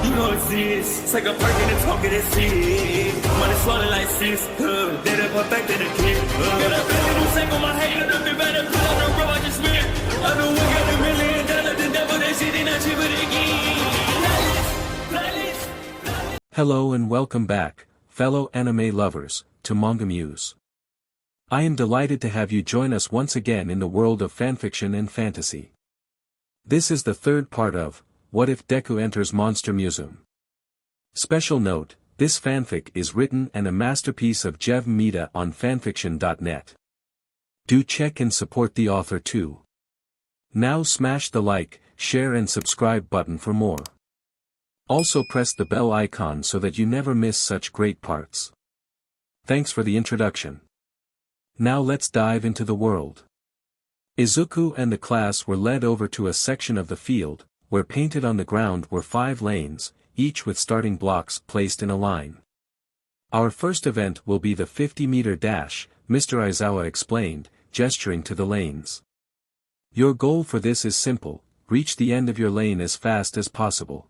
You don't exist. Take a perk and a talk of that shit. Money swallowed like sis. Did it perfect in the kid. Got a billion who sang on my head. Look at better put on the road I just spent. I know we got $1 million. The devil that shit ain't not cheaper again. Hello and welcome back, fellow anime lovers, to MangaMuse. I am delighted to have you join us once again in the world of fanfiction and fantasy. This is the third part of What If Deku Enters Monster Musume. Special note, this fanfic is written and a masterpiece of Jevm.mita on FANFICTIONnet. Do check and support the author too. Now smash the like, share and subscribe button for more. Also press the bell icon so that you never miss such great parts. Thanks for the introduction. Now let's dive into the world. Izuku and the class were led over to a section of the field, where painted on the ground were 5 lanes, each with starting blocks placed in a line. Our first event will be the 50-meter dash, Mr. Aizawa explained, gesturing to the lanes. Your goal for this is simple, reach the end of your lane as fast as possible.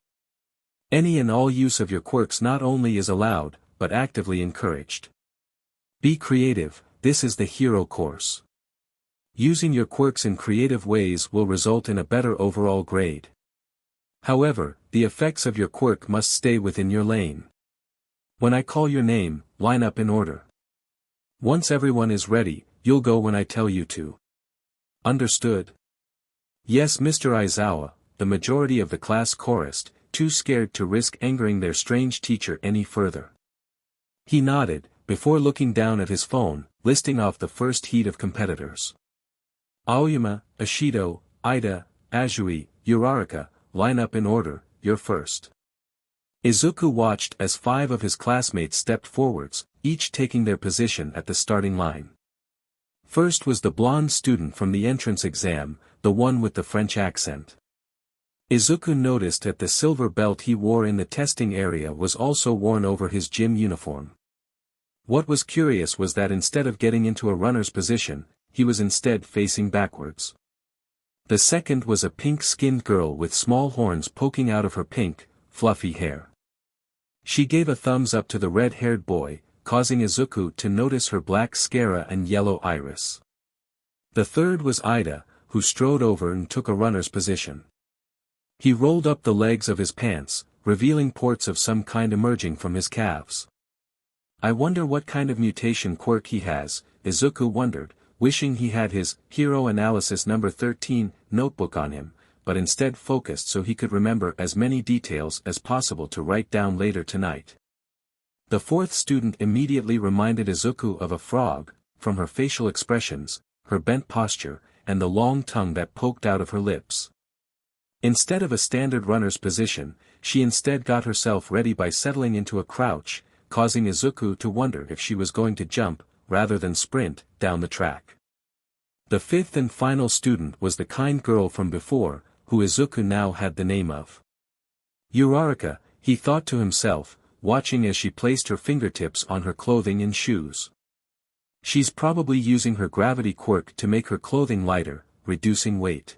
Any and all use of your quirks not only is allowed, but actively encouraged. Be creative, this is the hero course. Using your quirks in creative ways will result in a better overall grade. However, the effects of your quirk must stay within your lane. When I call your name, line up in order. Once everyone is ready, you'll go when I tell you to. Understood? Yes, Mr. Aizawa, the majority of the class chorused, too scared to risk angering their strange teacher any further. He nodded, before looking down at his phone, listing off the first heat of competitors. Aoyama, Ashido, Ida, Azui, Uraraka, line up in order, you're first. Izuku watched as 5 of his classmates stepped forwards, each taking their position at the starting line. First was the blonde student from the entrance exam, the one with the French accent. Izuku noticed that the silver belt he wore in the testing area was also worn over his gym uniform. What was curious was that instead of getting into a runner's position, he was instead facing backwards. The second was a pink-skinned girl with small horns poking out of her pink, fluffy hair. She gave a thumbs up to the red-haired boy, causing Izuku to notice her black scara and yellow iris. The third was Ida, who strode over and took a runner's position. He rolled up the legs of his pants, revealing ports of some kind emerging from his calves. I wonder what kind of mutation quirk he has, Izuku wondered, wishing he had his Hero Analysis number 13 notebook on him, but instead focused so he could remember as many details as possible to write down later tonight. The fourth student immediately reminded Izuku of a frog, from her facial expressions, her bent posture, and the long tongue that poked out of her lips. Instead of a standard runner's position, she instead got herself ready by settling into a crouch, causing Izuku to wonder if she was going to jump, rather than sprint, down the track. The fifth and final student was the kind girl from before, who Izuku now had the name of. Uraraka, he thought to himself, watching as she placed her fingertips on her clothing and shoes. She's probably using her gravity quirk to make her clothing lighter, reducing weight.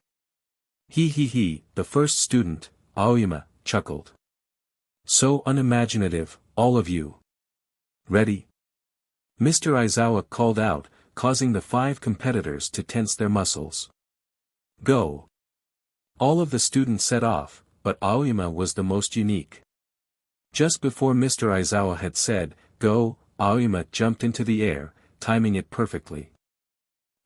He, the first student, Aoyama, chuckled. So unimaginative, all of you. Ready? Mr. Aizawa called out, causing the 5 competitors to tense their muscles. Go! All of the students set off, but Aoyama was the most unique. Just before Mr. Aizawa had said, go, Aoyama jumped into the air, timing it perfectly.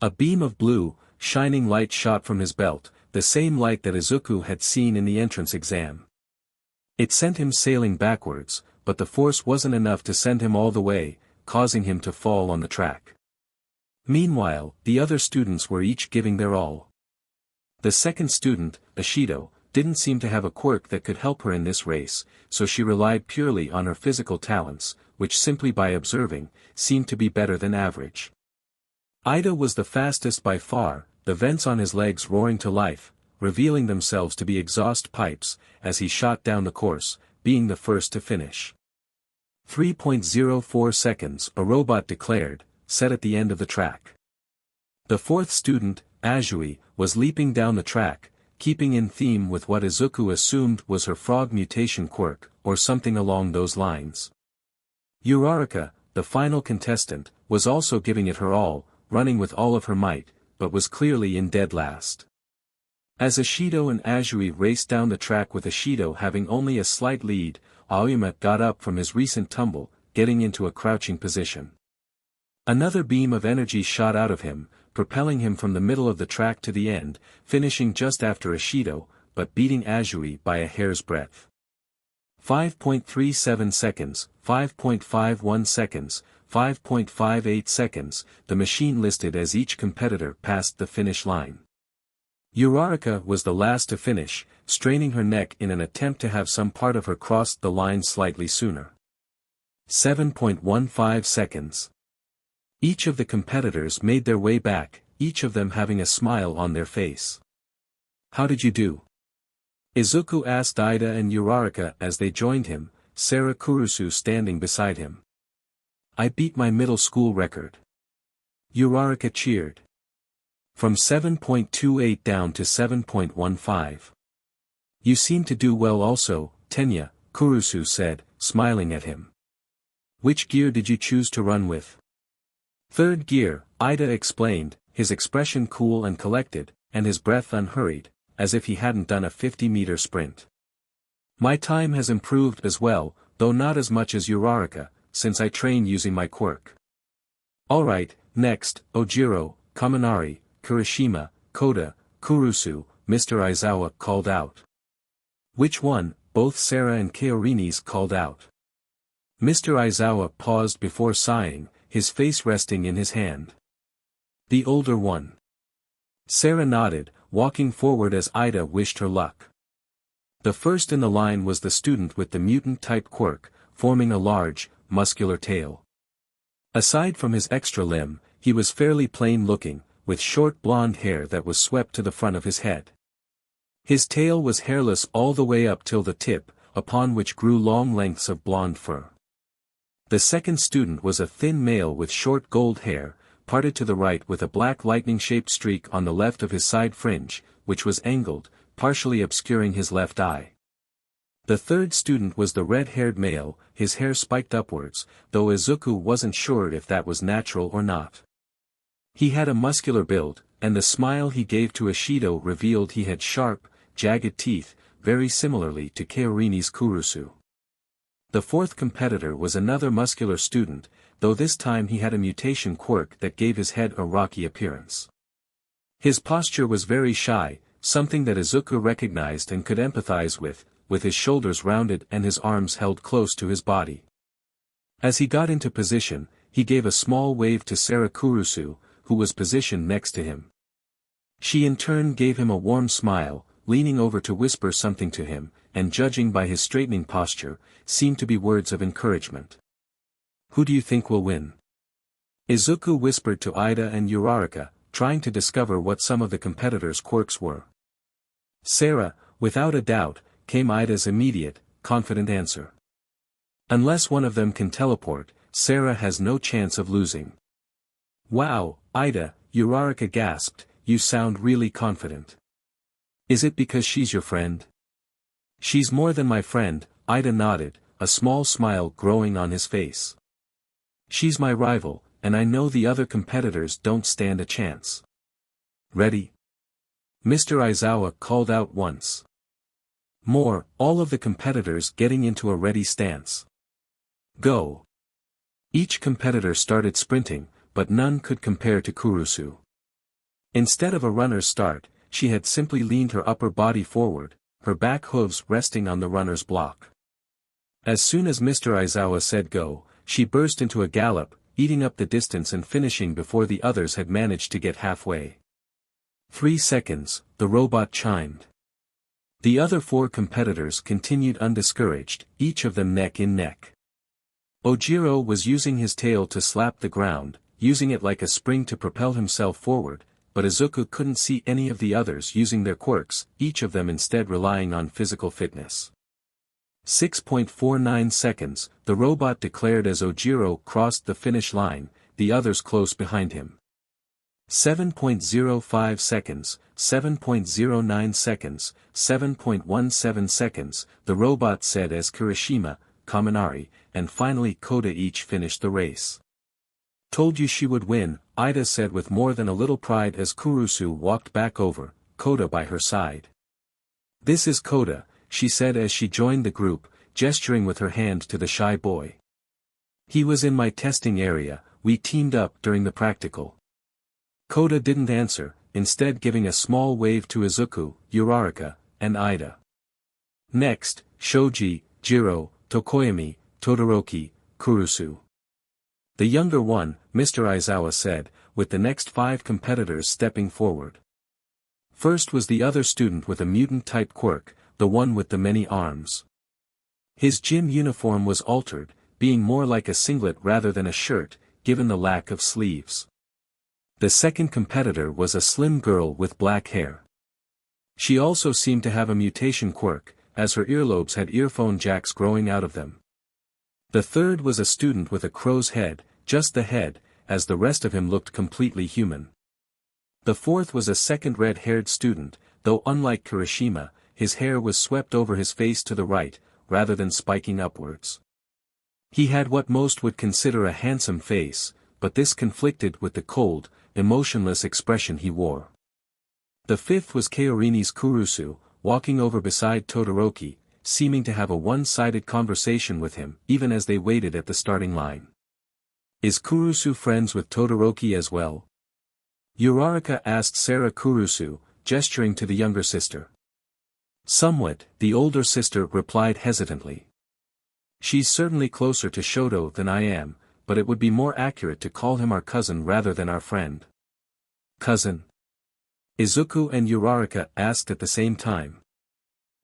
A beam of blue, shining light shot from his belt, the same light that Izuku had seen in the entrance exam. It sent him sailing backwards, but the force wasn't enough to send him all the way, causing him to fall on the track. Meanwhile, the other students were each giving their all. The second student, Ashido, didn't seem to have a quirk that could help her in this race, so she relied purely on her physical talents, which simply by observing, seemed to be better than average. Ida was the fastest by far, the vents on his legs roaring to life, revealing themselves to be exhaust pipes, as he shot down the course, being the first to finish. 3.04 seconds, a robot declared, set at the end of the track. The fourth student, Azui, was leaping down the track, keeping in theme with what Izuku assumed was her frog mutation quirk, or something along those lines. Uraraka, the final contestant, was also giving it her all, running with all of her might, but was clearly in dead last. As Ishido and Azui raced down the track with Ishido having only a slight lead, Aoyama got up from his recent tumble, getting into a crouching position. Another beam of energy shot out of him, propelling him from the middle of the track to the end, finishing just after Ishido, but beating Azui by a hair's breadth. 5.37 seconds, 5.51 seconds, 5.58 seconds, the machine listed as each competitor passed the finish line. Uraraka was the last to finish, straining her neck in an attempt to have some part of her cross the line slightly sooner. 7.15 seconds. Each of the competitors made their way back, each of them having a smile on their face. "How did you do?" Izuku asked Ida and Uraraka as they joined him, Sarah Kurusu standing beside him. "I beat my middle school record." Uraraka cheered. "From 7.28 down to 7.15. You seem to do well also, Tenya," Kurusu said, smiling at him. "Which gear did you choose to run with?" "Third gear," Ida explained, his expression cool and collected, and his breath unhurried, as if he hadn't done a 50-meter sprint. "My time has improved as well, though not as much as Uraraka, since I train using my quirk." "Alright, next, Ojiro, Kaminari, Kirishima, Koda, Kurusu," Mr. Aizawa called out. "Which one?" both Sarah and Kaorini's called out. Mr. Aizawa paused before sighing, his face resting in his hand. "The older one." Sarah nodded, walking forward as Ida wished her luck. The first in the line was the student with the mutant-type quirk, forming a large, muscular tail. Aside from his extra limb, he was fairly plain-looking, with short blonde hair that was swept to the front of his head. His tail was hairless all the way up till the tip, upon which grew long lengths of blonde fur. The second student was a thin male with short gold hair, parted to the right with a black lightning-shaped streak on the left of his side fringe, which was angled, partially obscuring his left eye. The third student was the red-haired male, his hair spiked upwards, though Izuku wasn't sure if that was natural or not. He had a muscular build, and the smile he gave to Ishido revealed he had sharp, jagged teeth, very similarly to Kaorini's Kurusu. The fourth competitor was another muscular student, though this time he had a mutation quirk that gave his head a rocky appearance. His posture was very shy, something that Izuku recognized and could empathize with his shoulders rounded and his arms held close to his body. As he got into position, he gave a small wave to Sarah Kurusu, who was positioned next to him. She in turn gave him a warm smile, leaning over to whisper something to him, and judging by his straightening posture, seemed to be words of encouragement. "Who do you think will win?" Izuku whispered to Ida and Uraraka, trying to discover what some of the competitors' quirks were. "Sarah, without a doubt," came Ida's immediate, confident answer. "Unless one of them can teleport, Sarah has no chance of losing." "Wow, Ida," Uraraka gasped, "you sound really confident. Is it because she's your friend?" "She's more than my friend," Ida nodded, a small smile growing on his face. "She's my rival, and I know the other competitors don't stand a chance." "Ready?" Mr. Aizawa called out once. More, all of the competitors getting into a ready stance. "Go!" Each competitor started sprinting, but none could compare to Kurusu. Instead of a runner's start, she had simply leaned her upper body forward, her back hooves resting on the runner's block. As soon as Mr. Aizawa said go, she burst into a gallop, eating up the distance and finishing before the others had managed to get halfway. 3 seconds, the robot chimed. The other 4 competitors continued undiscouraged, each of them neck in neck. Ojiro was using his tail to slap the ground, using it like a spring to propel himself forward, but Izuku couldn't see any of the others using their quirks, each of them instead relying on physical fitness. 6.49 seconds, the robot declared as Ojiro crossed the finish line, the others close behind him. 7.05 seconds, 7.09 seconds, 7.17 seconds, the robot said as Kirishima, Kaminari, and finally Koda each finished the race. Told you she would win, Ida said with more than a little pride as Kurusu walked back over, Koda by her side. This is Koda, she said as she joined the group, gesturing with her hand to the shy boy. He was in my testing area, we teamed up during the practical. Koda didn't answer, instead giving a small wave to Izuku, Uraraka, and Ida. Next, Shoji, Jiro, Tokoyami, Todoroki, Kurusu. The younger one, Mr. Aizawa said, with the next 5 competitors stepping forward. First was the other student with a mutant-type quirk, the one with the many arms. His gym uniform was altered, being more like a singlet rather than a shirt, given the lack of sleeves. The second competitor was a slim girl with black hair. She also seemed to have a mutation quirk, as her earlobes had earphone jacks growing out of them. The third was a student with a crow's head, just the head, as the rest of him looked completely human. The fourth was a second red-haired student, though unlike Kirishima, his hair was swept over his face to the right, rather than spiking upwards. He had what most would consider a handsome face, but this conflicted with the cold, emotionless expression he wore. The fifth was Kaorini's Kurusu, walking over beside Todoroki, seeming to have a one-sided conversation with him, even as they waited at the starting line. Is Kurusu friends with Todoroki as well? Uraraka asked Sarah Kurusu, gesturing to the younger sister. Somewhat, the older sister replied hesitantly. She's certainly closer to Shoto than I am, but it would be more accurate to call him our cousin rather than our friend. Cousin? Izuku and Uraraka asked at the same time.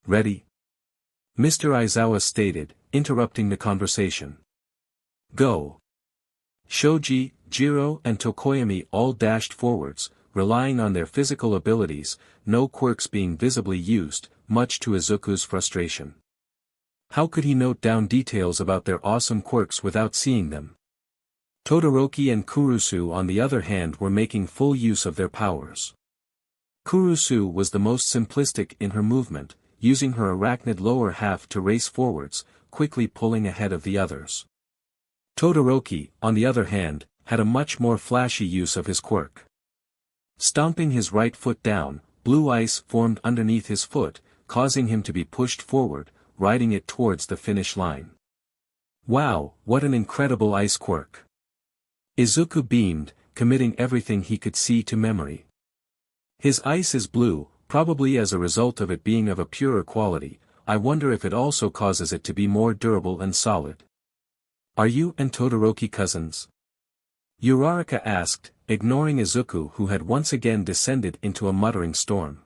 Ready? Mr. Aizawa stated, interrupting the conversation. Go. Shoji, Jiro and Tokoyami all dashed forwards, relying on their physical abilities, no quirks being visibly used, much to Izuku's frustration. How could he note down details about their awesome quirks without seeing them? Todoroki and Kurusu on the other hand were making full use of their powers. Kurusu was the most simplistic in her movement, using her arachnid lower half to race forwards, quickly pulling ahead of the others. Todoroki, on the other hand, had a much more flashy use of his quirk. Stomping his right foot down, blue ice formed underneath his foot, causing him to be pushed forward, riding it towards the finish line. Wow, what an incredible ice quirk! Izuku beamed, committing everything he could see to memory. His ice is blue, probably as a result of it being of a purer quality. I wonder if it also causes it to be more durable and solid. Are you and Todoroki cousins? Uraraka asked, ignoring Izuku who had once again descended into a muttering storm.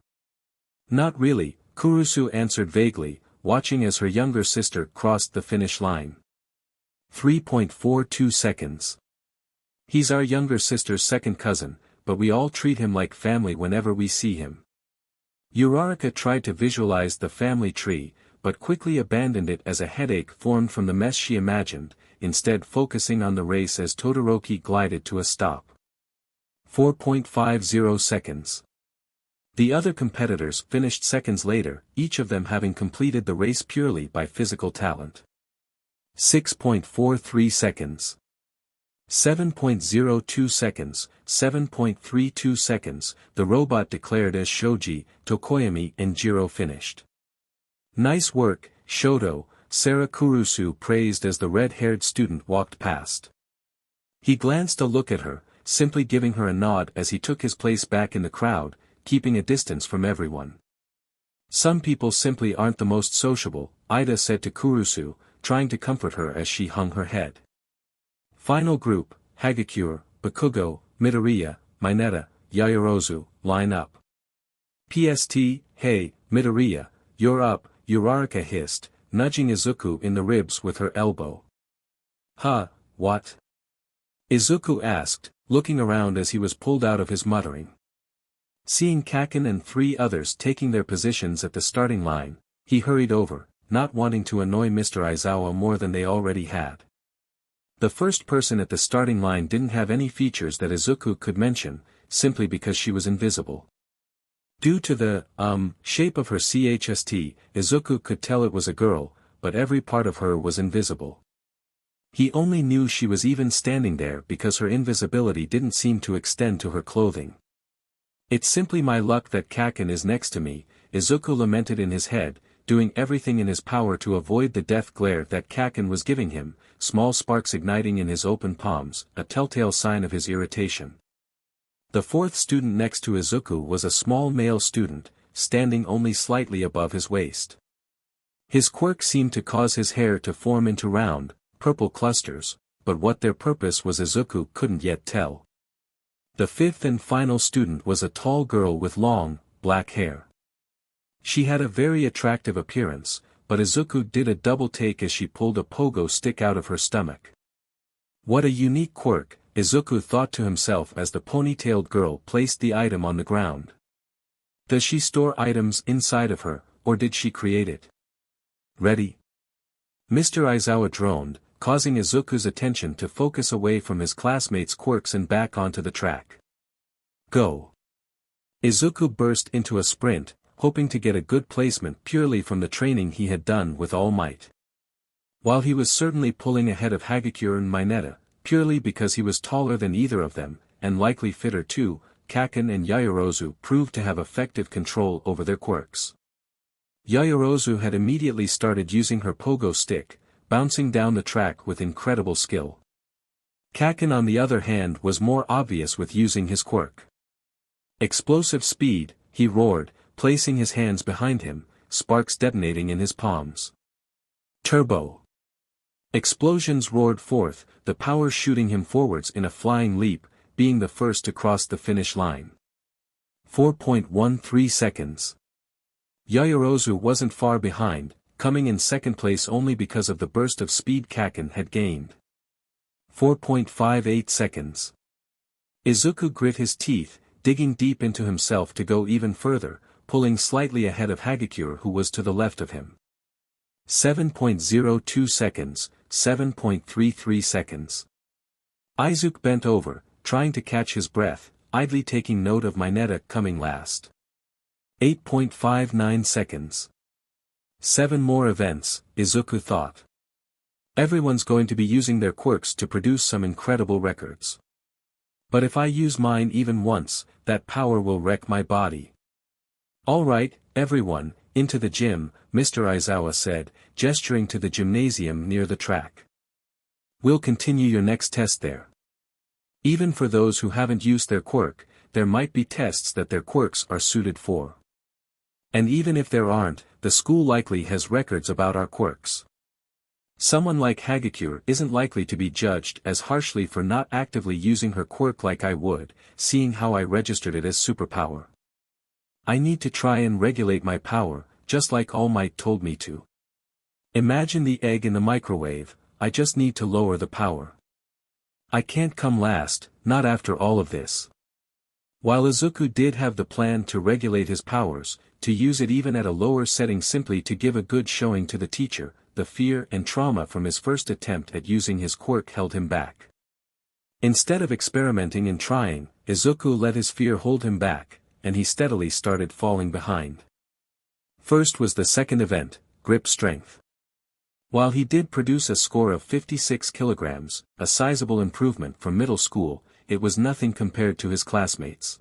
Not really, Kurusu answered vaguely, watching as her younger sister crossed the finish line. 3.42 seconds. He's our younger sister's second cousin, but we all treat him like family whenever we see him. Uraraka tried to visualize the family tree, but quickly abandoned it as a headache formed from the mess she imagined, instead focusing on the race as Todoroki glided to a stop. 4.50 seconds. The other competitors finished seconds later, each of them having completed the race purely by physical talent. 6.43 seconds. 7.02 seconds, 7.32 seconds, the robot declared as Shoji, Tokoyami and Jiro finished. Nice work, Shoto, Sarah Kurusu praised as the red-haired student walked past. He glanced a look at her, simply giving her a nod as he took his place back in the crowd, keeping a distance from everyone. Some people simply aren't the most sociable, Ida said to Kurusu, trying to comfort her as she hung her head. Final group, Hagakure, Bakugou, Midoriya, Mineta, Yaoyorozu, line up. PST, hey, Midoriya, you're up, Uraraka hissed, nudging Izuku in the ribs with her elbow. Huh, what? Izuku asked, looking around as he was pulled out of his muttering. Seeing Kaken and 3 others taking their positions at the starting line, he hurried over, not wanting to annoy Mr. Aizawa more than they already had. The first person at the starting line didn't have any features that Izuku could mention, simply because she was invisible. Due to the, shape of her chst, Izuku could tell it was a girl, but every part of her was invisible. He only knew she was even standing there because her invisibility didn't seem to extend to her clothing. "It's simply my luck that Kaken is next to me," Izuku lamented in his head, doing everything in his power to avoid the death glare that Kaken was giving him, small sparks igniting in his open palms, a telltale sign of his irritation. The fourth student next to Izuku was a small male student, standing only slightly above his waist. His quirk seemed to cause his hair to form into round, purple clusters, but what their purpose was Izuku couldn't yet tell. The fifth and final student was a tall girl with long, black hair. She had a very attractive appearance, but Izuku did a double take as she pulled a pogo stick out of her stomach. What a unique quirk, Izuku thought to himself as the ponytailed girl placed the item on the ground. Does she store items inside of her, or did she create it? Ready? Mr. Aizawa droned, causing Izuku's attention to focus away from his classmates' quirks and back onto the track. Go! Izuku burst into a sprint, hoping to get a good placement purely from the training he had done with All Might. While he was certainly pulling ahead of Hagakure and Mineta, purely because he was taller than either of them, and likely fitter too, Kaken and Yaoyorozu proved to have effective control over their quirks. Yaoyorozu had immediately started using her pogo stick, bouncing down the track with incredible skill. Kaken on the other hand was more obvious with using his quirk. Explosive speed, he roared, placing his hands behind him, sparks detonating in his palms. Turbo! Explosions roared forth, the power shooting him forwards in a flying leap, being the first to cross the finish line. 4.13 seconds. Yaoyorozu wasn't far behind, coming in second place only because of the burst of speed Kaken had gained. 4.58 seconds. Izuku grit his teeth, digging deep into himself to go even further, pulling slightly ahead of Hagakure who was to the left of him. 7.02 seconds, 7.33 seconds. Izuku bent over, trying to catch his breath, idly taking note of Mineta coming last. 8.59 seconds. 7 more events, Izuku thought. Everyone's going to be using their quirks to produce some incredible records. But if I use mine even once, that power will wreck my body. Alright, everyone, into the gym, Mr. Aizawa said, gesturing to the gymnasium near the track. We'll continue your next test there. Even for those who haven't used their quirk, there might be tests that their quirks are suited for. And even if there aren't, the school likely has records about our quirks. Someone like Hagakure isn't likely to be judged as harshly for not actively using her quirk like I would, seeing how I registered it as superpower. I need to try and regulate my power, just like All Might told me to. Imagine the egg in the microwave, I just need to lower the power. I can't come last, not after all of this. While Izuku did have the plan to regulate his powers, to use it even at a lower setting simply to give a good showing to the teacher, the fear and trauma from his first attempt at using his quirk held him back. Instead of experimenting and trying, Izuku let his fear hold him back, and he steadily started falling behind. First was the second event, grip strength. While he did produce a score of 56 kilograms, a sizable improvement from middle school, it was nothing compared to his classmates.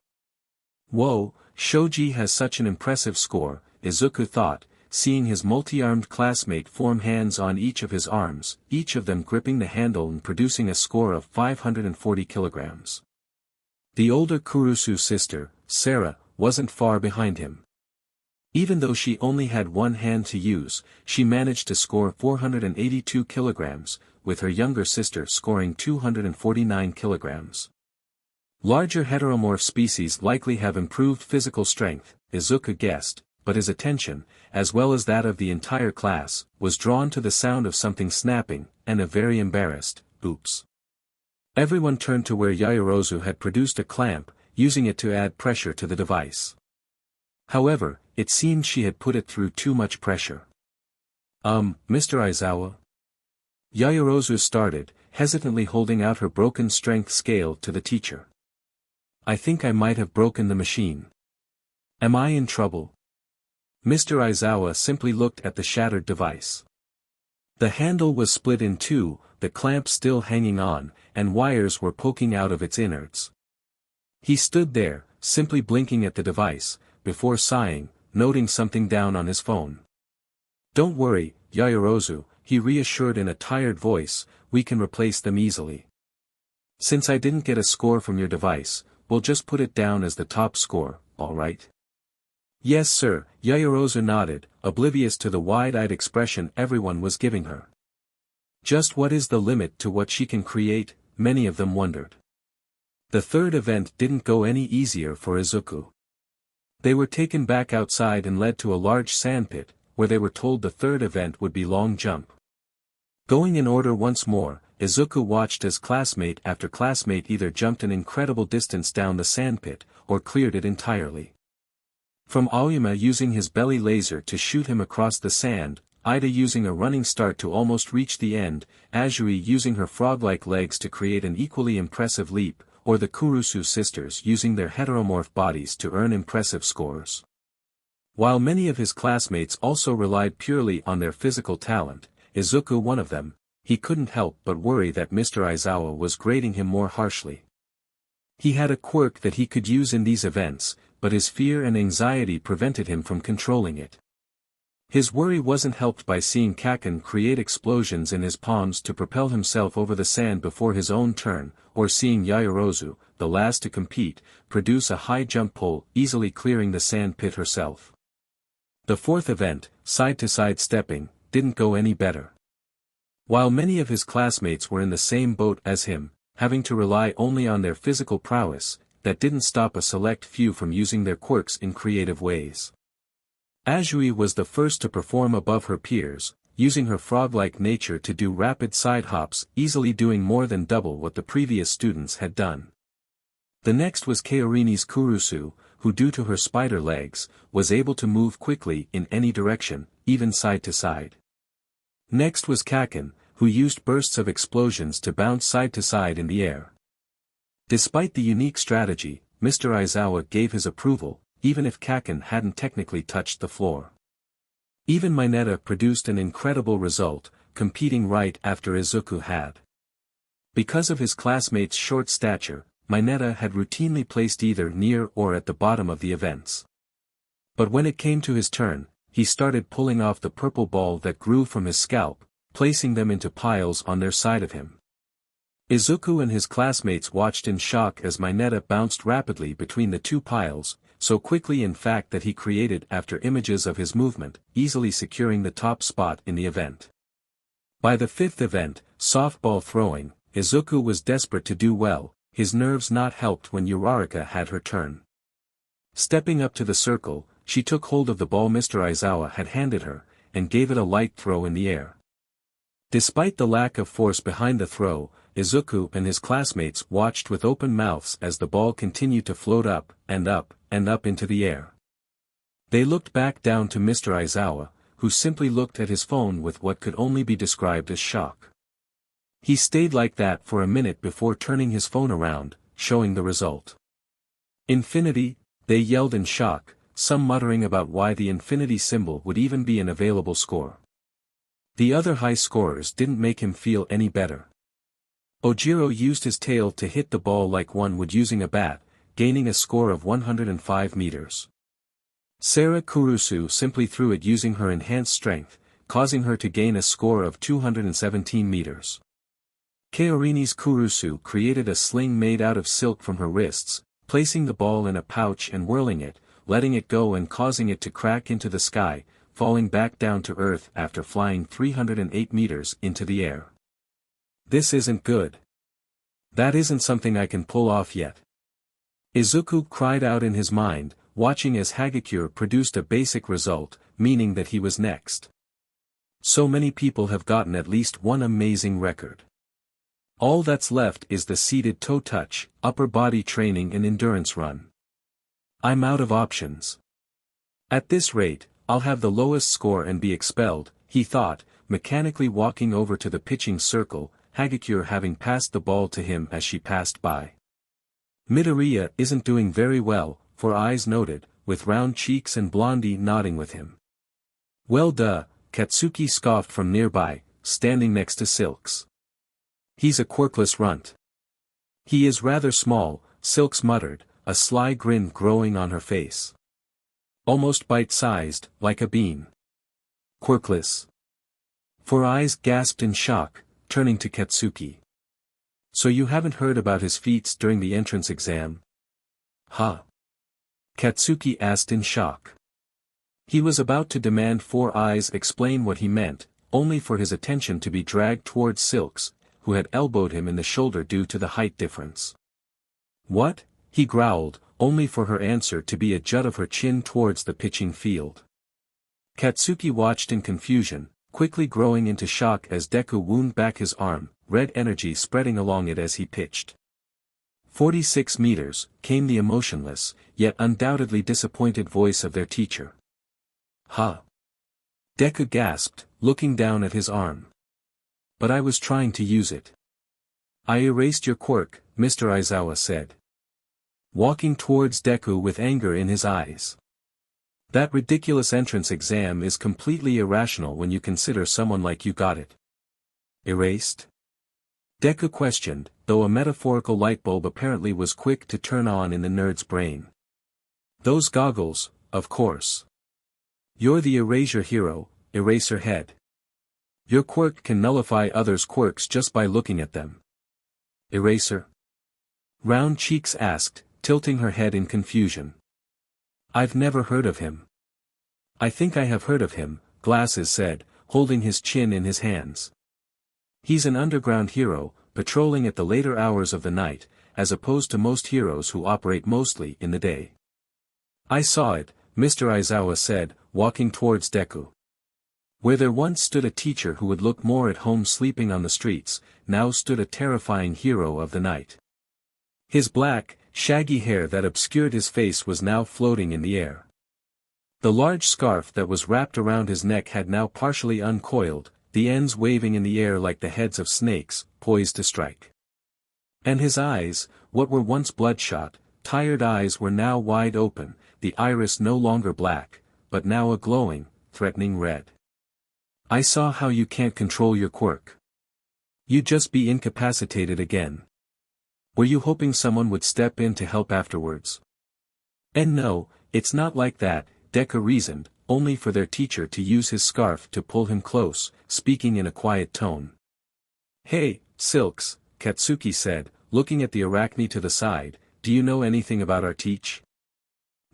Whoa, Shoji has such an impressive score, Izuku thought, seeing his multi-armed classmate form hands on each of his arms, each of them gripping the handle and producing a score of 540 kilograms. The older Kurusu's sister, Sarah, wasn't far behind him. Even though she only had one hand to use, she managed to score 482 kilograms, with her younger sister scoring 249 kilograms. Larger heteromorph species likely have improved physical strength, Izuku guessed, but his attention, as well as that of the entire class, was drawn to the sound of something snapping, and a very embarrassed, oops. Everyone turned to where Yaoyorozu had produced a clamp, using it to add pressure to the device. However, it seemed she had put it through too much pressure. Mr. Aizawa? Yaoyorozu started, hesitantly holding out her broken strength scale to the teacher. I think I might have broken the machine. Am I in trouble? Mr. Aizawa simply looked at the shattered device. The handle was split in two, the clamp still hanging on, and wires were poking out of its innards. He stood there, simply blinking at the device, before sighing, noting something down on his phone. Don't worry, Yaoyorozu, he reassured in a tired voice, we can replace them easily. Since I didn't get a score from your device, we'll just put it down as the top score, alright? Yes sir, Yaoyorozu nodded, oblivious to the wide-eyed expression everyone was giving her. Just what is the limit to what she can create, many of them wondered. The third event didn't go any easier for Izuku. They were taken back outside and led to a large sandpit, where they were told the third event would be long jump. Going in order once more, Izuku watched as classmate after classmate either jumped an incredible distance down the sandpit, or cleared it entirely. From Aoyama using his belly laser to shoot him across the sand, Ida using a running start to almost reach the end, Azuri using her frog-like legs to create an equally impressive leap, or the Kurusu sisters using their heteromorph bodies to earn impressive scores. While many of his classmates also relied purely on their physical talent, Izuku one of them, he couldn't help but worry that Mr. Aizawa was grading him more harshly. He had a quirk that he could use in these events, but his fear and anxiety prevented him from controlling it. His worry wasn't helped by seeing Kaken create explosions in his palms to propel himself over the sand before his own turn, or seeing Yaoyorozu, the last to compete, produce a high jump pole, easily clearing the sand pit herself. The fourth event, side-to-side stepping, didn't go any better. While many of his classmates were in the same boat as him, having to rely only on their physical prowess, that didn't stop a select few from using their quirks in creative ways. Azui was the first to perform above her peers, using her frog-like nature to do rapid side hops, easily doing more than double what the previous students had done. The next was Kaorini's Kurusu, who due to her spider legs, was able to move quickly in any direction, even side to side. Next was Kaken, who used bursts of explosions to bounce side to side in the air. Despite the unique strategy, Mr. Aizawa gave his approval, even if Kaken hadn't technically touched the floor. Even Mineta produced an incredible result, competing right after Izuku had. Because of his classmates' short stature, Mineta had routinely placed either near or at the bottom of the events. But when it came to his turn, he started pulling off the purple ball that grew from his scalp, placing them into piles on their side of him. Izuku and his classmates watched in shock as Mineta bounced rapidly between the two piles, so quickly in fact that he created after images of his movement, easily securing the top spot in the event. By the fifth event, softball throwing, Izuku was desperate to do well, his nerves not helped when Uraraka had her turn. Stepping up to the circle, she took hold of the ball Mr. Aizawa had handed her, and gave it a light throw in the air. Despite the lack of force behind the throw, Izuku and his classmates watched with open mouths as the ball continued to float up, and up, and up into the air. They looked back down to Mr. Aizawa, who simply looked at his phone with what could only be described as shock. He stayed like that for a minute before turning his phone around, showing the result. Infinity, they yelled in shock, some muttering about why the infinity symbol would even be an available score. The other high scorers didn't make him feel any better. Ojiro used his tail to hit the ball like one would using a bat, gaining a score of 105 meters. Sarah Kurusu simply threw it using her enhanced strength, causing her to gain a score of 217 meters. Kaorini's Kurusu created a sling made out of silk from her wrists, placing the ball in a pouch and whirling it, letting it go and causing it to crack into the sky, falling back down to earth after flying 308 meters into the air. This isn't good. That isn't something I can pull off yet. Izuku cried out in his mind, watching as Hagakure produced a basic result, meaning that he was next. So many people have gotten at least one amazing record. All that's left is the seated toe touch, upper body training and endurance run. I'm out of options. At this rate, I'll have the lowest score and be expelled, he thought, mechanically walking over to the pitching circle, Hagakure having passed the ball to him as she passed by. Midoriya isn't doing very well, for eyes noted, with round cheeks and Blondie nodding with him. Well duh, Katsuki scoffed from nearby, standing next to Silks. He's a quirkless runt. He is rather small, Silks muttered, a sly grin growing on her face. Almost bite-sized, like a bean. Quirkless. Four Eyes gasped in shock, turning to Katsuki. So you haven't heard about his feats during the entrance exam? Huh? Katsuki asked in shock. He was about to demand Four Eyes explain what he meant, only for his attention to be dragged towards Silks, who had elbowed him in the shoulder due to the height difference. What? He growled, only for her answer to be a jut of her chin towards the pitching field. Katsuki watched in confusion, quickly growing into shock as Deku wound back his arm, red energy spreading along it as he pitched. 46 meters, came the emotionless, yet undoubtedly disappointed voice of their teacher. Huh? Deku gasped, looking down at his arm. But I was trying to use it. I erased your quirk, Mr. Aizawa said. Walking towards Deku with anger in his eyes. That ridiculous entrance exam is completely irrational when you consider someone like you got it. Erased? Deku questioned, though a metaphorical lightbulb apparently was quick to turn on in the nerd's brain. Those goggles, of course. You're the erasure hero, Eraserhead. Your quirk can nullify others' quirks just by looking at them. Eraser? Round Cheeks asked, tilting her head in confusion. I've never heard of him. I think I have heard of him, Glasses said, holding his chin in his hands. He's an underground hero, patrolling at the later hours of the night, as opposed to most heroes who operate mostly in the day. I saw it, Mr. Aizawa said, walking towards Deku. Where there once stood a teacher who would look more at home sleeping on the streets, now stood a terrifying hero of the night. His black, shaggy hair that obscured his face was now floating in the air. The large scarf that was wrapped around his neck had now partially uncoiled, the ends waving in the air like the heads of snakes, poised to strike. And his eyes, what were once bloodshot, tired eyes were now wide open, the iris no longer black, but now a glowing, threatening red. I saw how you can't control your quirk. You'd just be incapacitated again. Were you hoping someone would step in to help afterwards? And no, it's not like that, Deku reasoned, only for their teacher to use his scarf to pull him close, speaking in a quiet tone. Hey, Silks, Katsuki said, looking at the arachne to the side, do you know anything about our teach?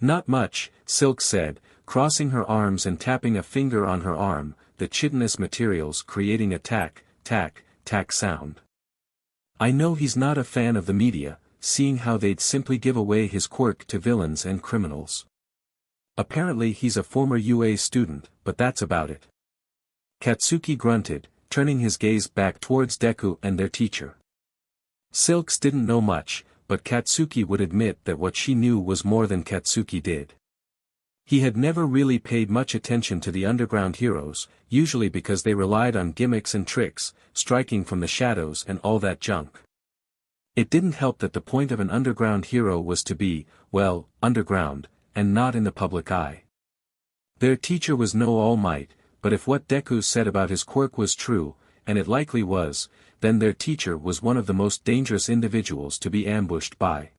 Not much, Silks said, crossing her arms and tapping a finger on her arm, the chitinous materials creating a tack, tack, tack sound. I know he's not a fan of the media, seeing how they'd simply give away his quirk to villains and criminals. Apparently he's a former UA student, but that's about it. Katsuki grunted, turning his gaze back towards Deku and their teacher. Silks didn't know much, but Katsuki would admit that what she knew was more than Katsuki did. He had never really paid much attention to the underground heroes, usually because they relied on gimmicks and tricks, striking from the shadows and all that junk. It didn't help that the point of an underground hero was to be, well, underground, and not in the public eye. Their teacher was no All Might, but if what Deku said about his quirk was true, and it likely was, then their teacher was one of the most dangerous individuals to be ambushed by.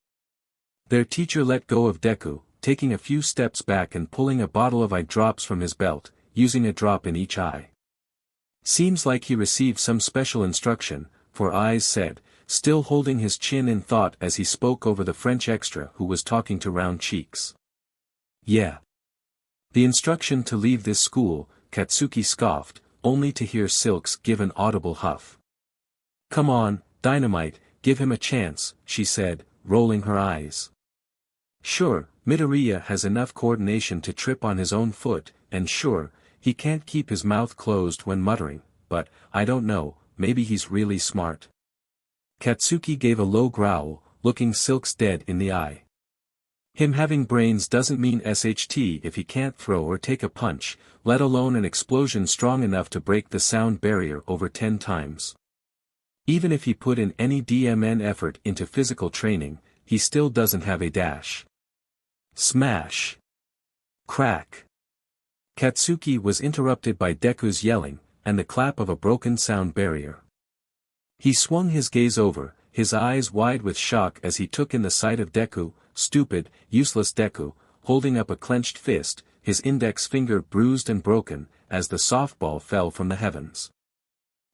Their teacher let go of Deku, taking a few steps back and pulling a bottle of eye drops from his belt, using a drop in each eye. Seems like he received some special instruction, Four Eyes said, still holding his chin in thought as he spoke over the French extra who was talking to Round Cheeks. Yeah. The instruction to leave this school, Katsuki scoffed, only to hear Silks give an audible huff. Come on, Dynamite, give him a chance, she said, rolling her eyes. Sure, Midoriya has enough coordination to trip on his own foot, and sure, he can't keep his mouth closed when muttering, but, I don't know, maybe he's really smart. Katsuki gave a low growl, looking Silks dead in the eye. Him having brains doesn't mean SHT if he can't throw or take a punch, let alone an explosion strong enough to break the sound barrier over 10 times. Even if he put in any DMN effort into physical training, he still doesn't have a dash. Smash. Crack. Katsuki was interrupted by Deku's yelling, and the clap of a broken sound barrier. He swung his gaze over, his eyes wide with shock as he took in the sight of Deku, stupid, useless Deku, holding up a clenched fist, his index finger bruised and broken, as the softball fell from the heavens.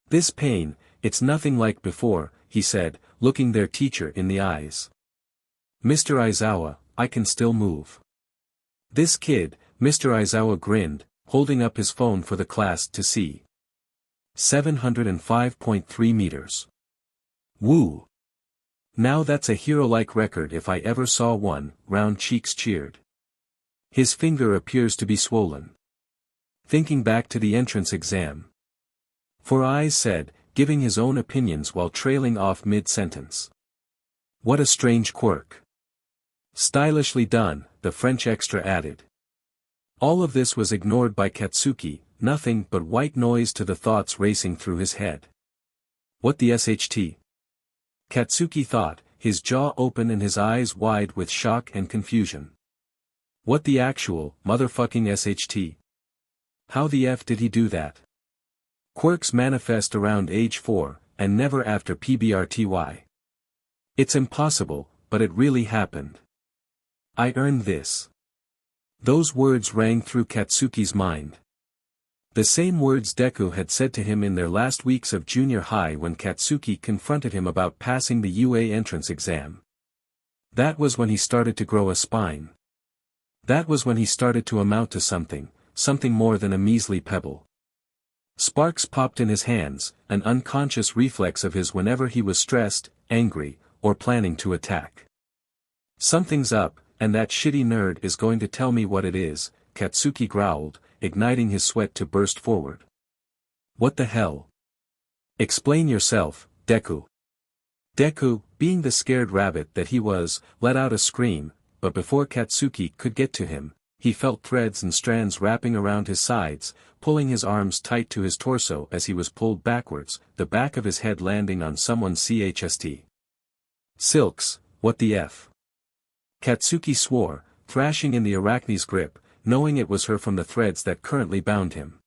"This pain, it's nothing like before," he said, looking their teacher in the eyes. "Mr. Aizawa, I can still move." "This kid," Mr. Aizawa grinned, holding up his phone for the class to see. 705.3 meters. Woo! Now that's a hero-like record if I ever saw one, round cheeks cheered. His finger appears to be swollen. Thinking back to the entrance exam. For Eyes said, giving his own opinions while trailing off mid-sentence. What a strange quirk. Stylishly done, the French extra added. All of this was ignored by Katsuki, nothing but white noise to the thoughts racing through his head. What the SHT? Katsuki thought, his jaw open and his eyes wide with shock and confusion. What the actual, motherfucking SHT? How the F did he do that? Quirks manifest around age 4, and never after PBRTY. It's impossible, but it really happened. I earned this. Those words rang through Katsuki's mind. The same words Deku had said to him in their last weeks of junior high when Katsuki confronted him about passing the UA entrance exam. That was when he started to grow a spine. That was when he started to amount to something more than a measly pebble. Sparks popped in his hands, an unconscious reflex of his whenever he was stressed, angry, or planning to attack. Something's up, and that shitty nerd is going to tell me what it is, Katsuki growled, igniting his sweat to burst forward. What the hell? Explain yourself, Deku. Deku, being the scared rabbit that he was, let out a scream, but before Katsuki could get to him, he felt threads and strands wrapping around his sides, pulling his arms tight to his torso as he was pulled backwards, the back of his head landing on someone's chest. Silks, what the F? Katsuki swore, thrashing in the arachne's grip, knowing it was her from the threads that currently bound him.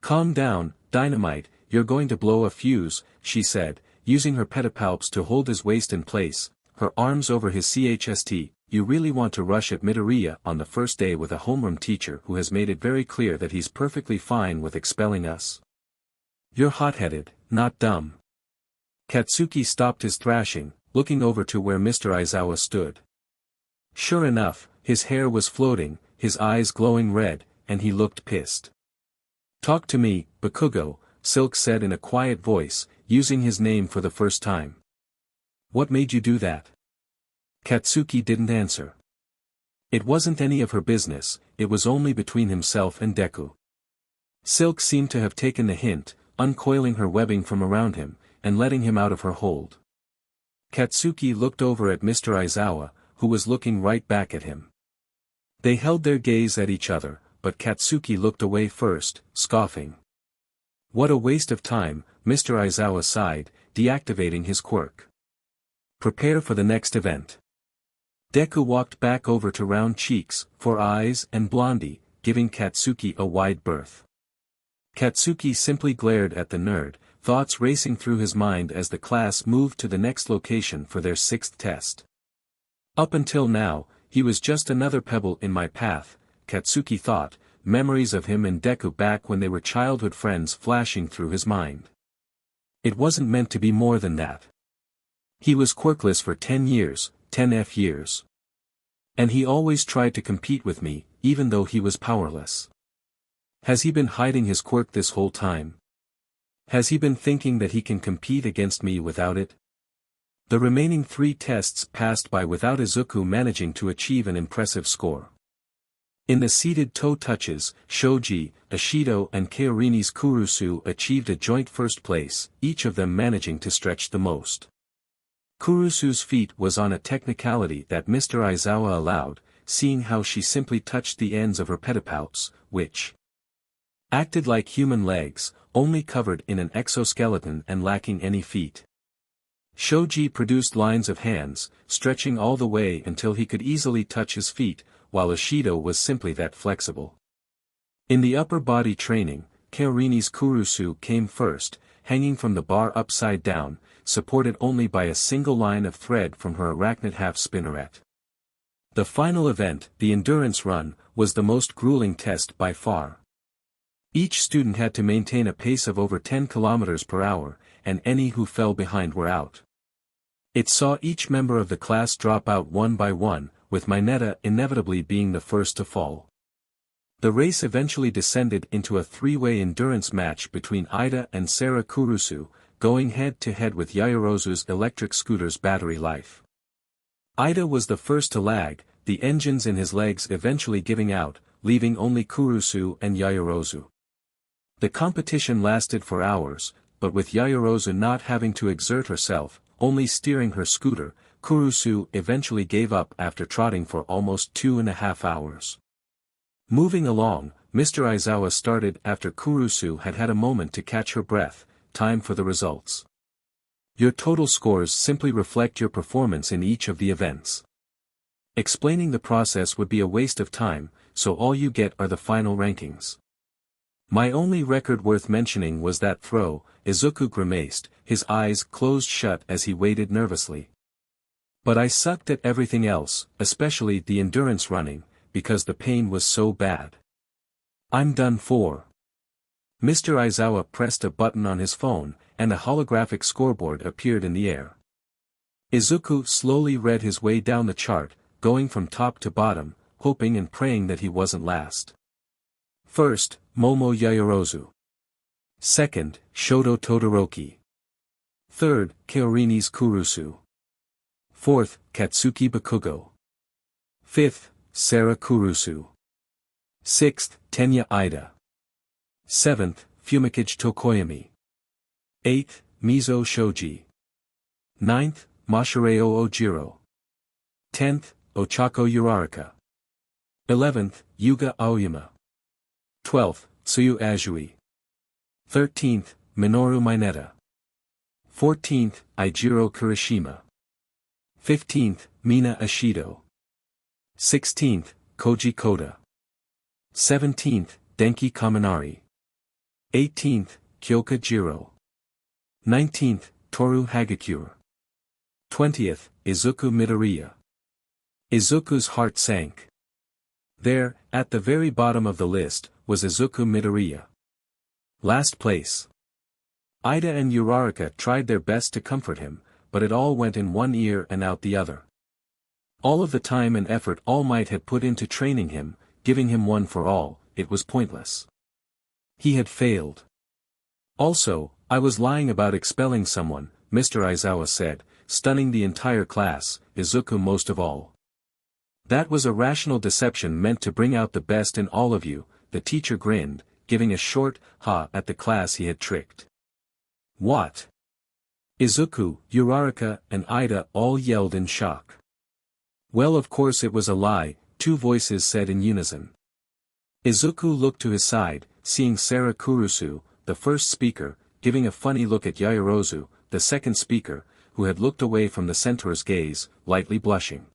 Calm down, Dynamite, you're going to blow a fuse, she said, using her pedipalps to hold his waist in place, her arms over his chest. You really want to rush at Midoriya on the first day with a homeroom teacher who has made it very clear that he's perfectly fine with expelling us? You're hot-headed, not dumb. Katsuki stopped his thrashing, looking over to where Mr. Aizawa stood. Sure enough, his hair was floating, his eyes glowing red, and he looked pissed. Talk to me, Bakugou, Silk said in a quiet voice, using his name for the first time. What made you do that? Katsuki didn't answer. It wasn't any of her business, it was only between himself and Deku. Silk seemed to have taken the hint, uncoiling her webbing from around him, and letting him out of her hold. Katsuki looked over at Mr. Aizawa, who was looking right back at him. They held their gaze at each other, but Katsuki looked away first, scoffing. What a waste of time, Mr. Aizawa sighed, deactivating his quirk. Prepare for the next event. Deku walked back over to Round Cheeks, For Eyes and Blondie, giving Katsuki a wide berth. Katsuki simply glared at the nerd, thoughts racing through his mind as the class moved to the next location for their 6th test. Up until now, he was just another pebble in my path, Katsuki thought, memories of him and Deku back when they were childhood friends flashing through his mind. It wasn't meant to be more than that. He was quirkless for 10 years, 10 years. And he always tried to compete with me, even though he was powerless. Has he been hiding his quirk this whole time? Has he been thinking that he can compete against me without it? The remaining 3 tests passed by without Izuku managing to achieve an impressive score. In the seated toe touches, Shoji, Ashido and Kaorini's Kurusu achieved a joint first place, each of them managing to stretch the most. Kurusu's feat was on a technicality that Mr. Aizawa allowed, seeing how she simply touched the ends of her pedipalps, which acted like human legs, only covered in an exoskeleton and lacking any feet. Shoji produced lines of hands, stretching all the way until he could easily touch his feet, while Ishido was simply that flexible. In the upper body training, Kaorini's kurusu came first, hanging from the bar upside down, supported only by a single line of thread from her arachnid half-spinneret. The final event, the endurance run, was the most grueling test by far. Each student had to maintain a pace of over 10 kilometers per hour, and any who fell behind were out. It saw each member of the class drop out one by one, with Mineta inevitably being the first to fall. The race eventually descended into a three-way endurance match between Ida and Sarah Kurusu, going head-to-head with Yaoyorozu's electric scooter's battery life. Ida was the first to lag, the engines in his legs eventually giving out, leaving only Kurusu and Yaoyorozu. The competition lasted for hours, but with Yaoyorozu not having to exert herself, only steering her scooter, Kurusu eventually gave up after trotting for almost 2.5 hours. Moving along, Mr. Aizawa started after Kurusu had had a moment to catch her breath. Time for the results. Your total scores simply reflect your performance in each of the events. Explaining the process would be a waste of time, so all you get are the final rankings. My only record worth mentioning was that throw. Izuku grimaced, his eyes closed shut as he waited nervously. But I sucked at everything else, especially the endurance running, because the pain was so bad. I'm done for. Mr. Aizawa pressed a button on his phone, and a holographic scoreboard appeared in the air. Izuku slowly read his way down the chart, going from top to bottom, hoping and praying that he wasn't last. First, Momo Yaoyorozu. Second, Shoto Todoroki. Third, Kaorini's Kurusu. Fourth, Katsuki Bakugou. Fifth, Sarah Kurusu. Sixth, Tenya Ida. Seventh, Fumikage Tokoyami. Eighth, Mizo Shoji. Ninth, Mashireo Ojiro. 10th, Ochako Uraraka. 11th, Yuga Aoyama. 12th, Tsuyu Azui. 13th, Minoru Mineta. 14th, Eijiro Kirishima. 15th, Mina Ishido. 16th, Koji Koda. 17th, Denki Kaminari. 18th, Kyoka Jiro. 19th, Toru Hagakure. 20th, Izukumidoriya. Izuku's heart sank. There, at the very bottom of the list, was Izukumidoriya. Last place. Ida and Uraraka tried their best to comfort him, but it all went in one ear and out the other. All of the time and effort All Might had put into training him, giving him one for all, it was pointless. He had failed. Also, I was lying about expelling someone, Mr. Aizawa said, stunning the entire class, Izuku most of all. That was a rational deception meant to bring out the best in all of you, the teacher grinned, giving a short ha at the class he had tricked. What? Izuku, Uraraka, and Ida all yelled in shock. Well, of course it was a lie, two voices said in unison. Izuku looked to his side, seeing Sarah Kurusu, the first speaker, giving a funny look at Yaoyorozu, the second speaker, who had looked away from the centaur's gaze, lightly blushing.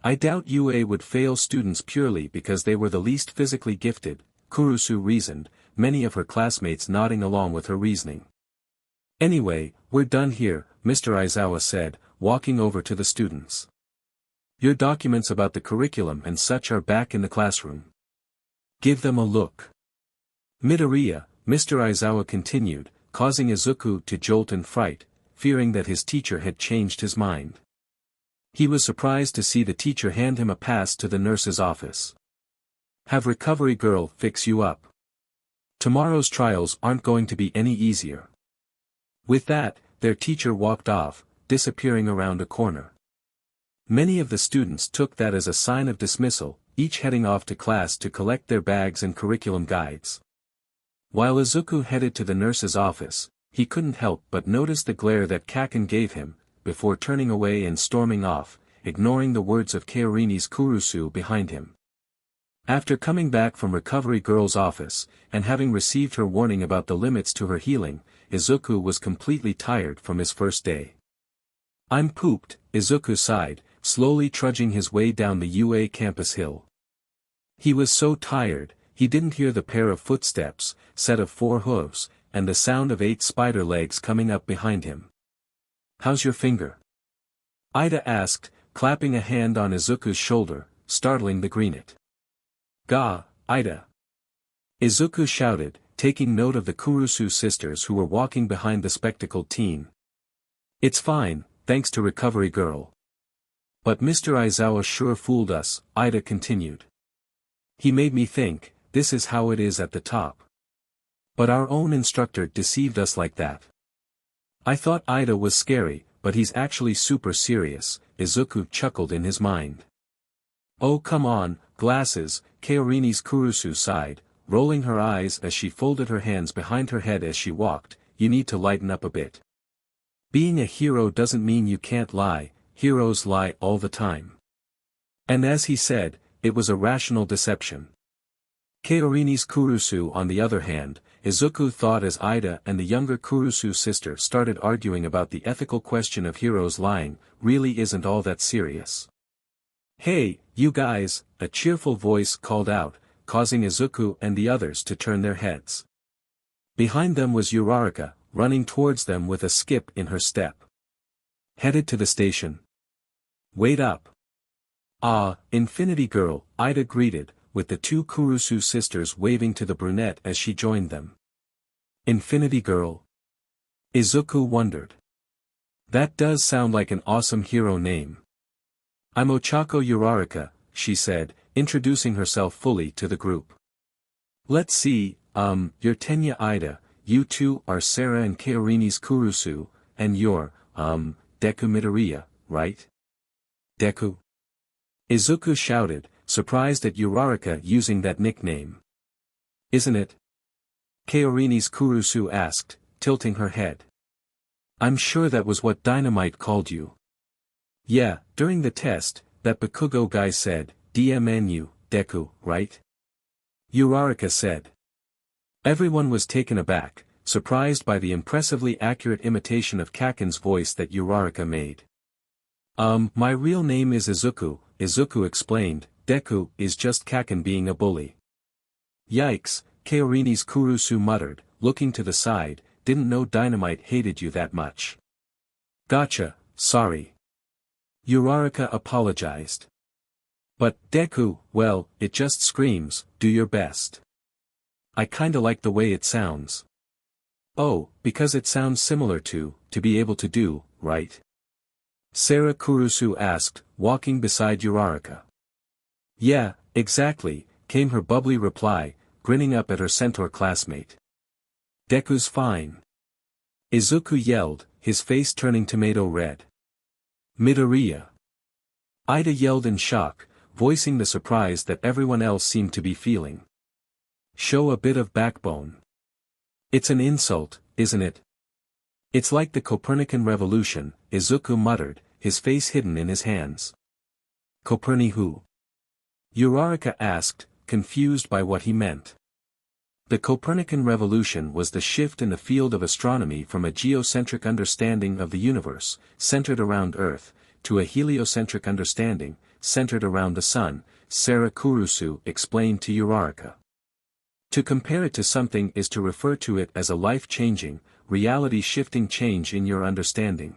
I doubt UA would fail students purely because they were the least physically gifted, Kurusu reasoned, many of her classmates nodding along with her reasoning. Anyway, we're done here, Mr. Aizawa said, walking over to the students. Your documents about the curriculum and such are back in the classroom. Give them a look. Midoriya, Mr. Aizawa continued, causing Izuku to jolt in fright, fearing that his teacher had changed his mind. He was surprised to see the teacher hand him a pass to the nurse's office. Have recovery girl fix you up. Tomorrow's trials aren't going to be any easier. With that, their teacher walked off, disappearing around a corner. Many of the students took that as a sign of dismissal, each heading off to class to collect their bags and curriculum guides. While Izuku headed to the nurse's office, he couldn't help but notice the glare that Kaken gave him, before turning away and storming off, ignoring the words of Kaorini's Kurusu behind him. After coming back from Recovery Girl's office, and having received her warning about the limits to her healing, Izuku was completely tired from his first day. I'm pooped, Izuku sighed, slowly trudging his way down the UA campus hill. He was so tired, he didn't hear the pair of footsteps, set of 4 hooves, and the sound of 8 spider legs coming up behind him. How's your finger? Ida asked, clapping a hand on Izuku's shoulder, startling the greenet. Ga, Ida. Izuku shouted, taking note of the Kurusu sisters who were walking behind the spectacled teen. It's fine, thanks to Recovery Girl. But Mr. Aizawa sure fooled us, Ida continued. He made me think, this is how it is at the top. But our own instructor deceived us like that. I thought Ida was scary, but he's actually super serious, Izuku chuckled in his mind. Oh come on, glasses, Kaorini's Kurusu sighed, rolling her eyes as she folded her hands behind her head as she walked, you need to lighten up a bit. Being a hero doesn't mean you can't lie, heroes lie all the time. And as he said, it was a rational deception. Kaorini's Kurusu on the other hand, Izuku thought as Ida and the younger Kurusu sister started arguing about the ethical question of heroes lying, really isn't all that serious. Hey, you guys, a cheerful voice called out, causing Izuku and the others to turn their heads. Behind them was Uraraka, running towards them with a skip in her step. Headed to the station. Wait up. Ah, Infinity Girl, Ida greeted, with the 2 Kurusu sisters waving to the brunette as she joined them. Infinity Girl? Izuku wondered. That does sound like an awesome hero name. I'm Ochako Uraraka, she said, introducing herself fully to the group. Let's see, you're Tenya Ida, you two are Sarah and Kaorini's Kurusu, and you're, Deku-midoriya, right? Deku? Izuku shouted, surprised at Uraraka using that nickname. Isn't it? Kaorini's Kurusu asked, tilting her head. I'm sure that was what Dynamite called you. Yeah, during the test, that bakugou guy said, DMNU, Deku, right? Uraraka said. Everyone was taken aback, surprised by the impressively accurate imitation of Kaken's voice that Uraraka made. My real name is Izuku, Izuku explained, Deku is just Kaken being a bully. Yikes, Kaorini's Kurusu muttered, looking to the side, didn't know Dynamite hated you that much. Gotcha, sorry. Uraraka apologized. But, Deku, well, it just screams, do your best. I kinda like the way it sounds. Oh, because it sounds similar to be able to do, right? Sarah Kurusu asked, walking beside Uraraka. Yeah, exactly, came her bubbly reply, grinning up at her centaur classmate. Deku's fine. Izuku yelled, his face turning tomato red. Midoriya. Ida yelled in shock, voicing the surprise that everyone else seemed to be feeling. Show a bit of backbone. It's an insult, isn't it? It's like the Copernican revolution, Izuku muttered, his face hidden in his hands. Coperni who? Uraraka asked, confused by what he meant. The Copernican revolution was the shift in the field of astronomy from a geocentric understanding of the universe, centered around Earth, to a heliocentric understanding, centered around the Sun, Sarah Kurusu explained to Uraraka. To compare it to something is to refer to it as a life-changing, reality-shifting change in your understanding.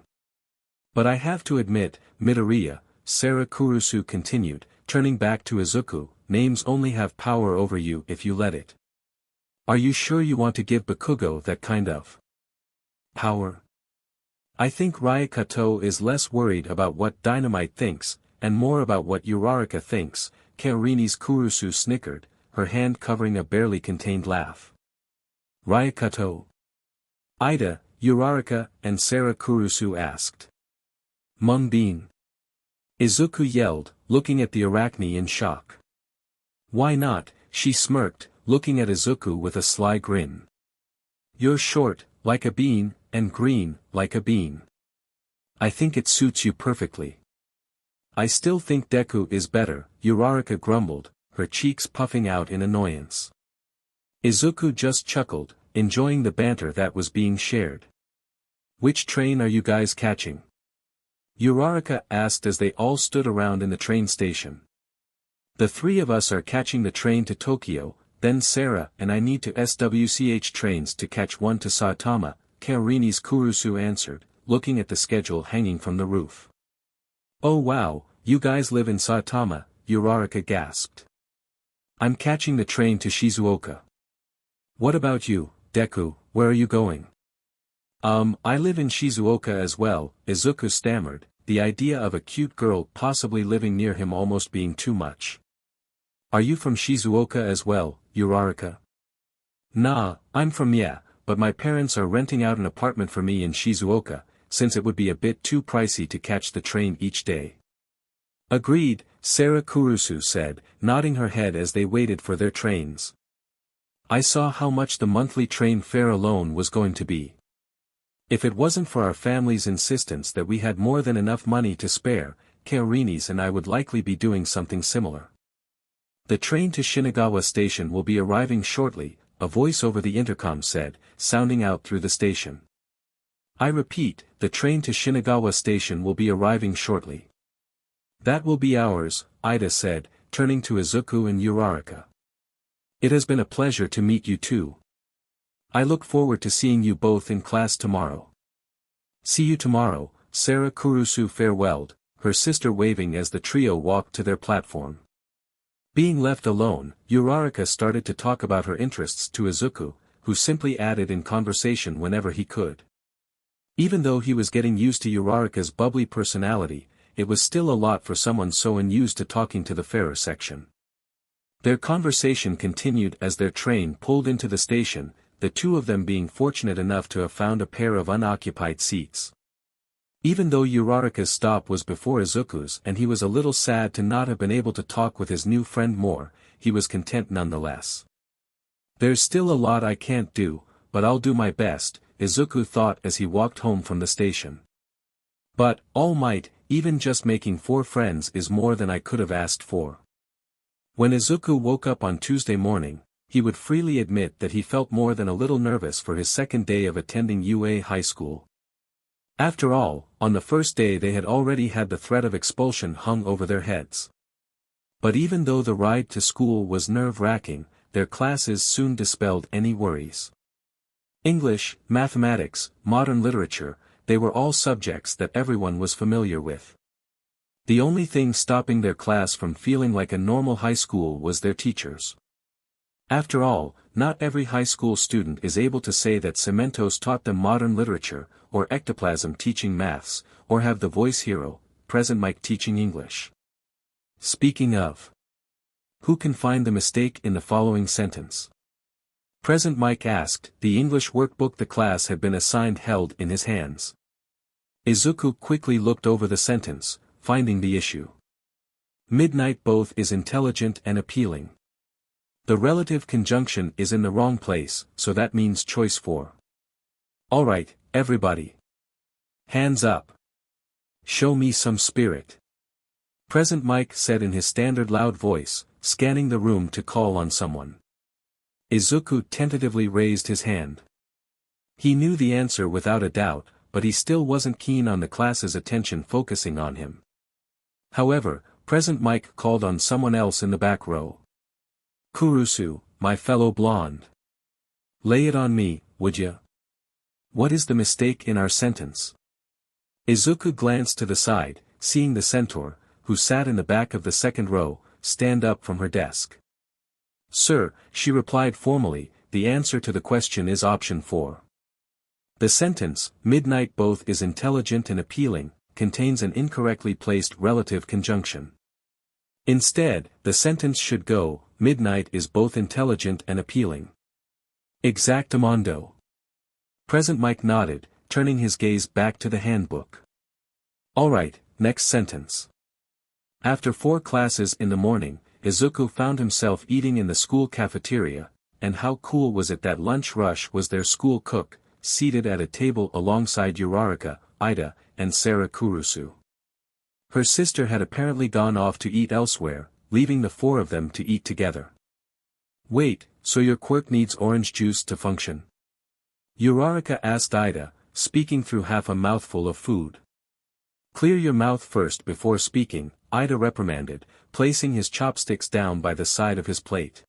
But I have to admit, Midoriya, Sarah Kurusu continued, turning back to Izuku, names only have power over you if you let it. Are you sure you want to give bakugou that kind of power? I think Ryukato is less worried about what Dynamite thinks, and more about what Uraraka thinks, Kaorini's Kurusu snickered, her hand covering a barely contained laugh. Ryukato? Ida, Uraraka, and Sarah Kurusu asked. Munbean. Izuku yelled, looking at the Arachne in shock. Why not, she smirked, looking at Izuku with a sly grin. You're short, like a bean, and green, like a bean. I think it suits you perfectly. I still think Deku is better, Uraraka grumbled, her cheeks puffing out in annoyance. Izuku just chuckled, enjoying the banter that was being shared. Which train are you guys catching? Uraraka asked as they all stood around in the train station. The three of us are catching the train to Tokyo, then Sarah and I need to SWCH trains to catch one to Saitama, Kaorini's Kurusu answered, looking at the schedule hanging from the roof. Oh wow, you guys live in Saitama, Uraraka gasped. I'm catching the train to Shizuoka. What about you, Deku, where are you going? I live in Shizuoka as well, Izuku stammered, the idea of a cute girl possibly living near him almost being too much. Are you from Shizuoka as well, Uraraka? Nah, I'm from but my parents are renting out an apartment for me in Shizuoka, since it would be a bit too pricey to catch the train each day. Agreed, Sarah Kurusu said, nodding her head as they waited for their trains. I saw how much the monthly train fare alone was going to be. If it wasn't for our family's insistence that we had more than enough money to spare, Kaorini's and I would likely be doing something similar. The train to Shinagawa station will be arriving shortly, a voice over the intercom said, sounding out through the station. I repeat, the train to Shinagawa station will be arriving shortly. That will be ours, Ida said, turning to Izuku and Uraraka. It has been a pleasure to meet you too. I look forward to seeing you both in class tomorrow. See you tomorrow, Sarah Kurusu farewelled, her sister waving as the trio walked to their platform. Being left alone, Uraraka started to talk about her interests to Izuku, who simply added in conversation whenever he could. Even though he was getting used to Uraraka's bubbly personality, it was still a lot for someone so unused to talking to the farer section. Their conversation continued as their train pulled into the station, the two of them being fortunate enough to have found a pair of unoccupied seats. Even though Uraraka's stop was before Izuku's and he was a little sad to not have been able to talk with his new friend more, he was content nonetheless. There's still a lot I can't do, but I'll do my best, Izuku thought as he walked home from the station. But, all might, even just making 4 friends is more than I could have asked for. When Izuku woke up on Tuesday morning, he would freely admit that he felt more than a little nervous for his second day of attending UA high school. After all, on the first day they had already had the threat of expulsion hung over their heads. But even though the ride to school was nerve-wracking, their classes soon dispelled any worries. English, mathematics, modern literature, they were all subjects that everyone was familiar with. The only thing stopping their class from feeling like a normal high school was their teachers. After all, not every high school student is able to say that Cementos taught them modern literature, or Ectoplasm teaching maths, or have the voice hero, Present Mike teaching English. Speaking of, who can find the mistake in the following sentence? Present Mike asked, the English workbook the class had been assigned held in his hands. Izuku quickly looked over the sentence, finding the issue. Midnight both is intelligent and appealing. The relative conjunction is in the wrong place, so that means choice 4. Alright, everybody. Hands up. Show me some spirit. Present Mike said in his standard loud voice, scanning the room to call on someone. Izuku tentatively raised his hand. He knew the answer without a doubt, but he still wasn't keen on the class's attention focusing on him. However, Present Mike called on someone else in the back row. Kurusu, my fellow blonde. Lay it on me, would ya? What is the mistake in our sentence? Izuku glanced to the side, seeing the centaur, who sat in the back of the second row, stand up from her desk. Sir, she replied formally, the answer to the question is option 4. The sentence, midnight both is intelligent and appealing, contains an incorrectly placed relative conjunction. Instead, the sentence should go, midnight is both intelligent and appealing. Exactamundo. Present Mike nodded, turning his gaze back to the handbook. Alright, next sentence. After 4 classes in the morning, Izuku found himself eating in the school cafeteria, and how cool was it that lunch rush was their school cook, seated at a table alongside Uraraka, Ida, and Sarah Kurusu. Her sister had apparently gone off to eat elsewhere, leaving the 4 of them to eat together. Wait, so your quirk needs orange juice to function? Uraraka asked Ida, speaking through half a mouthful of food. Clear your mouth first before speaking, Ida reprimanded, placing his chopsticks down by the side of his plate.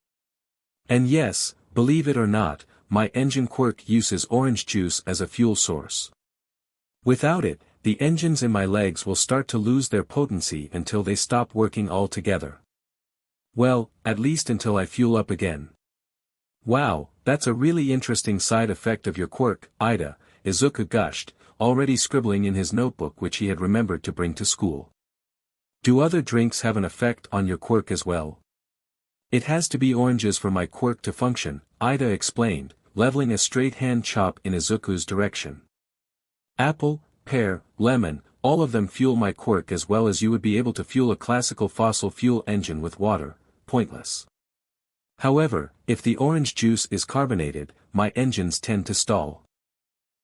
And yes, believe it or not, my engine quirk uses orange juice as a fuel source. Without it, the engines in my legs will start to lose their potency until they stop working altogether. Well, at least until I fuel up again. Wow, that's a really interesting side effect of your quirk, Ida, Izuku gushed, already scribbling in his notebook which he had remembered to bring to school. Do other drinks have an effect on your quirk as well? It has to be oranges for my quirk to function, Ida explained, leveling a straight hand chop in Izuku's direction. Apple, pear, lemon, all of them fuel my quirk as well as you would be able to fuel a classical fossil fuel engine with water, pointless. However, if the orange juice is carbonated, my engines tend to stall.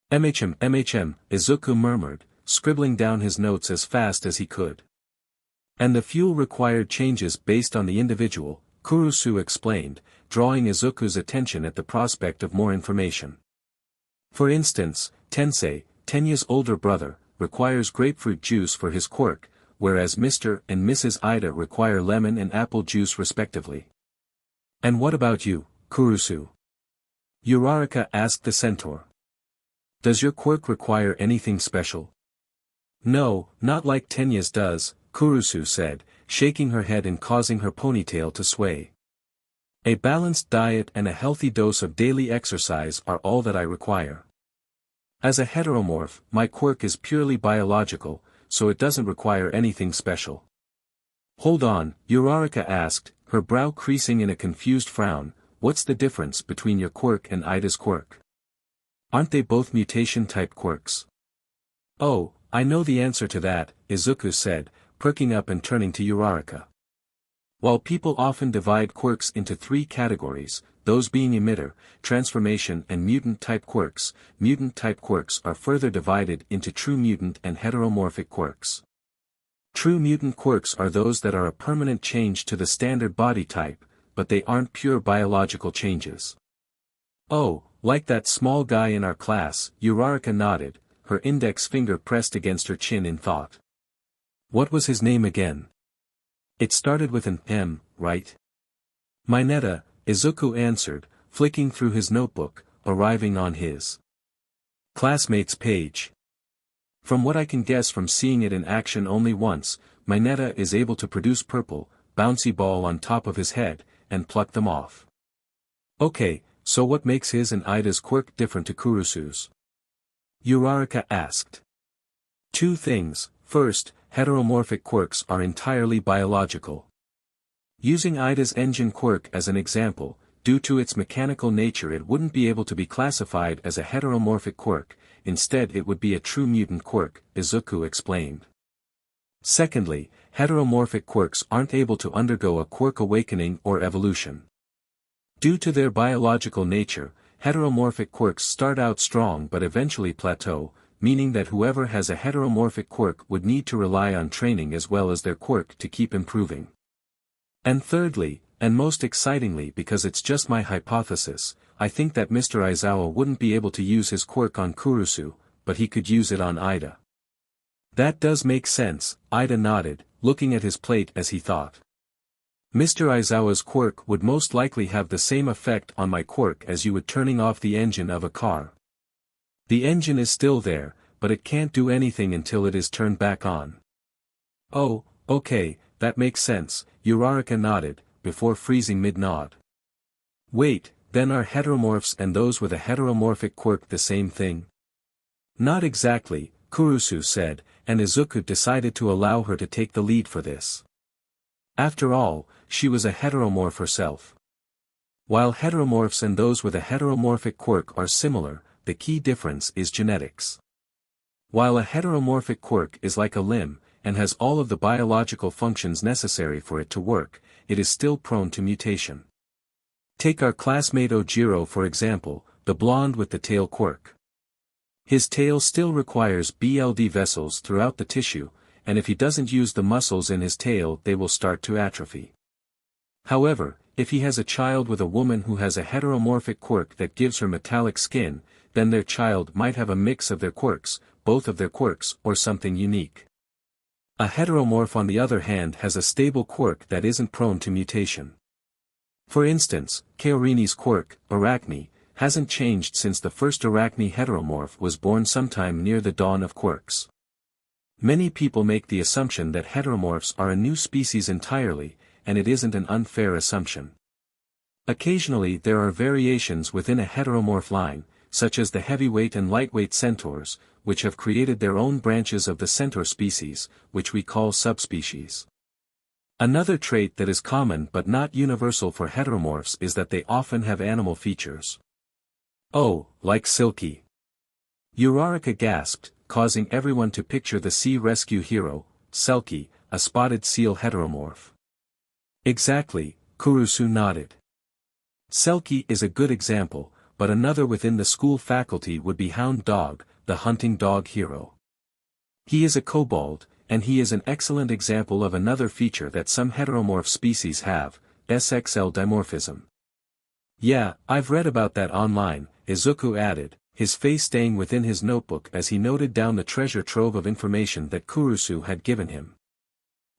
Izuku murmured, scribbling down his notes as fast as he could. And the fuel required changes based on the individual, Kurusu explained, drawing Izuku's attention at the prospect of more information. For instance, Tensei, Tenya's older brother, requires grapefruit juice for his quirk, whereas Mr. and Mrs. Ida require lemon and apple juice respectively. And what about you, Kurusu? Uraraka asked the centaur. Does your quirk require anything special? No, not like Tenya's does, Kurusu said, shaking her head and causing her ponytail to sway. A balanced diet and a healthy dose of daily exercise are all that I require. As a heteromorph, my quirk is purely biological, so it doesn't require anything special. Hold on, Uraraka asked, her brow creasing in a confused frown, what's the difference between your quirk and Ida's quirk? Aren't they both mutation-type quirks? Oh, I know the answer to that, Izuku said, perking up and turning to Uraraka. While people often divide quirks into three categories, those being emitter, transformation and mutant-type quirks are further divided into true mutant and heteromorphic quirks. True mutant quirks are those that are a permanent change to the standard body type, but they aren't pure biological changes. Oh, like that small guy in our class, Uraraka nodded, her index finger pressed against her chin in thought. What was his name again? It started with an M, right? Mineta, Izuku answered, flicking through his notebook, arriving on his classmates page. From what I can guess from seeing it in action only once, Mineta is able to produce purple, bouncy ball on top of his head, and pluck them off. Okay, so what makes his and Ida's quirk different to Kurusu's? Uraraka asked. Two things. First, heteromorphic quirks are entirely biological. Using Ida's engine quirk as an example, due to its mechanical nature it wouldn't be able to be classified as a heteromorphic quirk, instead it would be a true mutant quirk, Izuku explained. Secondly, heteromorphic quirks aren't able to undergo a quirk awakening or evolution. Due to their biological nature, heteromorphic quirks start out strong but eventually plateau, meaning that whoever has a heteromorphic quirk would need to rely on training as well as their quirk to keep improving. And thirdly, and most excitingly because it's just my hypothesis, I think that Mr. Aizawa wouldn't be able to use his quirk on Kurusu, but he could use it on Ida. That does make sense, Ida nodded, looking at his plate as he thought. Mr. Aizawa's quirk would most likely have the same effect on my quirk as you would turning off the engine of a car. The engine is still there, but it can't do anything until it is turned back on. Oh, okay, that makes sense, Uraraka nodded, before freezing mid-nod. Wait, then are heteromorphs and those with a heteromorphic quirk the same thing? Not exactly, Kurusu said, and Izuku decided to allow her to take the lead for this. After all, she was a heteromorph herself. While heteromorphs and those with a heteromorphic quirk are similar, the key difference is genetics. While a heteromorphic quirk is like a limb, and has all of the biological functions necessary for it to work, it is still prone to mutation. Take our classmate Ojiro for example, the blonde with the tail quirk. His tail still requires blood vessels throughout the tissue, and if he doesn't use the muscles in his tail they will start to atrophy. However, if he has a child with a woman who has a heteromorphic quirk that gives her metallic skin, then their child might have a mix of their quirks, both of their quirks or something unique. A heteromorph on the other hand has a stable quirk that isn't prone to mutation. For instance, Kaorini's quirk, Arachne, hasn't changed since the first Arachne heteromorph was born sometime near the dawn of quirks. Many people make the assumption that heteromorphs are a new species entirely, and it isn't an unfair assumption. Occasionally there are variations within a heteromorph line, such as the heavyweight and lightweight centaurs, which have created their own branches of the centaur species, which we call subspecies. Another trait that is common but not universal for heteromorphs is that they often have animal features. Oh, like Silky. Uraraka gasped, causing everyone to picture the sea rescue hero, Selkie, a spotted seal heteromorph. Exactly, Kurusu nodded. Selkie is a good example, but another within the school faculty would be Hound Dog, the hunting dog hero. He is a kobold, and he is an excellent example of another feature that some heteromorph species have, SXL dimorphism. Yeah, I've read about that online, Izuku added, his face staying within his notebook as he noted down the treasure trove of information that Kurusu had given him.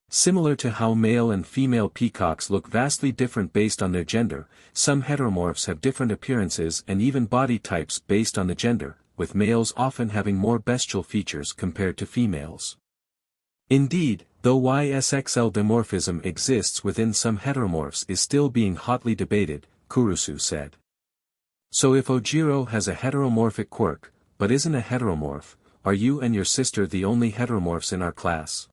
Similar to how male and female peacocks look vastly different based on their gender, some heteromorphs have different appearances and even body types based on the gender, with males often having more bestial features compared to females. Indeed, though YSXL dimorphism exists within some heteromorphs is still being hotly debated, Kurusu said. So if Ojiro has a heteromorphic quirk, but isn't a heteromorph, are you and your sister the only heteromorphs in our class?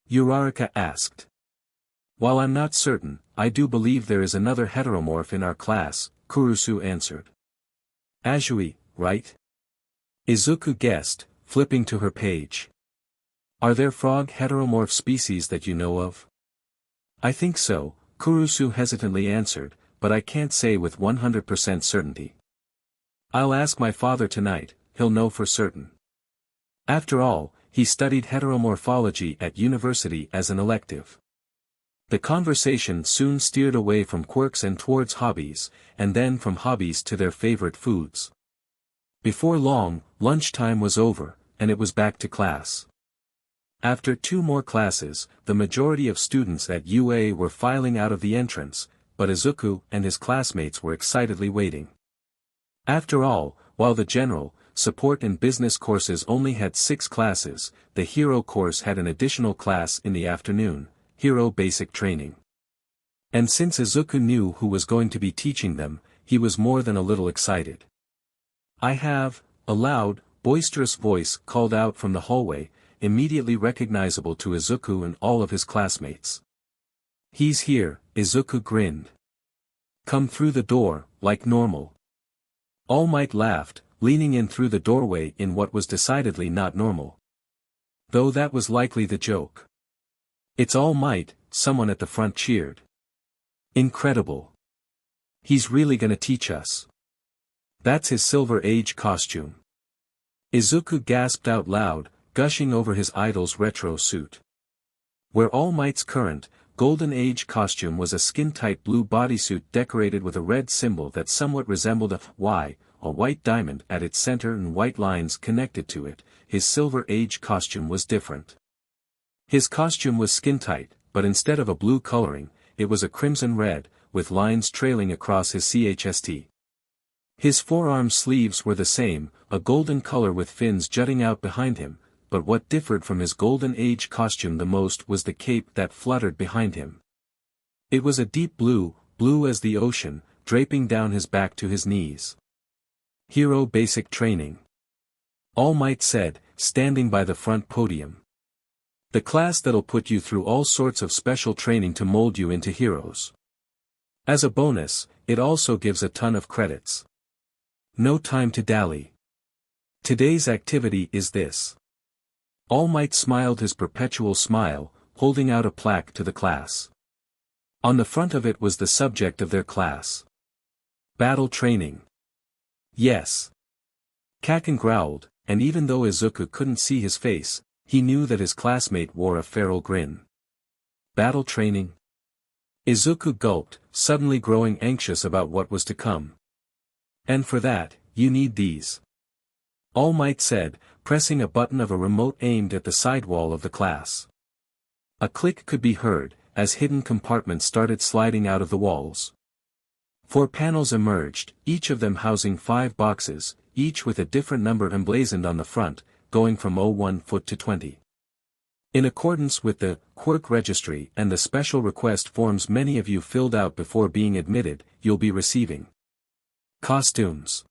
Uraraka asked. While I'm not certain, I do believe there is another heteromorph in our class, Kurusu answered. Azui, right? Izuku guessed, flipping to her page. Are there frog heteromorph species that you know of? I think so, Kurusu hesitantly answered, but I can't say with 100% certainty. I'll ask my father tonight, he'll know for certain. After all, he studied heteromorphology at university as an elective. The conversation soon steered away from quirks and towards hobbies, and then from hobbies to their favorite foods. Before long, lunchtime was over, and it was back to class. After 2 more classes, the majority of students at UA were filing out of the entrance, but Izuku and his classmates were excitedly waiting. After all, while the general, support and business courses only had 6 classes, the hero course had an additional class in the afternoon, hero basic training. And since Izuku knew who was going to be teaching them, he was more than a little excited. I have, a loud, boisterous voice called out from the hallway, immediately recognizable to Izuku and all of his classmates. He's here, Izuku grinned. Come through the door, like normal. All Might laughed, leaning in through the doorway in what was decidedly not normal. Though that was likely the joke. It's All Might, someone at the front cheered. Incredible. He's really gonna teach us. That's his Silver Age costume. Izuku gasped out loud, gushing over his idol's retro suit. Where All Might's current, Golden Age costume was a skin-tight blue bodysuit decorated with a red symbol that somewhat resembled a Y, a white diamond at its center and white lines connected to it, his Silver Age costume was different. His costume was skin-tight, but instead of a blue coloring, it was a crimson red, with lines trailing across his chest. His forearm sleeves were the same, a golden color with fins jutting out behind him, but what differed from his Golden Age costume the most was the cape that fluttered behind him. It was a deep blue, blue as the ocean, draping down his back to his knees. Hero Basic Training. All Might said, standing by the front podium. The class that'll put you through all sorts of special training to mold you into heroes. As a bonus, it also gives a ton of credits. No time to dally. Today's activity is this. All Might smiled his perpetual smile, holding out a plaque to the class. On the front of it was the subject of their class. Battle training. Yes. Kaken growled, and even though Izuku couldn't see his face, he knew that his classmate wore a feral grin. Battle training? Izuku gulped, suddenly growing anxious about what was to come. And for that, you need these. All Might said, pressing a button of a remote aimed at the sidewall of the class. A click could be heard, as hidden compartments started sliding out of the walls. 4 panels emerged, each of them housing 5 boxes, each with a different number emblazoned on the front, going from 01 foot to 20. In accordance with the quirk registry and the special request forms many of you filled out before being admitted, you'll be receiving costumes.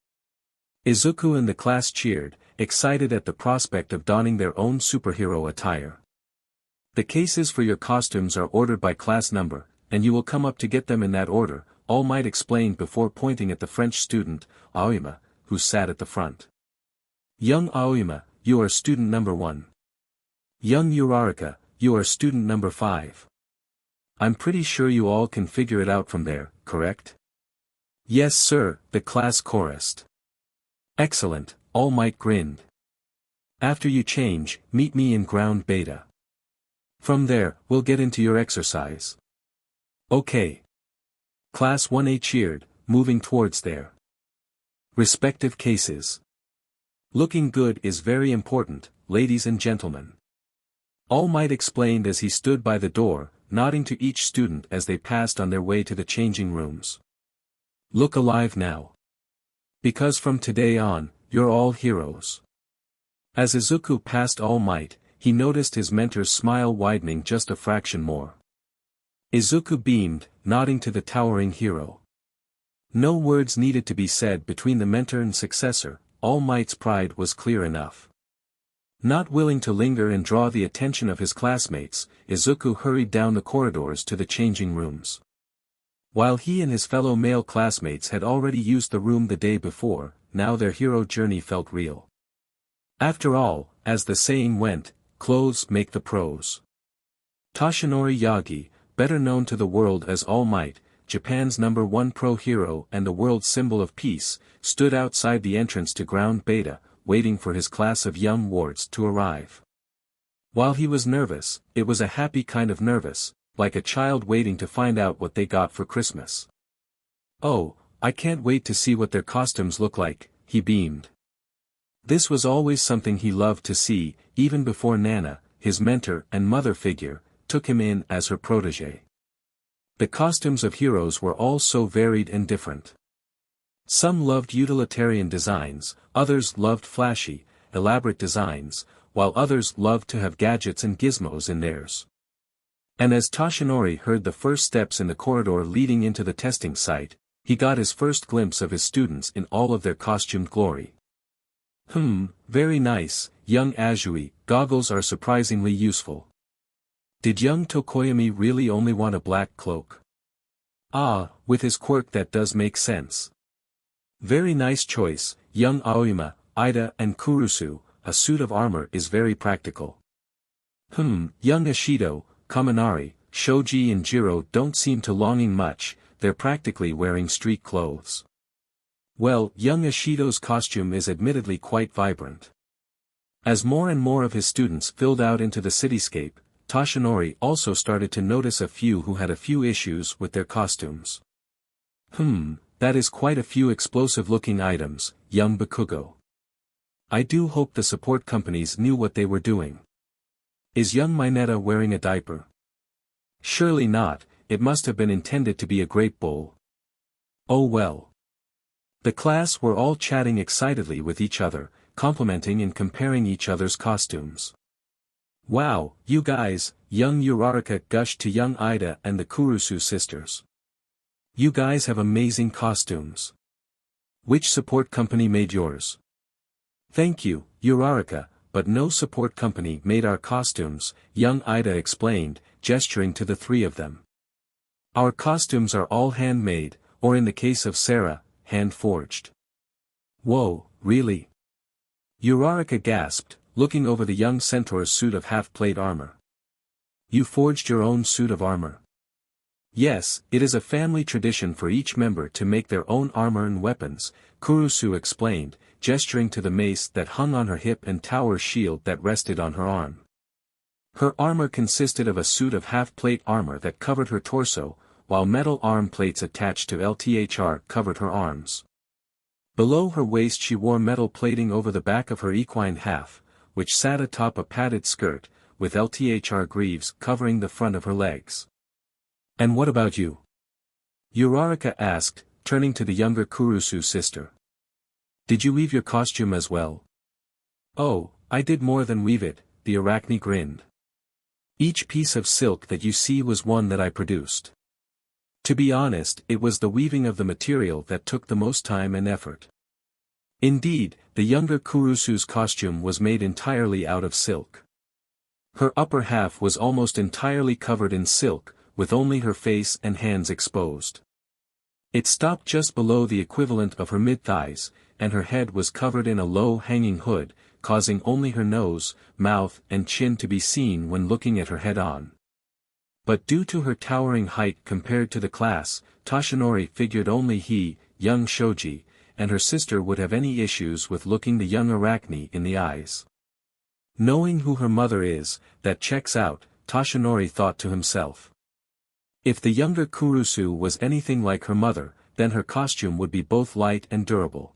Izuku and the class cheered, excited at the prospect of donning their own superhero attire. The cases for your costumes are ordered by class number, and you will come up to get them in that order, All Might explained before pointing at the French student, Aoyama, who sat at the front. Young Aoyama, you are student number 1. Young Uraraka, you are student number 5. I'm pretty sure you all can figure it out from there, correct? Yes sir, the class chorused. Excellent, All Might grinned. After you change, meet me in ground beta. From there, we'll get into your exercise. Okay. Class 1A cheered, moving towards their respective cases. Looking good is very important, ladies and gentlemen. All Might explained as he stood by the door, nodding to each student as they passed on their way to the changing rooms. Look alive now. Because from today on, you're all heroes. As Izuku passed All Might, he noticed his mentor's smile widening just a fraction more. Izuku beamed, nodding to the towering hero. No words needed to be said between the mentor and successor, All Might's pride was clear enough. Not willing to linger and draw the attention of his classmates, Izuku hurried down the corridors to the changing rooms. While he and his fellow male classmates had already used the room the day before, now their hero journey felt real. After all, as the saying went, clothes make the pros. Toshinori Yagi, better known to the world as All Might, Japan's #1 pro hero and the world's symbol of peace, stood outside the entrance to ground beta, waiting for his class of young wards to arrive. While he was nervous, it was a happy kind of nervous, like a child waiting to find out what they got for Christmas. Oh, I can't wait to see what their costumes look like, he beamed. This was always something he loved to see, even before Nana, his mentor and mother figure, took him in as her protégé. The costumes of heroes were all so varied and different. Some loved utilitarian designs, others loved flashy, elaborate designs, while others loved to have gadgets and gizmos in theirs. And as Toshinori heard the first steps in the corridor leading into the testing site, he got his first glimpse of his students in all of their costumed glory. Very nice, young Azui, goggles are surprisingly useful. Did young Tokoyami really only want a black cloak? Ah, with his quirk that does make sense. Very nice choice, young Aoyama, Ida and Kurusu, a suit of armor is very practical. Young Ishido, Kaminari, Shoji and Jiro don't seem to longing much, they're practically wearing street clothes. Well, young Ishido's costume is admittedly quite vibrant. As more and more of his students filled out into the cityscape, Toshinori also started to notice a few who had a few issues with their costumes. That is quite a few explosive-looking items, young Bakugou. I do hope the support companies knew what they were doing. Is young Mineta wearing a diaper? Surely not, it must have been intended to be a grape bowl. Oh well. The class were all chatting excitedly with each other, complimenting and comparing each other's costumes. Wow, you guys, young Uraraka gushed to young Ida and the Kurusu sisters. You guys have amazing costumes. Which support company made yours? Thank you, Uraraka, but no support company made our costumes, young Ida explained, gesturing to the 3 of them. Our costumes are all handmade, or in the case of Sarah, hand-forged. Whoa, really? Uraraka gasped, looking over the young centaur's suit of half-plate armor. You forged your own suit of armor? Yes, it is a family tradition for each member to make their own armor and weapons, Kurusu explained, gesturing to the mace that hung on her hip and tower shield that rested on her arm. Her armor consisted of a suit of half-plate armor that covered her torso, while metal arm plates attached to LTHR covered her arms. Below her waist she wore metal plating over the back of her equine half, which sat atop a padded skirt, with LTHR greaves covering the front of her legs. "And what about you?" Uraraka asked, turning to the younger Kurusu sister. "Did you weave your costume as well?" "Oh, I did more than weave it," the Arachne grinned. "Each piece of silk that you see was one that I produced. To be honest, it was the weaving of the material that took the most time and effort." Indeed, the younger Kurusu's costume was made entirely out of silk. Her upper half was almost entirely covered in silk, with only her face and hands exposed. It stopped just below the equivalent of her mid-thighs, and her head was covered in a low-hanging hood, causing only her nose, mouth and chin to be seen when looking at her head-on. But due to her towering height compared to the class, Toshinori figured only he, young Shoji, and her sister would have any issues with looking the young Arachne in the eyes. Knowing who her mother is, that checks out, Toshinori thought to himself. If the younger Kurusu was anything like her mother, then her costume would be both light and durable.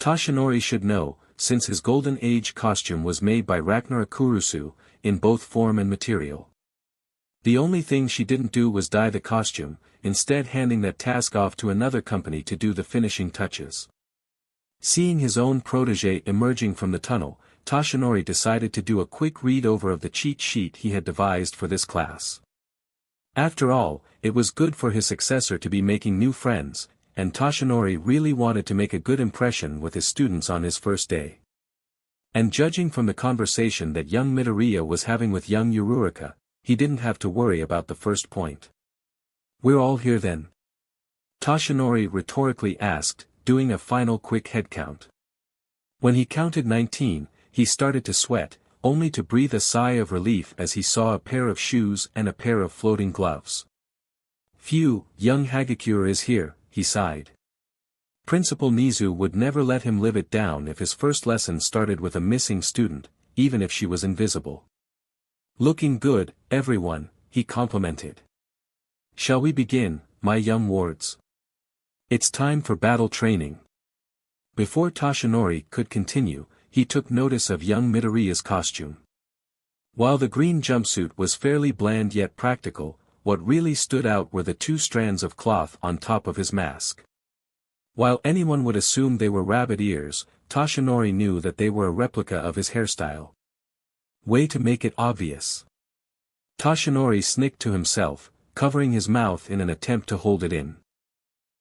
Toshinori should know, since his Golden Age costume was made by Ragnara Kurusu, in both form and material. The only thing she didn't do was dye the costume, instead handing that task off to another company to do the finishing touches. Seeing his own protégé emerging from the tunnel, Toshinori decided to do a quick read-over of the cheat sheet he had devised for this class. After all, it was good for his successor to be making new friends, and Toshinori really wanted to make a good impression with his students on his first day. And judging from the conversation that young Midoriya was having with young Uraraka, he didn't have to worry about the first point. "We're all here then?" Toshinori rhetorically asked, doing a final quick head count. When he counted 19, he started to sweat, only to breathe a sigh of relief as he saw a pair of shoes and a pair of floating gloves. "Phew, young Hagakure is here," he sighed. Principal Nizu would never let him live it down if his first lesson started with a missing student, even if she was invisible. "Looking good, everyone," he complimented. "Shall we begin, my young wards? It's time for battle training." Before Toshinori could continue, he took notice of young Midoriya's costume. While the green jumpsuit was fairly bland yet practical, what really stood out were the two strands of cloth on top of his mask. While anyone would assume they were rabbit ears, Toshinori knew that they were a replica of his hairstyle. Way to make it obvious. Toshinori snicked to himself, covering his mouth in an attempt to hold it in.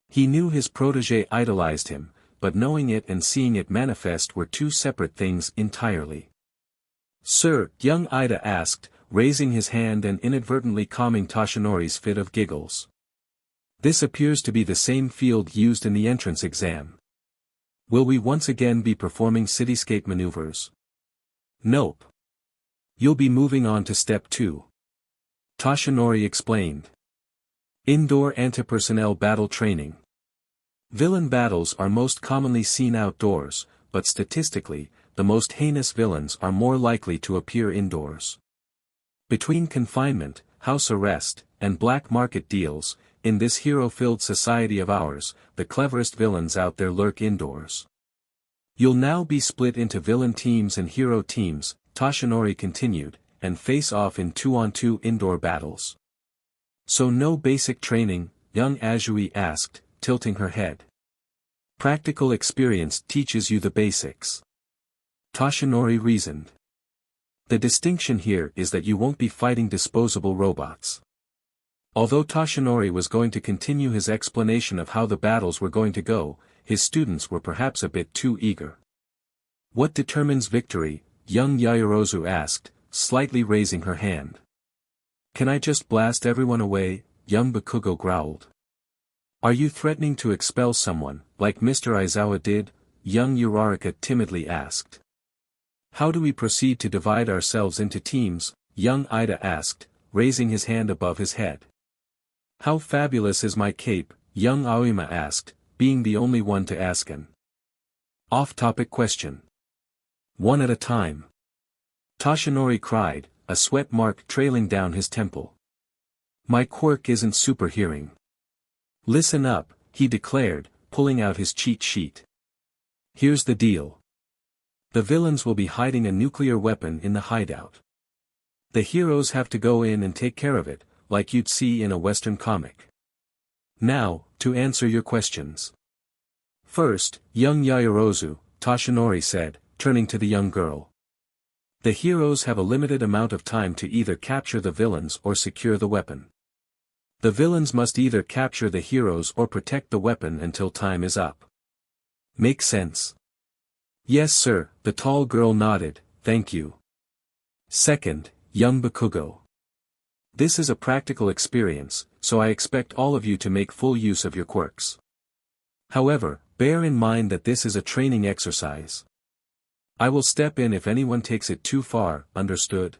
He knew his protégé idolized him, but knowing it and seeing it manifest were two separate things entirely. "Sir," young Ida asked, raising his hand and inadvertently calming Toshinori's fit of giggles. "This appears to be the same field used in the entrance exam. Will we once again be performing cityscape maneuvers?" "Nope. You'll be moving on to step 2. Toshinori explained. Indoor antipersonnel battle training. Villain battles are most commonly seen outdoors, but statistically, the most heinous villains are more likely to appear indoors. Between confinement, house arrest, and black market deals, in this hero-filled society of ours, the cleverest villains out there lurk indoors. You'll now be split into villain teams and hero teams, Toshinori continued, and face off in 2-on-2 indoor battles. "So no basic training?" young Azui asked, tilting her head. "Practical experience teaches you the basics," Toshinori reasoned. "The distinction here is that you won't be fighting disposable robots." Although Toshinori was going to continue his explanation of how the battles were going to go, his students were perhaps a bit too eager. "What determines victory?" young Yaoyorozu asked, slightly raising her hand. "Can I just blast everyone away?" young Bakugou growled. "Are you threatening to expel someone, like Mr. Aizawa did?" young Uraraka timidly asked. "How do we proceed to divide ourselves into teams?" young Ida asked, raising his hand above his head. "How fabulous is my cape?" young Aoyama asked, being the only one to ask an off-topic question. "One at a time," Toshinori cried, a sweat mark trailing down his temple. "My quirk isn't super hearing." "Listen up," he declared, pulling out his cheat sheet. "Here's the deal. The villains will be hiding a nuclear weapon in the hideout. The heroes have to go in and take care of it, like you'd see in a Western comic. Now, to answer your questions. First, young Yaoyorozu, Toshinori said, turning to the young girl. The heroes have a limited amount of time to either capture the villains or secure the weapon. The villains must either capture the heroes or protect the weapon until time is up. Make sense? Yes sir, the tall girl nodded, thank you. Second, young bakugou. This is a practical experience, so I expect all of you to make full use of your quirks. However, bear in mind that this is a training exercise. I will step in if anyone takes it too far, understood?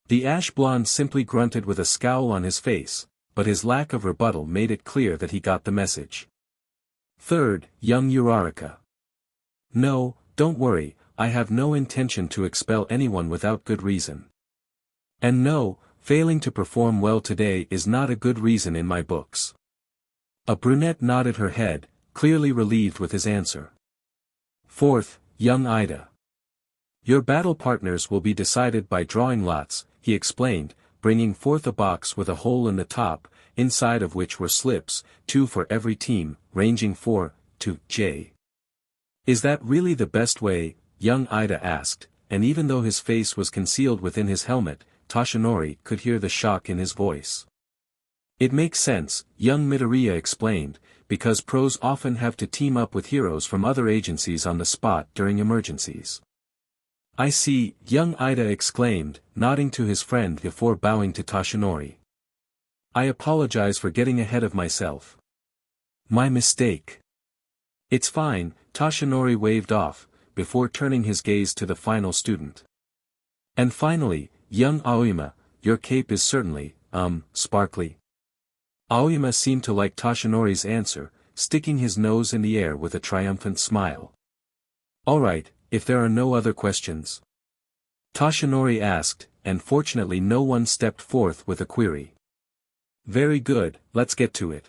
The ash blonde simply grunted with a scowl on his face, but his lack of rebuttal made it clear that he got the message. Third, young Uraraka. No, don't worry, I have no intention to expel anyone without good reason. And no, failing to perform well today is not a good reason in my books. A brunette nodded her head, clearly relieved with his answer. Fourth, young Ida. Your battle partners will be decided by drawing lots, he explained, bringing forth a box with a hole in the top, inside of which were slips, 2 for every team, ranging 4 to J. Is that really the best way? Young Ida asked, and even though his face was concealed within his helmet, Toshinori could hear the shock in his voice. It makes sense, young Midoriya explained, because pros often have to team up with heroes from other agencies on the spot during emergencies. I see, young Ida exclaimed, nodding to his friend before bowing to Toshinori. I apologize for getting ahead of myself. My mistake. It's fine, Toshinori waved off, before turning his gaze to the final student. And finally, young Aoyama, your cape is certainly, sparkly. Aoyama seemed to like Toshinori's answer, sticking his nose in the air with a triumphant smile. Alright, if there are no other questions. Toshinori asked, and fortunately no one stepped forth with a query. Very good, let's get to it.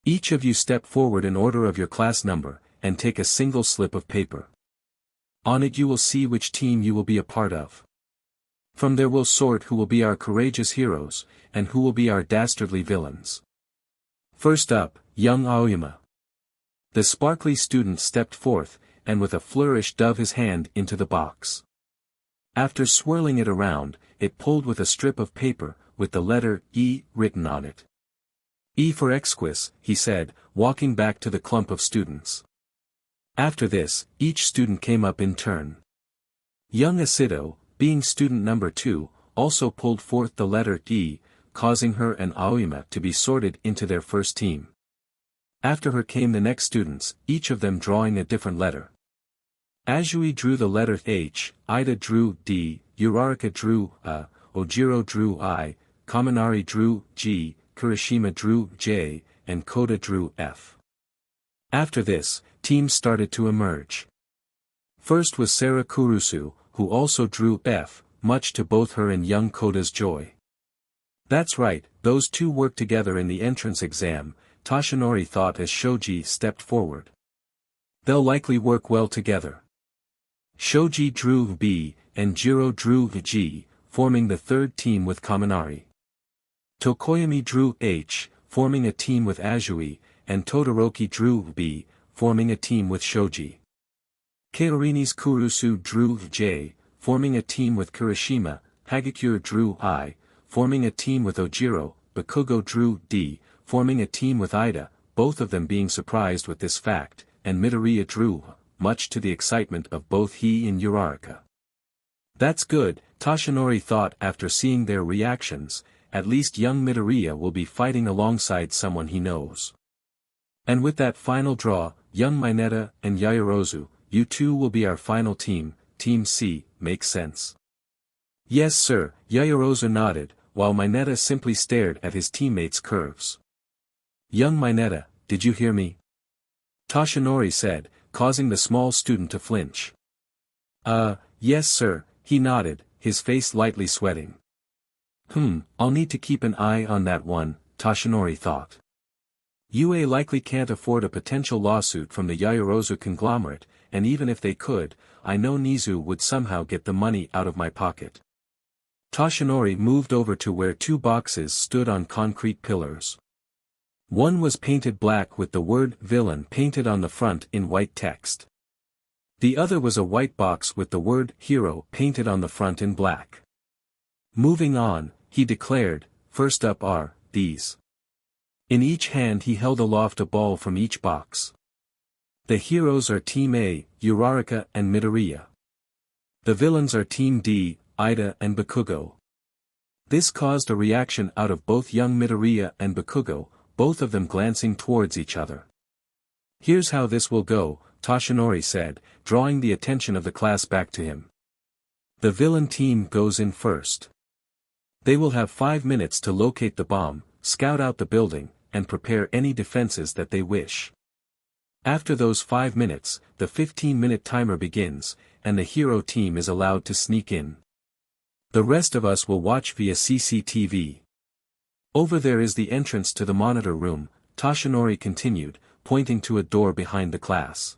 Each of you step forward in order of your class number, and take a single slip of paper. On it you will see which team you will be a part of. From there we'll sort who will be our courageous heroes, and who will be our dastardly villains. First up, young Aoyama. The sparkly student stepped forth, and with a flourish dove his hand into the box. After swirling it around, it pulled with a strip of paper, with the letter E written on it. E for exquis, he said, walking back to the clump of students. After this, each student came up in turn. Young Asido, being student number 2, also pulled forth the letter E, causing her and Aoyama to be sorted into their first team. After her came the next students, each of them drawing a different letter. Azui drew the letter H, Ida drew D, Uraraka drew A, Ojiro drew I, Kaminari drew G, Kirishima drew J, and Koda drew F. After this, teams started to emerge. First was Sarah Kurusu, who also drew F, much to both her and young Koda's joy. That's right, those two worked together in the entrance exam, Toshinori thought as Shoji stepped forward. They'll likely work well together. Shoji drew B, and Jiro drew G, forming the third team with Kaminari. Tokoyami drew H, forming a team with Azui, and Todoroki drew B, forming a team with Shoji. Kaorini's Kurusu drew J, forming a team with Kirishima, Hagakure drew I, forming a team with Ojiro, Bakugou drew D, forming a team with Ida, both of them being surprised with this fact, and Midoriya drew, much to the excitement of both he and Uraraka. That's good, Toshinori thought after seeing their reactions, at least young Midoriya will be fighting alongside someone he knows. And with that final draw, young Mineta and Yaoyorozu, you two will be our final team, Team C, makes sense. Yes sir, Yaoyorozu nodded, while Mineta simply stared at his teammates' curves. Young Mineta, did you hear me? Toshinori said, causing the small student to flinch. Yes sir, he nodded, his face lightly sweating. I'll need to keep an eye on that one, Toshinori thought. UA likely can't afford a potential lawsuit from the Yaoyorozu conglomerate, and even if they could, I know Nizu would somehow get the money out of my pocket. Toshinori moved over to where two boxes stood on concrete pillars. One was painted black with the word villain painted on the front in white text. The other was a white box with the word hero painted on the front in black. Moving on, he declared, first up are these. In each hand he held aloft a ball from each box. The heroes are Team A, Uraraka and Midoriya. The villains are Team D, Ida and Bakugou. This caused a reaction out of both young Midoriya and Bakugou, both of them glancing towards each other. Here's how this will go, Toshinori said, drawing the attention of the class back to him. The villain team goes in first. They will have 5 minutes to locate the bomb, scout out the building, and prepare any defenses that they wish. After those 5 minutes, the 15-minute timer begins, and the hero team is allowed to sneak in. The rest of us will watch via CCTV. Over there is the entrance to the monitor room, Toshinori continued, pointing to a door behind the class.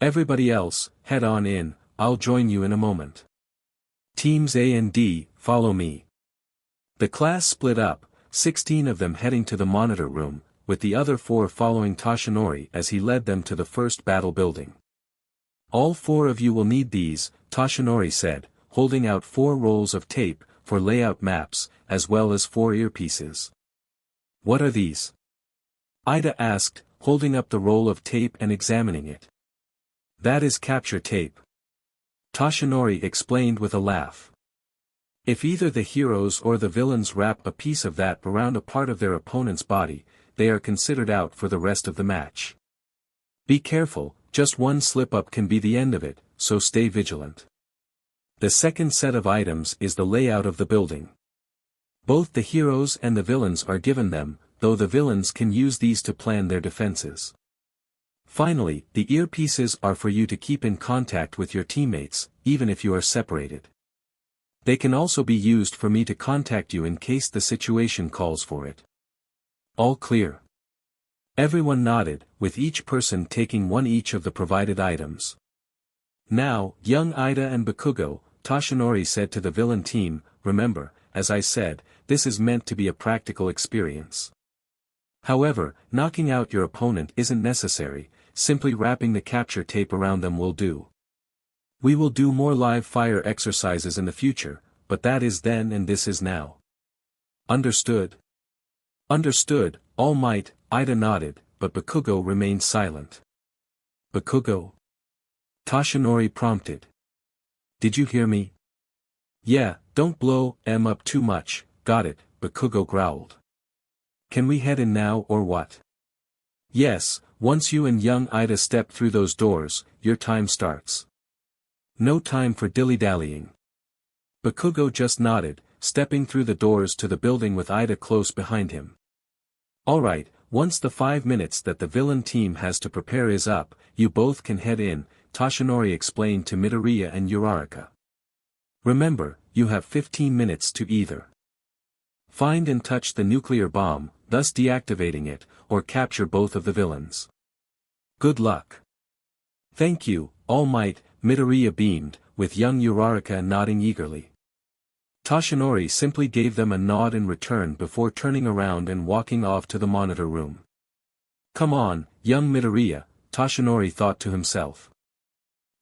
Everybody else, head on in, I'll join you in a moment. Teams A and D, follow me. The class split up, 16 of them heading to the monitor room, with the other 4 following Toshinori as he led them to the first battle building. All 4 of you will need these, Toshinori said, holding out 4 rolls of tape, for layout maps, as well as 4 earpieces. What are these? Ida asked, holding up the roll of tape and examining it. That is capture tape. Toshinori explained with a laugh. If either the heroes or the villains wrap a piece of that around a part of their opponent's body, they are considered out for the rest of the match. Be careful, just one slip-up can be the end of it, so stay vigilant. The second set of items is the layout of the building. Both the heroes and the villains are given them, though the villains can use these to plan their defenses. Finally, the earpieces are for you to keep in contact with your teammates, even if you are separated. They can also be used for me to contact you in case the situation calls for it. All clear? Everyone nodded, with each person taking one each of the provided items. Now, young Ida and Bakugou, Toshinori said to the villain team, remember, as I said, this is meant to be a practical experience. However, knocking out your opponent isn't necessary, simply wrapping the capture tape around them will do. We will do more live fire exercises in the future, but that is then and this is now. Understood? Understood, All Might, Ida nodded, but Bakugou remained silent. Bakugou? Toshinori prompted. Did you hear me? Yeah, don't blow em up too much, got it, Bakugou growled. Can we head in now or what? Yes, once you and young Ida step through those doors, your time starts. No time for dilly-dallying. Bakugou just nodded, stepping through the doors to the building with Ida close behind him. Alright, once the 5 minutes that the villain team has to prepare is up, you both can head in, Toshinori explained to Midoriya and Uraraka. Remember, you have 15 minutes to either find and touch the nuclear bomb, thus deactivating it, or capture both of the villains. Good luck. Thank you, All Might, Midoriya beamed, with young Uraraka nodding eagerly. Toshinori simply gave them a nod in return before turning around and walking off to the monitor room. Come on, young Midoriya, Toshinori thought to himself.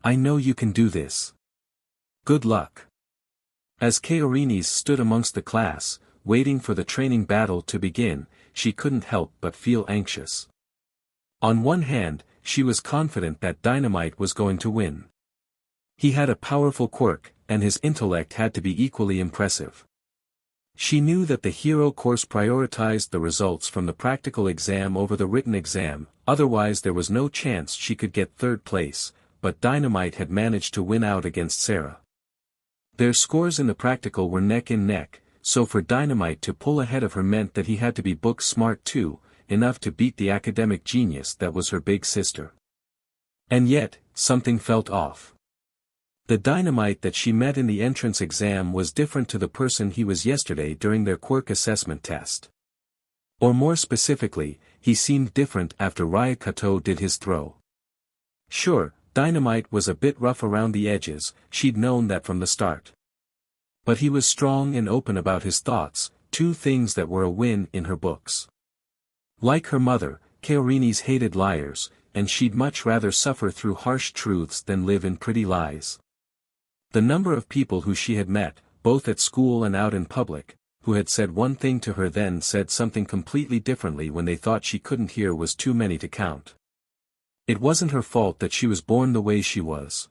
I know you can do this. Good luck. As Kaorines stood amongst the class, waiting for the training battle to begin, she couldn't help but feel anxious. On one hand, she was confident that Dynamite was going to win. He had a powerful quirk, and his intellect had to be equally impressive. She knew that the hero course prioritized the results from the practical exam over the written exam, otherwise there was no chance she could get third place, but Dynamite had managed to win out against Sarah. Their scores in the practical were neck and neck, so for Dynamite to pull ahead of her meant that he had to be book smart too, enough to beat the academic genius that was her big sister. And yet, something felt off. The Dynamite that she met in the entrance exam was different to the person he was yesterday during their quirk assessment test. Or more specifically, he seemed different after Ryukato did his throw. Sure, Dynamite was a bit rough around the edges, she'd known that from the start. But he was strong and open about his thoughts, two things that were a win in her books. Like her mother, Kaorini's hated liars, and she'd much rather suffer through harsh truths than live in pretty lies. The number of people who she had met, both at school and out in public, who had said one thing to her then said something completely differently when they thought she couldn't hear was too many to count. It wasn't her fault that she was born the way she was.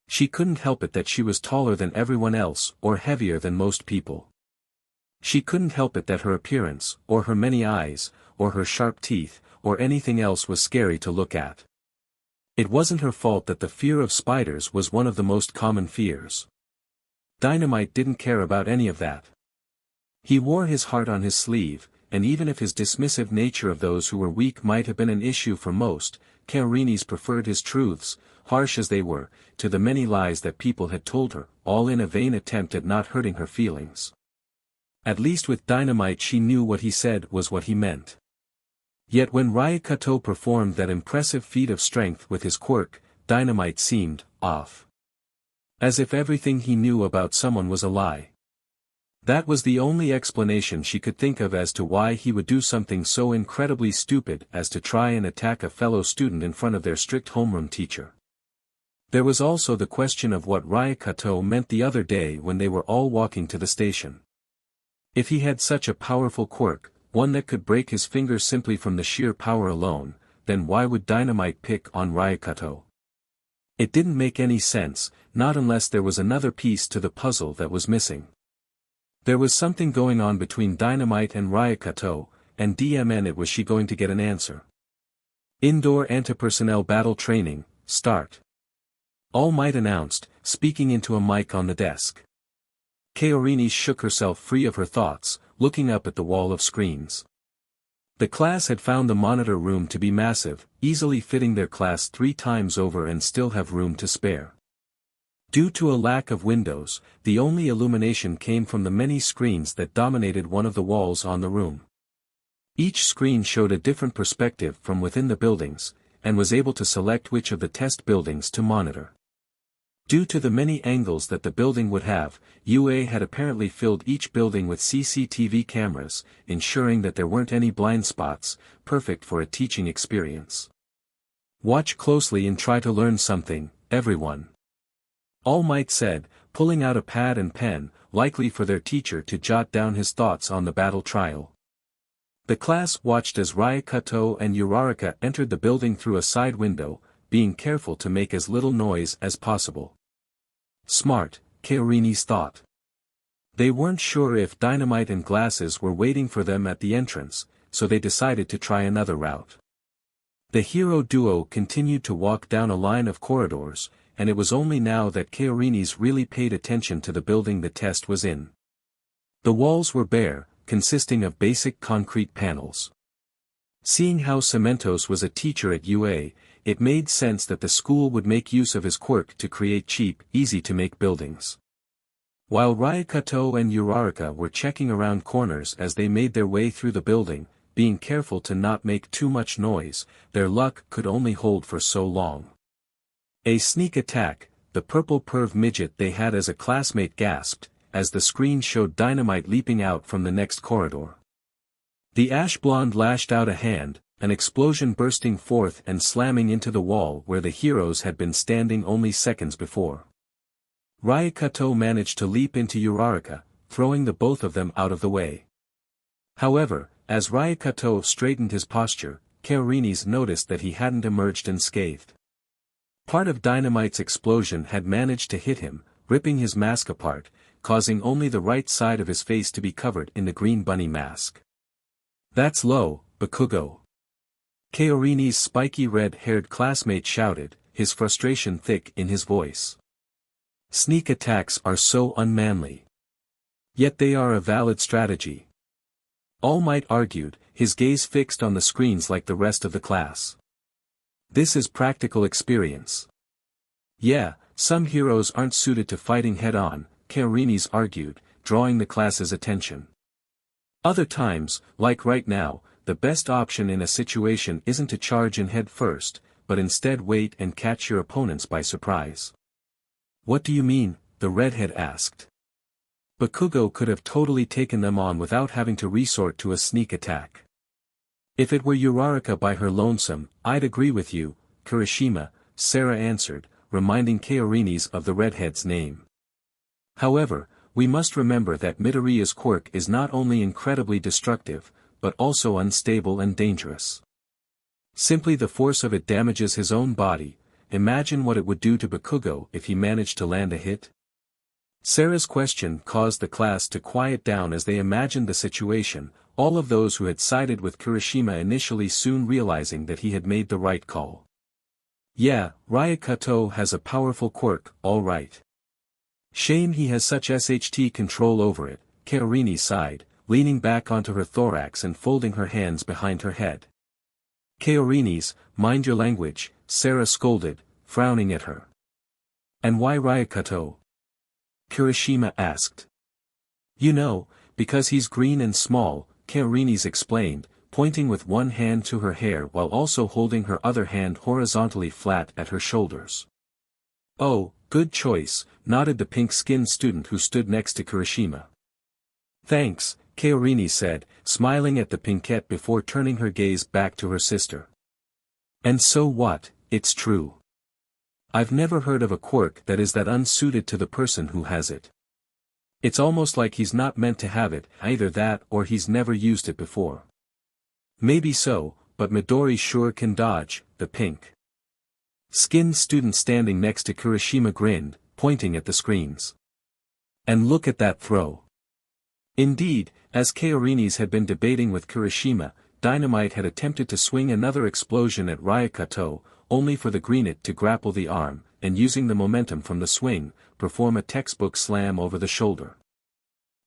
She couldn't help it that she was taller than everyone else or heavier than most people. She couldn't help it that her appearance, or her many eyes, or her sharp teeth, or anything else was scary to look at. It wasn't her fault that the fear of spiders was one of the most common fears. Dynamite didn't care about any of that. He wore his heart on his sleeve, and even if his dismissive nature of those who were weak might have been an issue for most, Kaorini's preferred his truths, harsh as they were, to the many lies that people had told her, all in a vain attempt at not hurting her feelings. At least with Dynamite she knew what he said was what he meant. Yet when Ryukato performed that impressive feat of strength with his quirk, Dynamite seemed off. As if everything he knew about someone was a lie. That was the only explanation she could think of as to why he would do something so incredibly stupid as to try and attack a fellow student in front of their strict homeroom teacher. There was also the question of what Ryukato meant the other day when they were all walking to the station. If he had such a powerful quirk, one that could break his fingers simply from the sheer power alone, then why would Dynamite pick on Ryukato? It didn't make any sense, not unless there was another piece to the puzzle that was missing. There was something going on between Dynamite and Ryukato, and DMN was she going to get an answer. Indoor anti-personnel battle training, start. All Might announced, speaking into a mic on the desk. Kaorini shook herself free of her thoughts, looking up at the wall of screens. The class had found the monitor room to be massive, easily fitting their class 3 times over and still have room to spare. Due to a lack of windows, the only illumination came from the many screens that dominated one of the walls on the room. Each screen showed a different perspective from within the buildings, and was able to select which of the test buildings to monitor. Due to the many angles that the building would have, UA had apparently filled each building with CCTV cameras, ensuring that there weren't any blind spots, perfect for a teaching experience. Watch closely and try to learn something, everyone. All Might said, pulling out a pad and pen, likely for their teacher to jot down his thoughts on the battle trial. The class watched as Ryukato and Uraraka entered the building through a side window, being careful to make as little noise as possible. Smart, Kaorini's thought. They weren't sure if Dynamite and Glasses were waiting for them at the entrance, so they decided to try another route. The hero duo continued to walk down a line of corridors, and it was only now that Kaorini's really paid attention to the building the test was in. The walls were bare, consisting of basic concrete panels. Seeing how Cementos was a teacher at UA, it made sense that the school would make use of his quirk to create cheap, easy-to-make buildings. While Ryukato and Uraraka were checking around corners as they made their way through the building, being careful to not make too much noise, their luck could only hold for so long. A sneak attack, the purple perv midget they had as a classmate gasped, as the screen showed Dynamite leaping out from the next corridor. The ash blonde lashed out a hand, an explosion bursting forth and slamming into the wall where the heroes had been standing only seconds before. Ryukato managed to leap into Uraraka, throwing the both of them out of the way. However, as Ryukato straightened his posture, Kaorini's noticed that he hadn't emerged unscathed. Part of Dynamite's explosion had managed to hit him, ripping his mask apart, causing only the right side of his face to be covered in the green bunny mask. "That's low, bakugou." Kaorini's spiky red-haired classmate shouted, his frustration thick in his voice. Sneak attacks are so unmanly. Yet they are a valid strategy. All Might argued, his gaze fixed on the screens like the rest of the class. This is practical experience. Yeah, some heroes aren't suited to fighting head-on, Kaorini's argued, drawing the class's attention. Other times, like right now, the best option in a situation isn't to charge in head first, but instead wait and catch your opponents by surprise. "What do you mean?" the redhead asked. Bakugou could have totally taken them on without having to resort to a sneak attack. If it were Uraraka by her lonesome, I'd agree with you, Kirishima, Sarah answered, reminding Kaorini's of the redhead's name. However, we must remember that Midoriya's quirk is not only incredibly destructive, but also unstable and dangerous. Simply the force of it damages his own body. Imagine what it would do to Bakugou if he managed to land a hit. Sarah's question caused the class to quiet down as they imagined the situation, all of those who had sided with Kirishima initially soon realizing that he had made the right call. Yeah, Ryukato has a powerful quirk, all right. Shame he has such SHT control over it, Kaorini sighed, leaning back onto her thorax and folding her hands behind her head. Kaorini's, mind your language, Sarah scolded, frowning at her. And why Ryukato? Kirishima asked. You know, because he's green and small, Kaorini's explained, pointing with one hand to her hair while also holding her other hand horizontally flat at her shoulders. Oh, good choice, nodded the pink-skinned student who stood next to Kirishima. Thanks, Kaorini said, smiling at the pinkette before turning her gaze back to her sister. And so what, it's true. I've never heard of a quirk that is that unsuited to the person who has it. It's almost like he's not meant to have it, either that or he's never used it before. Maybe so, but Midori sure can dodge, the pink-skinned student standing next to Kirishima grinned, pointing at the screens. And look at that throw. Indeed, as Kaorini's had been debating with Kirishima, Dynamite had attempted to swing another explosion at Ryukato, only for the greenet to grapple the arm, and using the momentum from the swing, perform a textbook slam over the shoulder.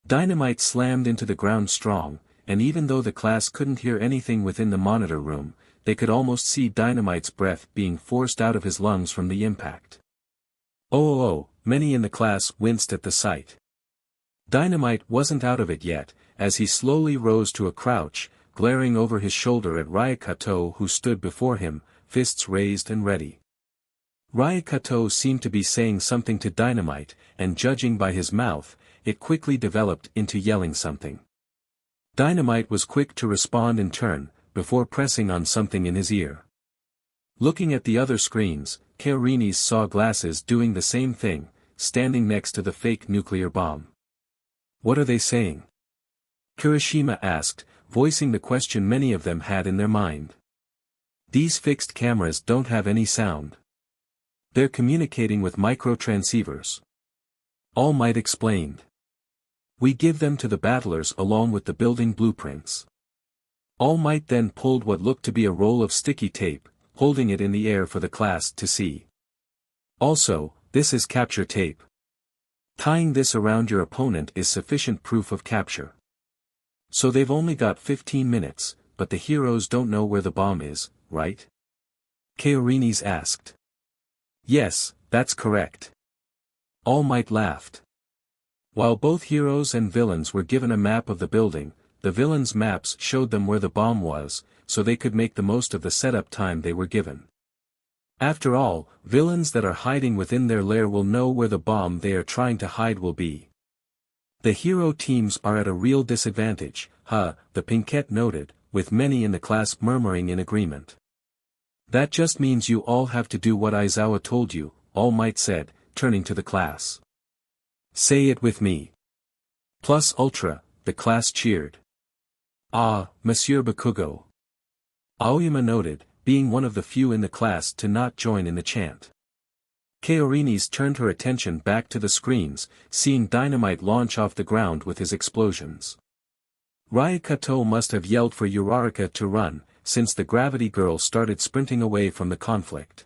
Dynamite slammed into the ground strong, and even though the class couldn't hear anything within the monitor room, they could almost see Dynamite's breath being forced out of his lungs from the impact. Oh, many in the class winced at the sight. Dynamite wasn't out of it yet, as he slowly rose to a crouch, glaring over his shoulder at Ryukato who stood before him, fists raised and ready. Ryukato seemed to be saying something to Dynamite, and judging by his mouth, it quickly developed into yelling something. Dynamite was quick to respond in turn, before pressing on something in his ear. Looking at the other screens, Kaorini's saw glasses doing the same thing, standing next to the fake nuclear bomb. What are they saying? Kirishima asked, voicing the question many of them had in their mind. These fixed cameras don't have any sound. They're communicating with microtransceivers. All Might explained. We give them to the battlers along with the building blueprints. All Might then pulled what looked to be a roll of sticky tape, holding it in the air for the class to see. Also, this is capture tape. Tying this around your opponent is sufficient proof of capture. So they've only got 15 minutes, but the heroes don't know where the bomb is, right? Kaorini's asked. Yes, that's correct. All Might laughed. While both heroes and villains were given a map of the building, the villains' maps showed them where the bomb was, so they could make the most of the setup time they were given. After all, villains that are hiding within their lair will know where the bomb they are trying to hide will be. The hero teams are at a real disadvantage, the pinkette noted, with many in the class murmuring in agreement. That just means you all have to do what Aizawa told you, All Might said, turning to the class. Say it with me. Plus ultra, the class cheered. Ah, Monsieur Bakugou. Aoyama noted, being one of the few in the class to not join in the chant. Kaorini's turned her attention back to the screens, seeing Dynamite launch off the ground with his explosions. Ryukato must have yelled for Uraraka to run, since the gravity girl started sprinting away from the conflict.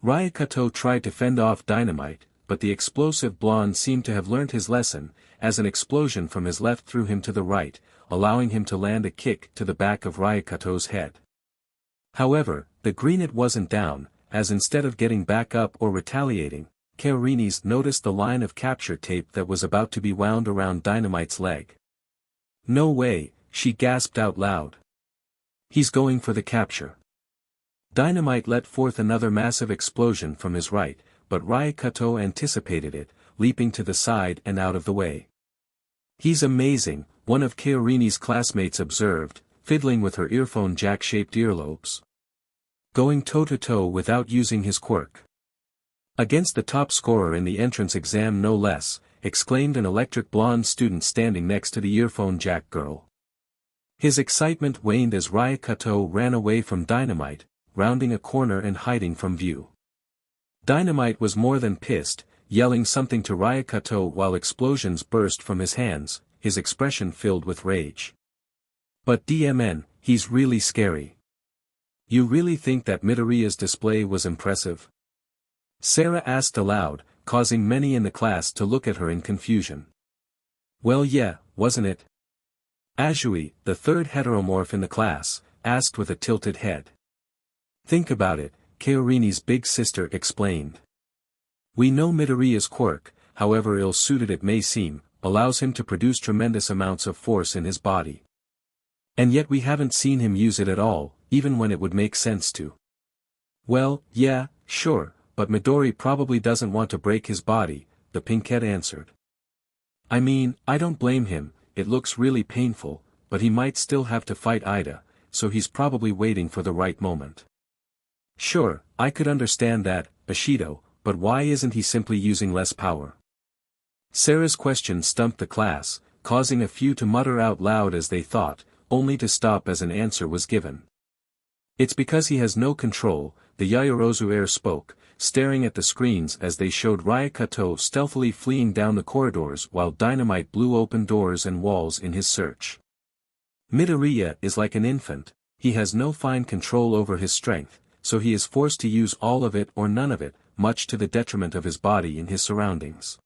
Ryukato tried to fend off Dynamite, but the explosive blonde seemed to have learnt his lesson, as an explosion from his left threw him to the right, allowing him to land a kick to the back of Ryukato's head. However, the greenet wasn't down, as instead of getting back up or retaliating, Kaorini's noticed the line of capture tape that was about to be wound around Dynamite's leg. No way, she gasped out loud. He's going for the capture. Dynamite let forth another massive explosion from his right, but Ryukato anticipated it, leaping to the side and out of the way. He's amazing, one of Kaorini's classmates observed, fiddling with her earphone jack-shaped earlobes. Going toe-to-toe without using his quirk. Against the top scorer in the entrance exam no less, exclaimed an electric blonde student standing next to the earphone jack girl. His excitement waned as Ryukato ran away from Dynamite, rounding a corner and hiding from view. Dynamite was more than pissed, yelling something to Ryukato while explosions burst from his hands, his expression filled with rage. But DMN, he's really scary. You really think that Midoriya's display was impressive? Sarah asked aloud, causing many in the class to look at her in confusion. Well yeah, wasn't it? Azui, the third heteromorph in the class, asked with a tilted head. Think about it, Kaorini's big sister explained. We know Midoriya's quirk, however ill-suited it may seem, allows him to produce tremendous amounts of force in his body. And yet we haven't seen him use it at all, even when it would make sense to. Well, yeah, sure, but Midori probably doesn't want to break his body, the pinkette answered. I mean, I don't blame him, it looks really painful, but he might still have to fight Ida, so he's probably waiting for the right moment. Sure, I could understand that, Bushido, but why isn't he simply using less power? Sarah's question stumped the class, causing a few to mutter out loud as they thought, only to stop as an answer was given. It's because he has no control, the Yaoyorozu heir spoke, staring at the screens as they showed Ryukato stealthily fleeing down the corridors while Dynamite blew open doors and walls in his search. Midoriya is like an infant, he has no fine control over his strength, so he is forced to use all of it or none of it, much to the detriment of his body and his surroundings.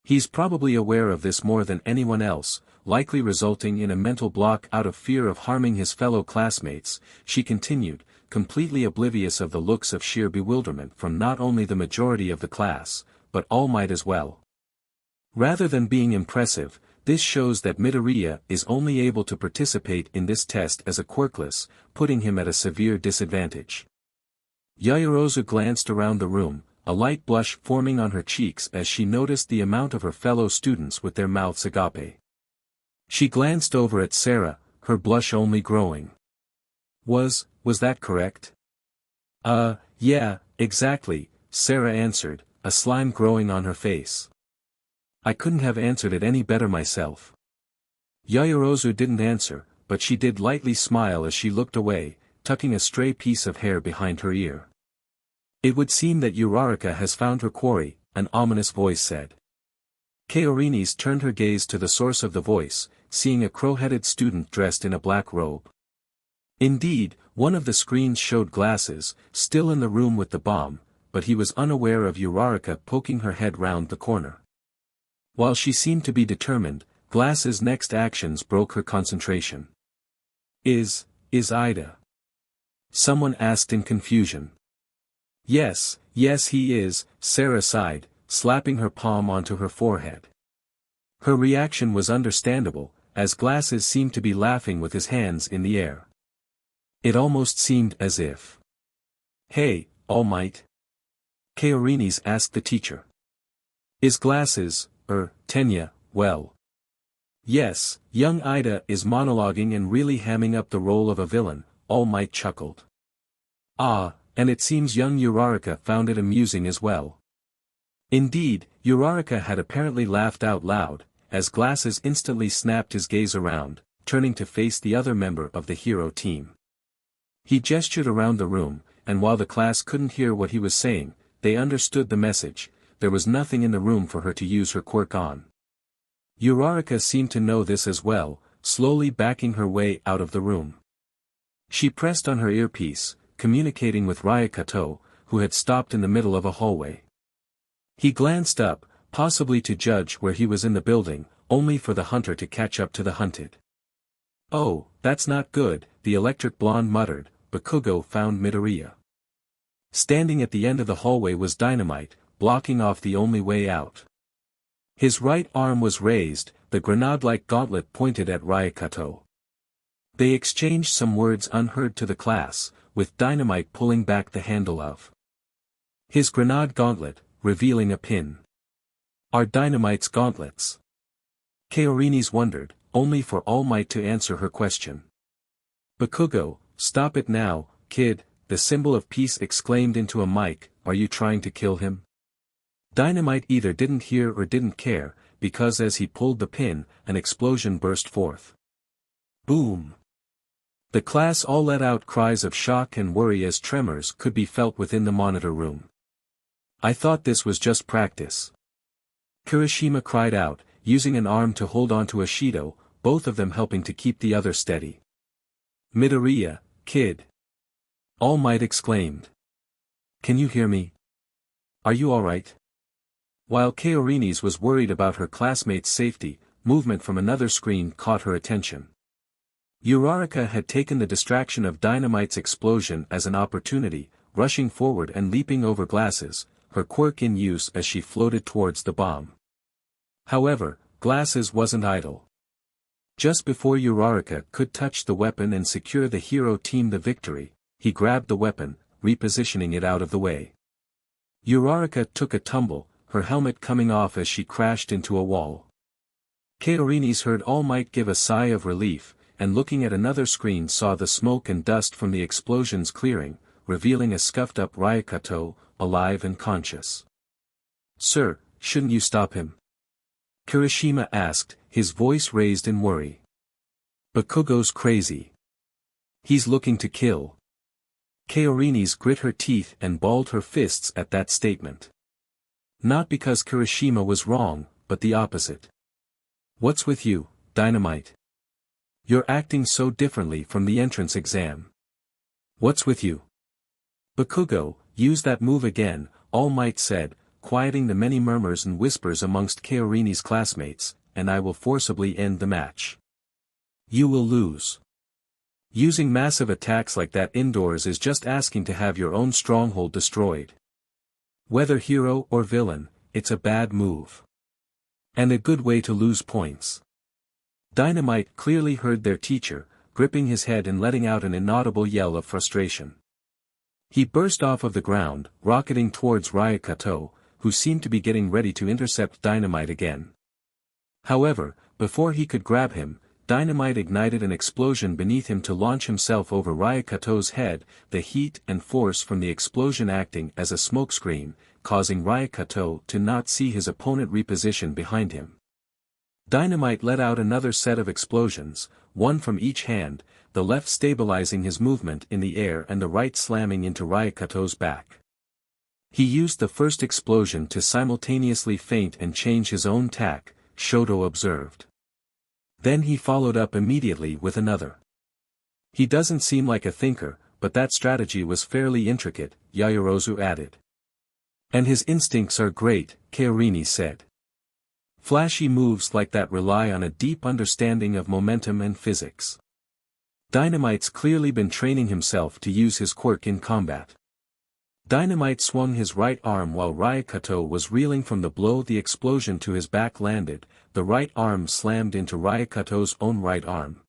He's probably aware of this more than anyone else, likely resulting in a mental block out of fear of harming his fellow classmates, she continued, completely oblivious of the looks of sheer bewilderment from not only the majority of the class, but All Might as well. Rather than being impressive, this shows that Midoriya is only able to participate in this test as a quirkless, putting him at a severe disadvantage. Yaoyorozu glanced around the room, a light blush forming on her cheeks as she noticed the amount of her fellow students with their mouths agape. She glanced over at Sarah, her blush only growing. Was that correct? Yeah, exactly, Sarah answered, a slime growing on her face. I couldn't have answered it any better myself. Yaoyorozu didn't answer, but she did lightly smile as she looked away, tucking a stray piece of hair behind her ear. It would seem that Uraraka has found her quarry, an ominous voice said. Kaorini's turned her gaze to the source of the voice, seeing a crow-headed student dressed in a black robe. Indeed, one of the screens showed Glasses, still in the room with the bomb, but he was unaware of Uraraka poking her head round the corner. While she seemed to be determined, Glasses' next actions broke her concentration. Is Ida? Someone asked in confusion. Yes he is, Sarah sighed, slapping her palm onto her forehead. Her reaction was understandable, as Glasses seemed to be laughing with his hands in the air. It almost seemed as if. Hey, All Might? Kaorini's asked the teacher. Is Glasses, Tenya, well? Yes, young Ida is monologuing and really hamming up the role of a villain, All Might chuckled. Ah, and it seems young Uraraka found it amusing as well. Indeed, Uraraka had apparently laughed out loud, as Glasses instantly snapped his gaze around, turning to face the other member of the hero team. He gestured around the room, and while the class couldn't hear what he was saying, they understood the message. There was nothing in the room for her to use her quirk on. Uraraka seemed to know this as well, slowly backing her way out of the room. She pressed on her earpiece, communicating with Ryukato, who had stopped in the middle of a hallway. He glanced up, possibly to judge where he was in the building, only for the hunter to catch up to the hunted. Oh, that's not good, the electric blonde muttered, Bakugou found Midoriya. Standing at the end of the hallway was Dynamite, blocking off the only way out. His right arm was raised, the grenade-like gauntlet pointed at Ryukato. They exchanged some words unheard to the class, with Dynamite pulling back the handle of his grenade gauntlet, revealing a pin. Are Dynamite's gauntlets? Kaorines wondered, only for All Might to answer her question. Bakugou, stop it now, kid, the symbol of peace exclaimed into a mic, are you trying to kill him? Dynamite either didn't hear or didn't care, because as he pulled the pin, an explosion burst forth. Boom! The class all let out cries of shock and worry as tremors could be felt within the monitor room. I thought this was just practice. Kirishima cried out, using an arm to hold onto Ashido, both of them helping to keep the other steady. Midoriya, kid. All Might exclaimed. Can you hear me? Are you alright? While Kaorines was worried about her classmates' safety, movement from another screen caught her attention. Uraraka had taken the distraction of Dynamite's explosion as an opportunity, rushing forward and leaping over glasses, her quirk in use as she floated towards the bomb. However, Glasses wasn't idle. Just before Uraraka could touch the weapon and secure the hero team the victory, he grabbed the weapon, repositioning it out of the way. Uraraka took a tumble, her helmet coming off as she crashed into a wall. Kaorines heard All Might give a sigh of relief, and looking at another screen saw the smoke and dust from the explosions clearing, revealing a scuffed-up Ryukato, alive and conscious. "Sir, shouldn't you stop him?" Kirishima asked, his voice raised in worry. "Bakugou's crazy. He's looking to kill." Kaorines grit her teeth and balled her fists at that statement. Not because Kirishima was wrong, but the opposite. "What's with you, Dynamite? You're acting so differently from the entrance exam. What's with you?" "Bakugou, use that move again," All Might said, quieting the many murmurs and whispers amongst Kaorines' classmates, "and I will forcibly end the match. You will lose. Using massive attacks like that indoors is just asking to have your own stronghold destroyed. Whether hero or villain, it's a bad move. And a good way to lose points." Dynamite clearly heard their teacher, gripping his head and letting out an inaudible yell of frustration. He burst off of the ground, rocketing towards Ryukato, who seemed to be getting ready to intercept Dynamite again. However, before he could grab him, Dynamite ignited an explosion beneath him to launch himself over Ryukato's head, the heat and force from the explosion acting as a smokescreen, causing Ryukato to not see his opponent reposition behind him. Dynamite let out another set of explosions, one from each hand, the left stabilizing his movement in the air and the right slamming into Ryukato's back. He used the first explosion to simultaneously feint and change his own tack, Shoto observed. Then he followed up immediately with another. "He doesn't seem like a thinker, but that strategy was fairly intricate," Yaoyorozu added. "And his instincts are great," Kaorines said. "Flashy moves like that rely on a deep understanding of momentum and physics. Dynamite's clearly been training himself to use his quirk in combat." Dynamite swung his right arm while Ryukato was reeling from the blow the explosion to his back landed, the right arm slammed into Ryukato's own right arm.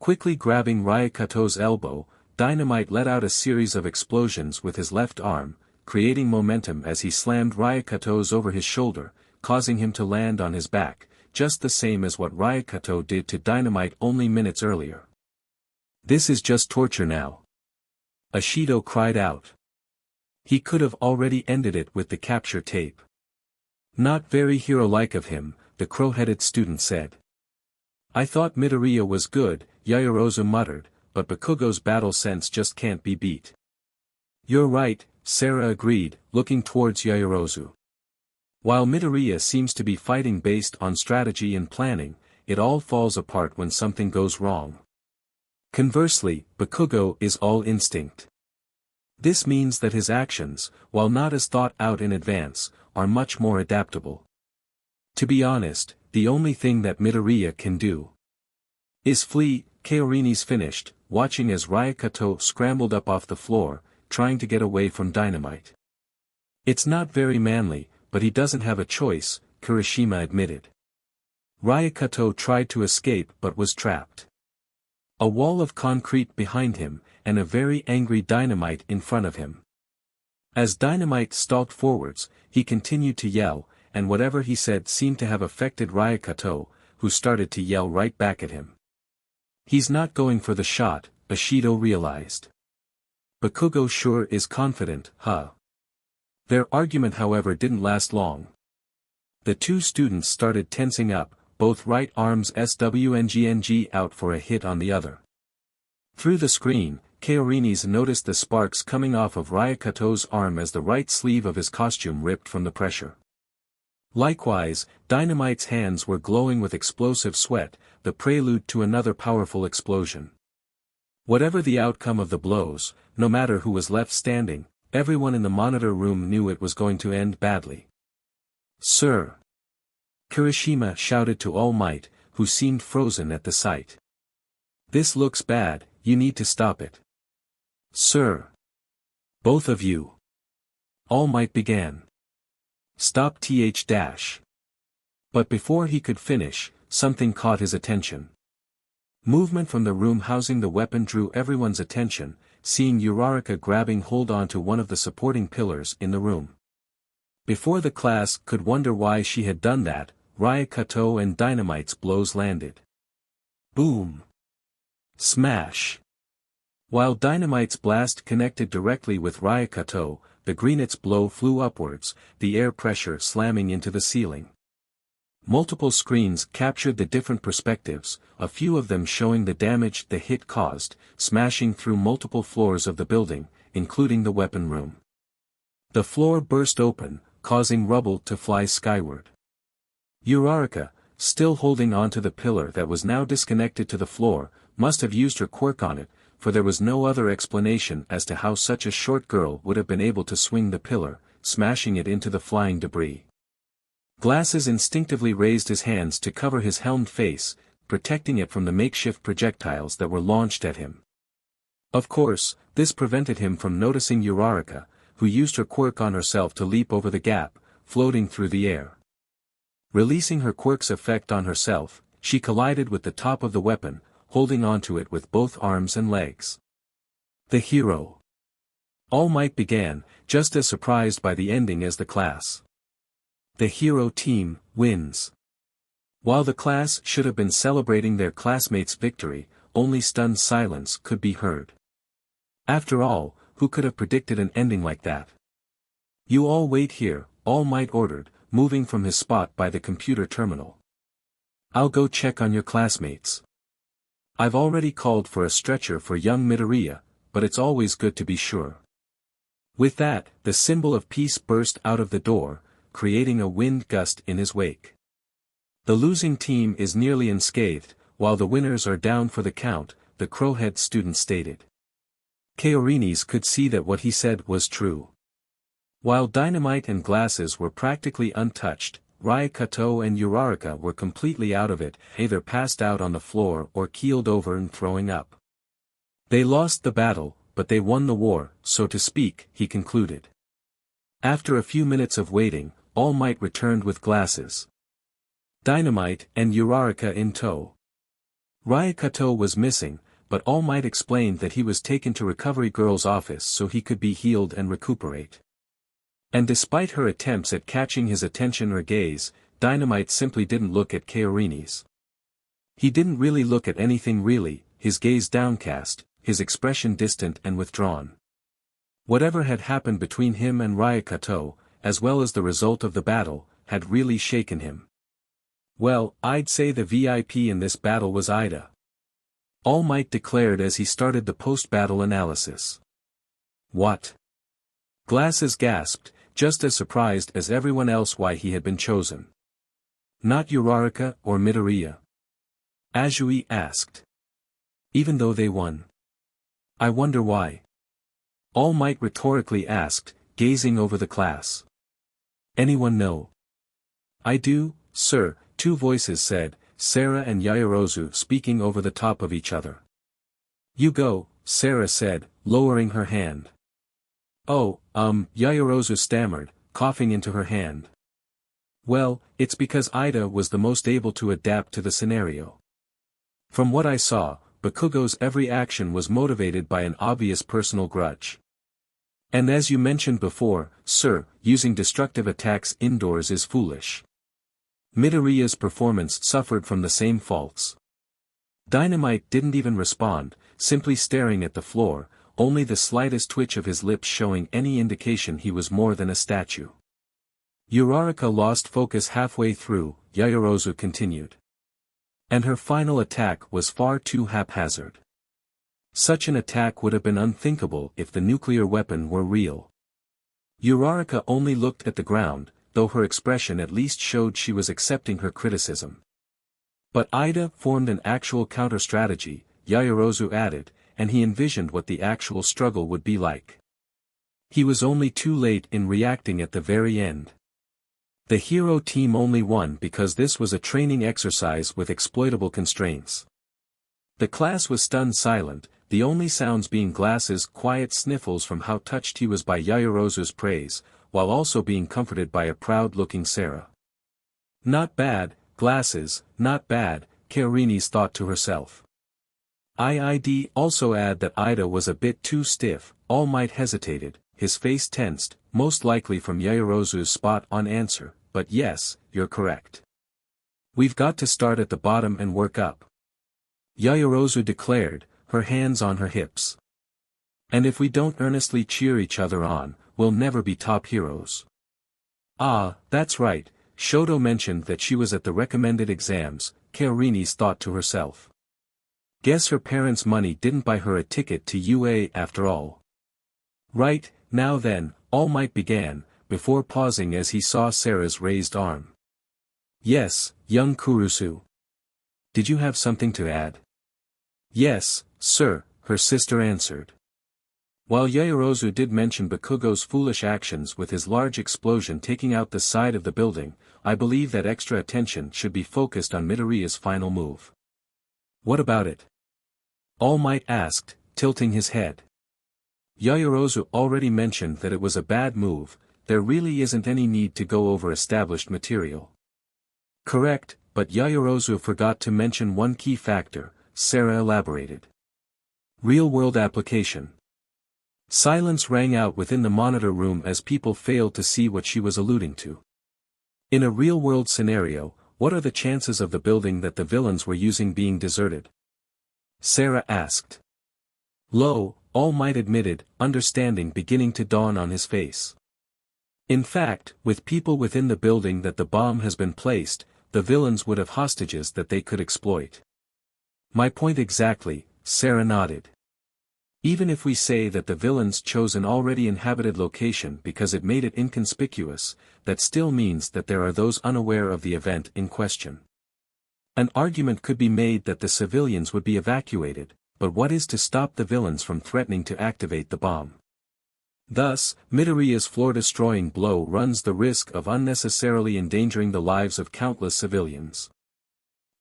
Quickly grabbing Ryukato's elbow, Dynamite let out a series of explosions with his left arm, creating momentum as he slammed Ryukato's over his shoulder, causing him to land on his back, just the same as what Ryukato did to Dynamite only minutes earlier. "This is just torture now," Ashido cried out. He could have already ended it with the capture tape. "Not very hero-like of him," the crow-headed student said. "I thought Midoriya was good," Yaoyorozu muttered, "but Bakugou's battle sense just can't be beat." "You're right," Sarah agreed, looking towards Yaoyorozu. "While Midoriya seems to be fighting based on strategy and planning, it all falls apart when something goes wrong. Conversely, Bakugou is all instinct. This means that his actions, while not as thought out in advance, are much more adaptable. To be honest, the only thing that Midoriya can do is flee," Kaorines finished, watching as Ryukato scrambled up off the floor, trying to get away from Dynamite. "It's not very manly, but he doesn't have a choice," Kirishima admitted. Ryukato tried to escape but was trapped. A wall of concrete behind him, and a very angry Dynamite in front of him. As Dynamite stalked forwards, he continued to yell, and whatever he said seemed to have affected Ryukato, who started to yell right back at him. He's not going for the shot, Ishido realized. Bakugou sure is confident, huh? Their argument however didn't last long. The two students started tensing up, both right arms swng out for a hit on the other. Through the screen, Kaorini's noticed the sparks coming off of Ryukato's arm as the right sleeve of his costume ripped from the pressure. Likewise, Dynamite's hands were glowing with explosive sweat, the prelude to another powerful explosion. Whatever the outcome of the blows, no matter who was left standing, everyone in the monitor room knew it was going to end badly. "Sir!" Kirishima shouted to All Might, who seemed frozen at the sight. "This looks bad, you need to stop it." "Sir!" "Both of you!" All Might began. "Stop th-." But before he could finish, something caught his attention. Movement from the room housing the weapon drew everyone's attention, seeing Uraraka grabbing hold onto one of the supporting pillars in the room. Before the class could wonder why she had done that, Ryukato and Dynamite's blows landed. Boom! Smash! While Dynamite's blast connected directly with Ryukato, the Greenet's blow flew upwards, the air pressure slamming into the ceiling. Multiple screens captured the different perspectives, a few of them showing the damage the hit caused, smashing through multiple floors of the building, including the weapon room. The floor burst open, causing rubble to fly skyward. Uraraka, still holding onto the pillar that was now disconnected to the floor, must have used her quirk on it, for there was no other explanation as to how such a short girl would have been able to swing the pillar, smashing it into the flying debris. Glasses instinctively raised his hands to cover his helmed face, protecting it from the makeshift projectiles that were launched at him. Of course, this prevented him from noticing Uraraka, who used her quirk on herself to leap over the gap, floating through the air. Releasing her quirk's effect on herself, she collided with the top of the weapon, holding onto it with both arms and legs. The hero. All Might began, just as surprised by the ending as the class. The hero team wins. While the class should have been celebrating their classmates' victory, only stunned silence could be heard. After all, who could have predicted an ending like that? "You all wait here," All Might ordered, moving from his spot by the computer terminal. "I'll go check on your classmates. I've already called for a stretcher for young Midoriya, but it's always good to be sure." With that, the symbol of peace burst out of the door, creating a wind gust in his wake. "The losing team is nearly unscathed, while the winners are down for the count," the crowhead student stated. Kaorini's could see that what he said was true. While Dynamite and Glasses were practically untouched, Ryukato and Uraraka were completely out of it, either passed out on the floor or keeled over and throwing up. They lost the battle, but they won the war, so to speak, he concluded. After a few minutes of waiting, All Might returned with Glasses, Dynamite and Uraraka in tow. Ryukato was missing, but All Might explained that he was taken to Recovery Girl's office so he could be healed and recuperate. And despite her attempts at catching his attention or gaze, Dynamite simply didn't look at Kaorini's. He didn't really look at anything really, his gaze downcast, his expression distant and withdrawn. Whatever had happened between him and Ryukato, as well as the result of the battle, had really shaken him. "Well, I'd say the VIP in this battle was Ida," All Might declared as he started the post-battle analysis. "What?" Glasses gasped, just as surprised as everyone else why he had been chosen. "Not Uraraka or Midoriya?" Azui asked. "Even though they won. I wonder why?" All Might rhetorically asked, gazing over the class. "Anyone know?" "I do, sir," two voices said, Sarah and Yaoyorozu speaking over the top of each other. "You go," Sarah said, lowering her hand. "Oh, Yaoyorozu stammered, coughing into her hand. "Well, it's because Ida was the most able to adapt to the scenario. From what I saw, Bakugou's every action was motivated by an obvious personal grudge. And as you mentioned before, sir, using destructive attacks indoors is foolish. Midoriya's performance suffered from the same faults. Dynamite didn't even respond, simply staring at the floor, only the slightest twitch of his lips showing any indication he was more than a statue. Uraraka lost focus halfway through, Yaoyorozu continued. And her final attack was far too haphazard. Such an attack would have been unthinkable if the nuclear weapon were real. Uraraka only looked at the ground, though her expression at least showed she was accepting her criticism. But Ida formed an actual counter-strategy, Yaoyorozu added, and he envisioned what the actual struggle would be like. He was only too late in reacting at the very end. The hero team only won because this was a training exercise with exploitable constraints. The class was stunned silent, the only sounds being Glass's quiet sniffles from how touched he was by Yaoyorozu's praise, while also being comforted by a proud-looking Sarah. Not bad, Glasses, not bad, Kaorini's thought to herself. I'd also add that Ida was a bit too stiff. All Might hesitated, his face tensed, most likely from Yaoyorozu's spot-on answer, but yes, you're correct. We've got to start at the bottom and work up. Yaoyorozu declared, her hands on her hips. And if we don't earnestly cheer each other on, we'll never be top heroes. Ah, that's right, Shoto mentioned that she was at the recommended exams, Kaorini's thought to herself. Guess her parents' money didn't buy her a ticket to UA after all. Right, now then, All Might began, before pausing as he saw Sarah's raised arm. Yes, young Kurusu. Did you have something to add? Yes, sir, her sister answered. While Yaoyorozu did mention Bakugou's foolish actions with his large explosion taking out the side of the building, I believe that extra attention should be focused on Midoriya's final move. What about it? All Might asked, tilting his head. Yaoyorozu already mentioned that it was a bad move, there really isn't any need to go over established material. Correct, but Yaoyorozu forgot to mention one key factor, Sarah elaborated. Real-world application. Silence rang out within the monitor room as people failed to see what she was alluding to. In a real-world scenario, what are the chances of the building that the villains were using being deserted? Sarah asked. Low, All Might admitted, understanding beginning to dawn on his face. In fact, with people within the building that the bomb has been placed, the villains would have hostages that they could exploit. My point exactly, Sarah nodded. Even if we say that the villains chose an already inhabited location because it made it inconspicuous, that still means that there are those unaware of the event in question. An argument could be made that the civilians would be evacuated, but what is to stop the villains from threatening to activate the bomb? Thus, Midoriya's floor-destroying blow runs the risk of unnecessarily endangering the lives of countless civilians.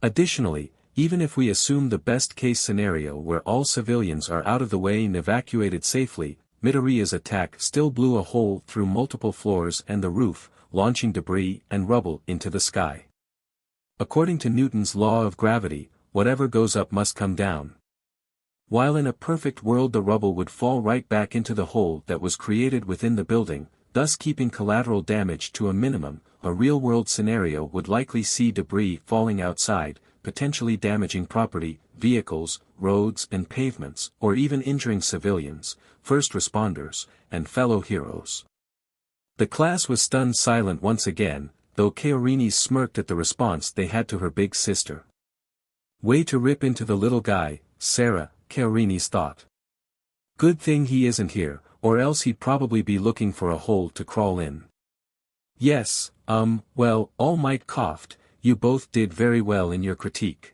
Additionally, even if we assume the best-case scenario where all civilians are out of the way and evacuated safely, Midoriya's attack still blew a hole through multiple floors and the roof, launching debris and rubble into the sky. According to Newton's law of gravity, whatever goes up must come down. While in a perfect world the rubble would fall right back into the hole that was created within the building, thus keeping collateral damage to a minimum, a real-world scenario would likely see debris falling outside, potentially damaging property, vehicles, roads and pavements, or even injuring civilians, first responders, and fellow heroes. The class was stunned silent once again, though Kaorini smirked at the response they had to her big sister. Way to rip into the little guy, Sarah, Kaorini's thought. Good thing he isn't here, or else he'd probably be looking for a hole to crawl in. Yes, well, All Might coughed. You both did very well in your critique.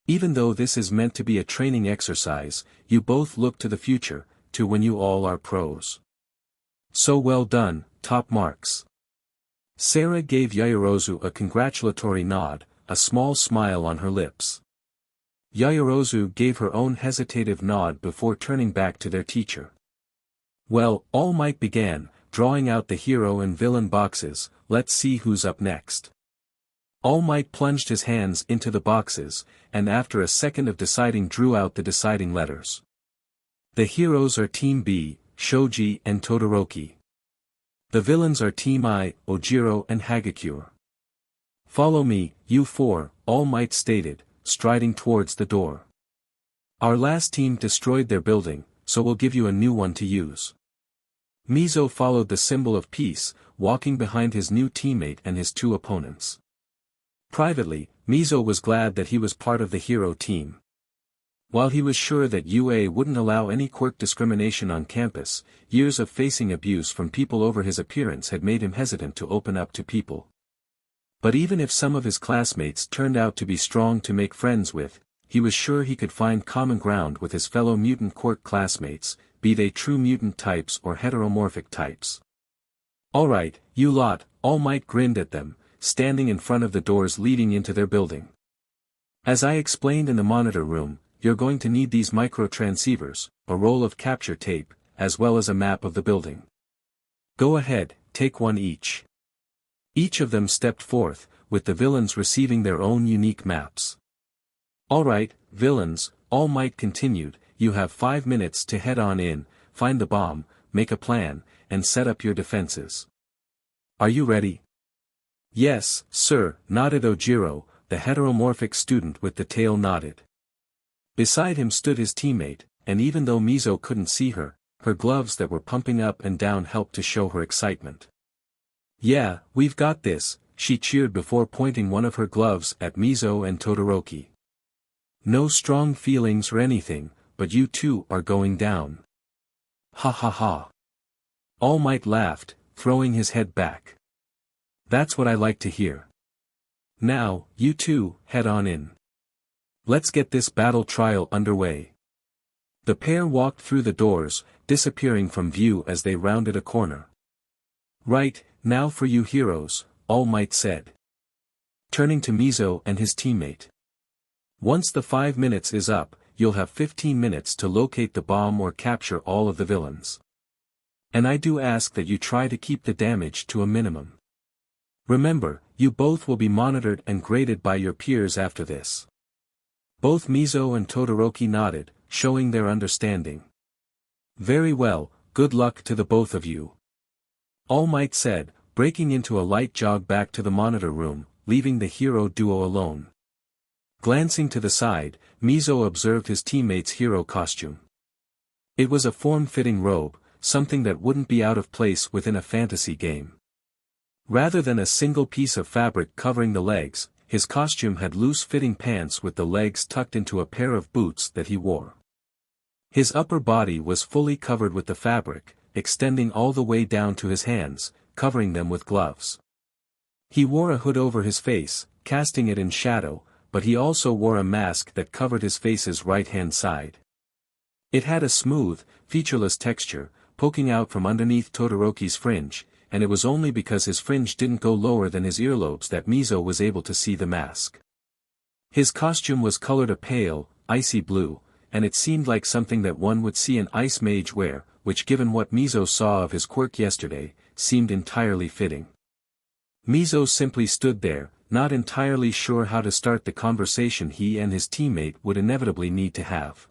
Even though this is meant to be a training exercise, you both look to the future, to when you all are pros. So well done, top marks. Sarah gave Yaoyorozu a congratulatory nod, a small smile on her lips. Yaoyorozu gave her own hesitative nod before turning back to their teacher. Well, All Might began, drawing out the hero and villain boxes. Let's see who's up next. All Might plunged his hands into the boxes, and after a second of deciding drew out the deciding letters. The heroes are Team B, Shoji and Todoroki. The villains are Team I, Ojiro and Hagakure. Follow me, you four, All Might stated, striding towards the door. Our last team destroyed their building, so we'll give you a new one to use. Mizo followed the symbol of peace, walking behind his new teammate and his two opponents. Privately, Mizo was glad that he was part of the hero team. While he was sure that UA wouldn't allow any quirk discrimination on campus, years of facing abuse from people over his appearance had made him hesitant to open up to people. But even if some of his classmates turned out to be strong to make friends with, he was sure he could find common ground with his fellow mutant quirk classmates, be they true mutant types or heteromorphic types. Alright, you lot, All Might grinned at them, standing in front of the doors leading into their building. As I explained in the monitor room, you're going to need these micro-transceivers, a roll of capture tape, as well as a map of the building. Go ahead, take one each. Each of them stepped forth, with the villains receiving their own unique maps. Alright, villains, All Might continued, you have 5 minutes to head on in, find the bomb, make a plan, and set up your defenses. Are you ready? Yes, sir, nodded Ojiro, the heteromorphic student with the tail nodded. Beside him stood his teammate, and even though Mizo couldn't see her, her gloves that were pumping up and down helped to show her excitement. Yeah, we've got this, she cheered before pointing one of her gloves at Mizo and Todoroki. No strong feelings or anything, but you two are going down. Ha ha ha. All Might laughed, throwing his head back. That's what I like to hear. Now, you two, head on in. Let's get this battle trial underway. The pair walked through the doors, disappearing from view as they rounded a corner. Right, now for you heroes, All Might said, turning to Mizo and his teammate. Once the 5 minutes is up, you'll have 15 minutes to locate the bomb or capture all of the villains. And I do ask that you try to keep the damage to a minimum. Remember, you both will be monitored and graded by your peers after this. Both Mizo and Todoroki nodded, showing their understanding. Very well, good luck to the both of you. All Might said, breaking into a light jog back to the monitor room, leaving the hero duo alone. Glancing to the side, Mizo observed his teammate's hero costume. It was a form-fitting robe, something that wouldn't be out of place within a fantasy game. Rather than a single piece of fabric covering the legs, his costume had loose-fitting pants with the legs tucked into a pair of boots that he wore. His upper body was fully covered with the fabric, extending all the way down to his hands, covering them with gloves. He wore a hood over his face, casting it in shadow, but he also wore a mask that covered his face's right-hand side. It had a smooth, featureless texture, poking out from underneath Todoroki's fringe, and it was only because his fringe didn't go lower than his earlobes that Mizo was able to see the mask. His costume was colored a pale, icy blue, and it seemed like something that one would see an ice mage wear, which given what Mizo saw of his quirk yesterday, seemed entirely fitting. Mizo simply stood there, not entirely sure how to start the conversation he and his teammate would inevitably need to have.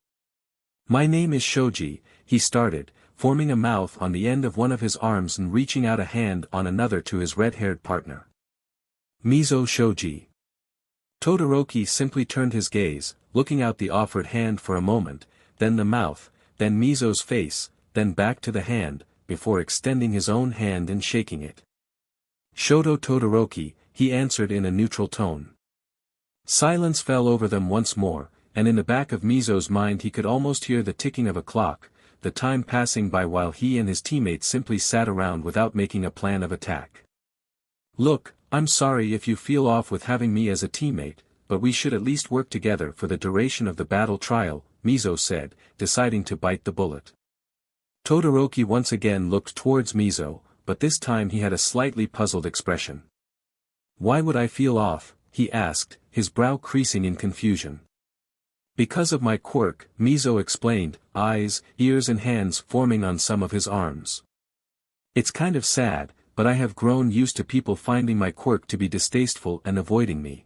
My name is Shoji, he started, forming a mouth on the end of one of his arms and reaching out a hand on another to his red-haired partner. Mizo Shoji. Todoroki simply turned his gaze, looking out the offered hand for a moment, then the mouth, then Mizo's face, then back to the hand, before extending his own hand and shaking it. Shoto Todoroki, he answered in a neutral tone. Silence fell over them once more, and in the back of Mizo's mind he could almost hear the ticking of a clock, the time passing by while he and his teammates simply sat around without making a plan of attack. Look, I'm sorry if you feel off with having me as a teammate, but we should at least work together for the duration of the battle trial, Mizo said, deciding to bite the bullet. Todoroki once again looked towards Mizo, but this time he had a slightly puzzled expression. Why would I feel off, he asked, his brow creasing in confusion. Because of my quirk, Mizo explained, eyes, ears and hands forming on some of his arms. It's kind of sad, but I have grown used to people finding my quirk to be distasteful and avoiding me.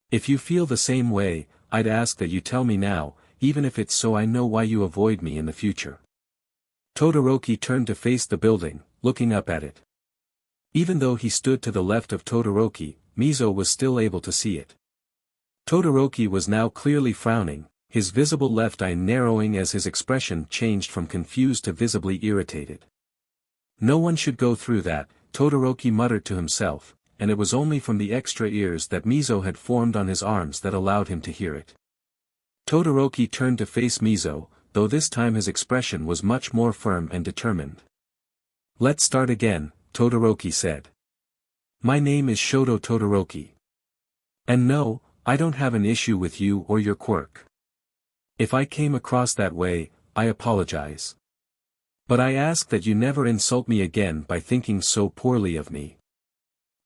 If you feel the same way, I'd ask that you tell me now, even if it's so I know why you avoid me in the future. Todoroki turned to face the building, looking up at it. Even though he stood to the left of Todoroki, Mizo was still able to see it. Todoroki was now clearly frowning, his visible left eye narrowing as his expression changed from confused to visibly irritated. No one should go through that, Todoroki muttered to himself, and it was only from the extra ears that Mizo had formed on his arms that allowed him to hear it. Todoroki turned to face Mizo, though this time his expression was much more firm and determined. "Let's start again," Todoroki said. "My name is Shoto Todoroki. And no, I don't have an issue with you or your quirk. If I came across that way, I apologize. But I ask that you never insult me again by thinking so poorly of me."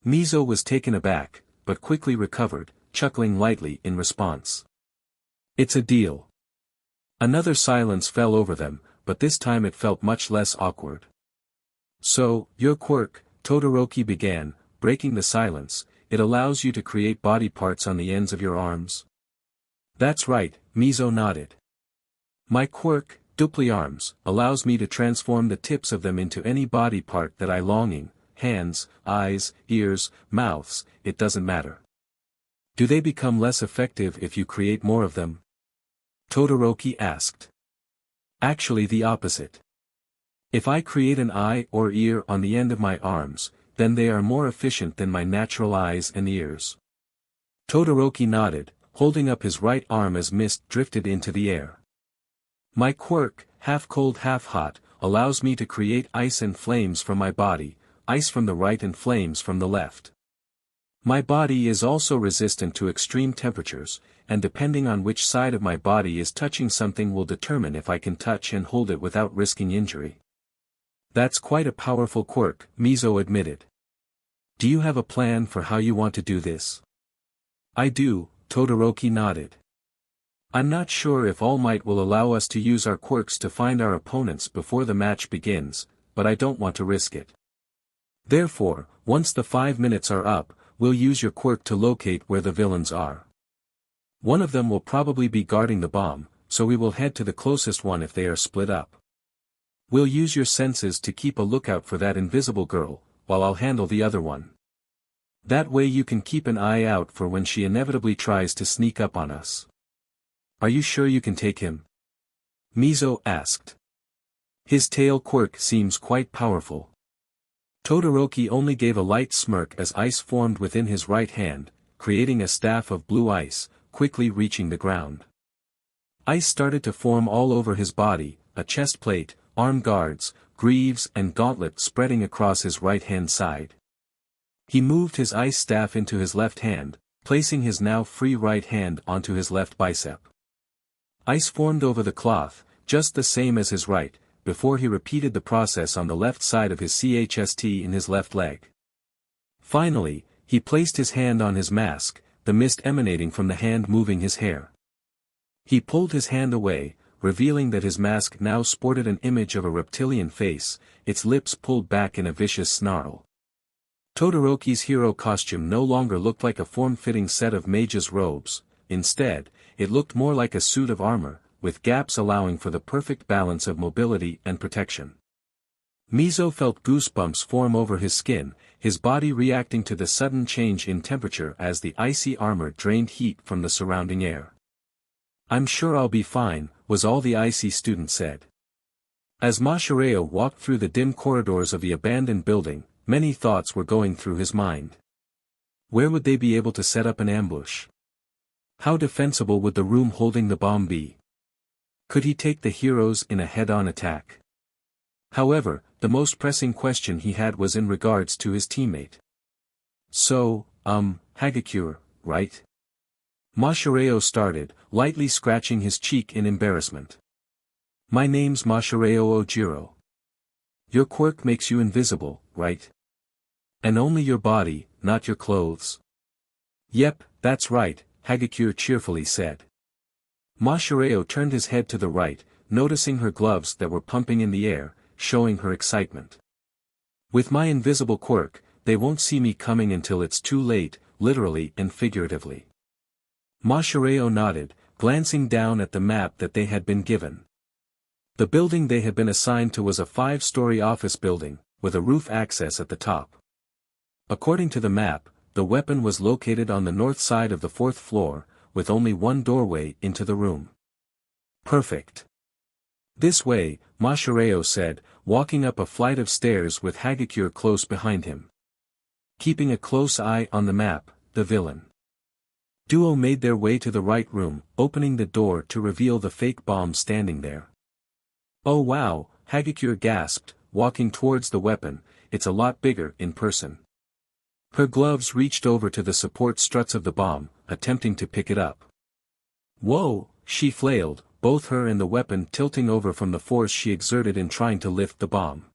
Mizo was taken aback, but quickly recovered, chuckling lightly in response. "It's a deal." Another silence fell over them, but this time it felt much less awkward. "So, your quirk," Todoroki began, breaking the silence, "it allows you to create body parts on the ends of your arms?" "That's right," Mizo nodded. "My quirk, Dupli Arms, allows me to transform the tips of them into any body part that I longing, hands, eyes, ears, mouths, it doesn't matter." "Do they become less effective if you create more of them?" Todoroki asked. "Actually the opposite. If I create an eye or ear on the end of my arms, then they are more efficient than my natural eyes and ears." Todoroki nodded, holding up his right arm as mist drifted into the air. "My quirk, half cold half hot, allows me to create ice and flames from my body, ice from the right and flames from the left. My body is also resistant to extreme temperatures, and depending on which side of my body is touching something will determine if I can touch and hold it without risking injury." "That's quite a powerful quirk," Mizo admitted. "Do you have a plan for how you want to do this?" "I do," Todoroki nodded. "I'm not sure if All Might will allow us to use our quirks to find our opponents before the match begins, but I don't want to risk it. Therefore, once the 5 minutes are up, we'll use your quirk to locate where the villains are. One of them will probably be guarding the bomb, so we will head to the closest one if they are split up. We'll use your senses to keep a lookout for that invisible girl, while I'll handle the other one. That way you can keep an eye out for when she inevitably tries to sneak up on us. Are you sure you can take him?" Mizo asked. "His tail quirk seems quite powerful." Todoroki only gave a light smirk as ice formed within his right hand, creating a staff of blue ice, quickly reaching the ground. Ice started to form all over his body, a chest plate, arm guards, greaves and gauntlet spreading across his right-hand side. He moved his ice staff into his left hand, placing his now free right hand onto his left bicep. Ice formed over the cloth, just the same as his right, before he repeated the process on the left side of his chst in his left leg. Finally, he placed his hand on his mask, the mist emanating from the hand moving his hair. He pulled his hand away, revealing that his mask now sported an image of a reptilian face, its lips pulled back in a vicious snarl. Todoroki's hero costume no longer looked like a form-fitting set of mage's robes, instead, it looked more like a suit of armor, with gaps allowing for the perfect balance of mobility and protection. Mizo felt goosebumps form over his skin, his body reacting to the sudden change in temperature as the icy armor drained heat from the surrounding air. "I'm sure I'll be fine," was all the icy student said. As Mashireo walked through the dim corridors of the abandoned building, many thoughts were going through his mind. Where would they be able to set up an ambush? How defensible would the room holding the bomb be? Could he take the heroes in a head-on attack? However, the most pressing question he had was in regards to his teammate. "So, Hagakure, right?" Mashireo started, lightly scratching his cheek in embarrassment. "My name's Mashireo Ojiro. Your quirk makes you invisible, right? And only your body, not your clothes?" "Yep, that's right," Hagakure cheerfully said. Mashireo turned his head to the right, noticing her gloves that were pumping in the air, showing her excitement. "With my invisible quirk, they won't see me coming until it's too late, literally and figuratively." Mashireo nodded, glancing down at the map that they had been given. The building they had been assigned to was a 5-story office building, with a roof access at the top. According to the map, the weapon was located on the north side of the fourth floor, with only one doorway into the room. Perfect. This way, Mashireo said, walking up a flight of stairs with Hagakure close behind him. Keeping a close eye on the map, the villain duo made their way to the right room, opening the door to reveal the fake bomb standing there. Oh wow, Hagakure gasped, walking towards the weapon, it's a lot bigger in person. Her gloves reached over to the support struts of the bomb, attempting to pick it up. Whoa, she flailed, both her and the weapon tilting over from the force she exerted in trying to lift the bomb.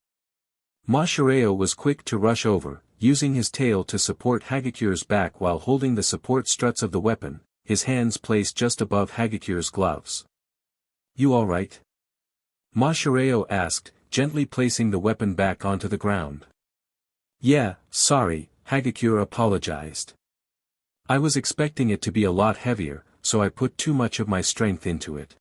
Mashireo was quick to rush over, using his tail to support Hagakure's back while holding the support struts of the weapon, his hands placed just above Hagakure's gloves. You alright? Mashireo asked, gently placing the weapon back onto the ground. Yeah, sorry, Hagakure apologized. I was expecting it to be a lot heavier, so I put too much of my strength into it.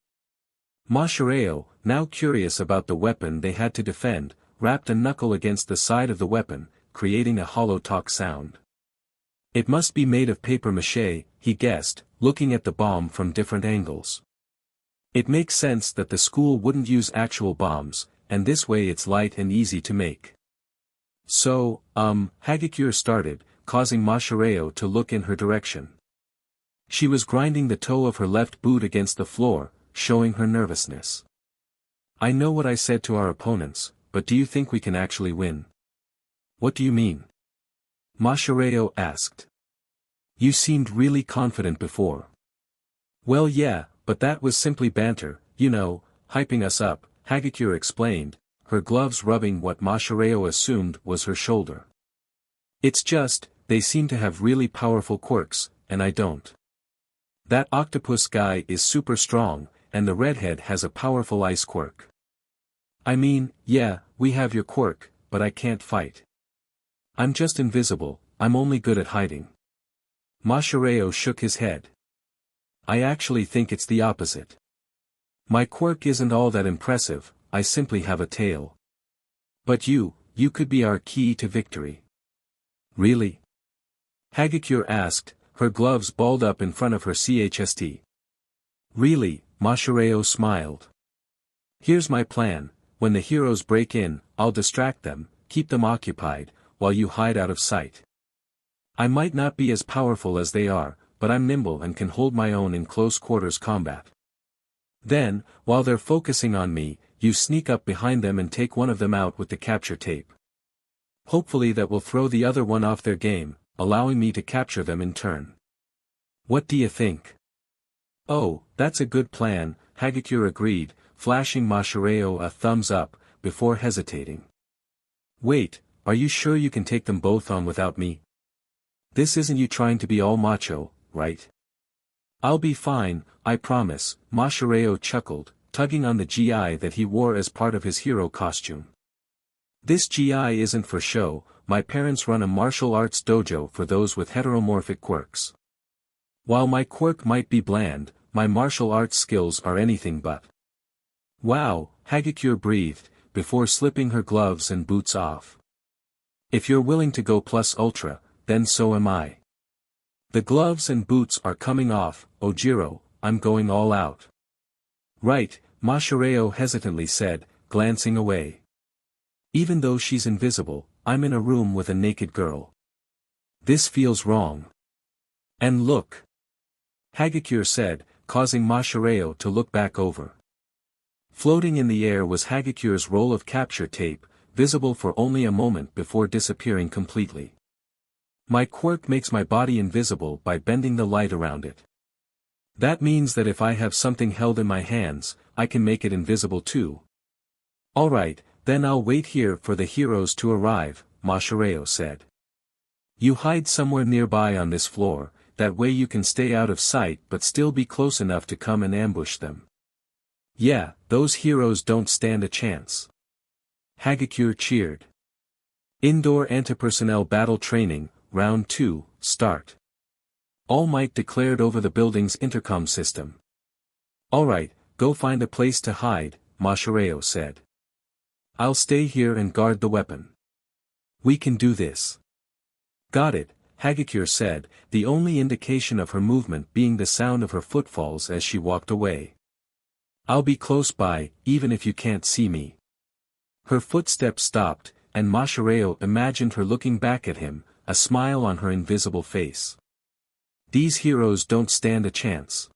Mashireo, now curious about the weapon they had to defend, rapped a knuckle against the side of the weapon, creating a hollow talk sound. It must be made of papier-mâché, he guessed, looking at the bomb from different angles. It makes sense that the school wouldn't use actual bombs, and this way it's light and easy to make. So, Hagakure started, causing Mashireo to look in her direction. She was grinding the toe of her left boot against the floor, showing her nervousness. I know what I said to our opponents, but do you think we can actually win? What do you mean? Mashireo asked. You seemed really confident before. Well yeah, but that was simply banter, you know, hyping us up, Hagakure explained, her gloves rubbing what Mashireo assumed was her shoulder. It's just, they seem to have really powerful quirks, and I don't. That octopus guy is super strong, and the redhead has a powerful ice quirk. I mean, yeah, we have your quirk, but I can't fight. I'm just invisible, I'm only good at hiding. Mashireo shook his head. I actually think it's the opposite. My quirk isn't all that impressive, I simply have a tail. But you could be our key to victory. Really? Hagakure asked, her gloves balled up in front of her chest. Really, Mashireo smiled. Here's my plan, when the heroes break in, I'll distract them, keep them occupied, while you hide out of sight. I might not be as powerful as they are, but I'm nimble and can hold my own in close quarters combat. Then, while they're focusing on me, you sneak up behind them and take one of them out with the capture tape. Hopefully that will throw the other one off their game, allowing me to capture them in turn. What do you think? Oh, that's a good plan, Hagakure agreed, flashing Mashireo a thumbs up, before hesitating. Wait, are you sure you can take them both on without me? This isn't you trying to be all macho, right? I'll be fine, I promise, Mashireo chuckled, tugging on the GI that he wore as part of his hero costume. This GI isn't for show, my parents run a martial arts dojo for those with heteromorphic quirks. While my quirk might be bland, my martial arts skills are anything but. Wow, Hagakure breathed, before slipping her gloves and boots off. If you're willing to go plus ultra, then so am I. The gloves and boots are coming off, Ojiro, I'm going all out. Right, Mashireo hesitantly said, glancing away. Even though she's invisible, I'm in a room with a naked girl. This feels wrong. And look. Hagakure said, causing Mashireo to look back over. Floating in the air was Hagakure's roll of capture tape, visible for only a moment before disappearing completely. My quirk makes my body invisible by bending the light around it. That means that if I have something held in my hands, I can make it invisible too. Alright, then I'll wait here for the heroes to arrive, Mashireo said. You hide somewhere nearby on this floor, that way you can stay out of sight but still be close enough to come and ambush them. Yeah, those heroes don't stand a chance. Hagakure cheered. Indoor anti-personnel battle training, round 2, start. All Might declared over the building's intercom system. Alright, go find a place to hide, Mashireo said. I'll stay here and guard the weapon. We can do this. Got it, Hagakure said, the only indication of her movement being the sound of her footfalls as she walked away. I'll be close by, even if you can't see me. Her footsteps stopped, and Mashireo imagined her looking back at him, a smile on her invisible face. These heroes don't stand a chance.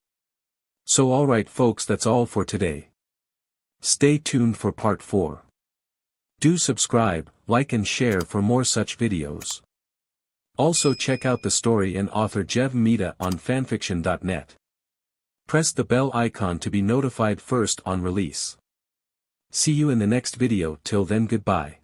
So alright folks, that's all for today. Stay tuned for part 4. Do subscribe, like and share for more such videos. Also check out the story and author Jevm.mita on FANFICTIONnet. Press the bell icon to be notified first on release. See you in the next video. Till then, goodbye.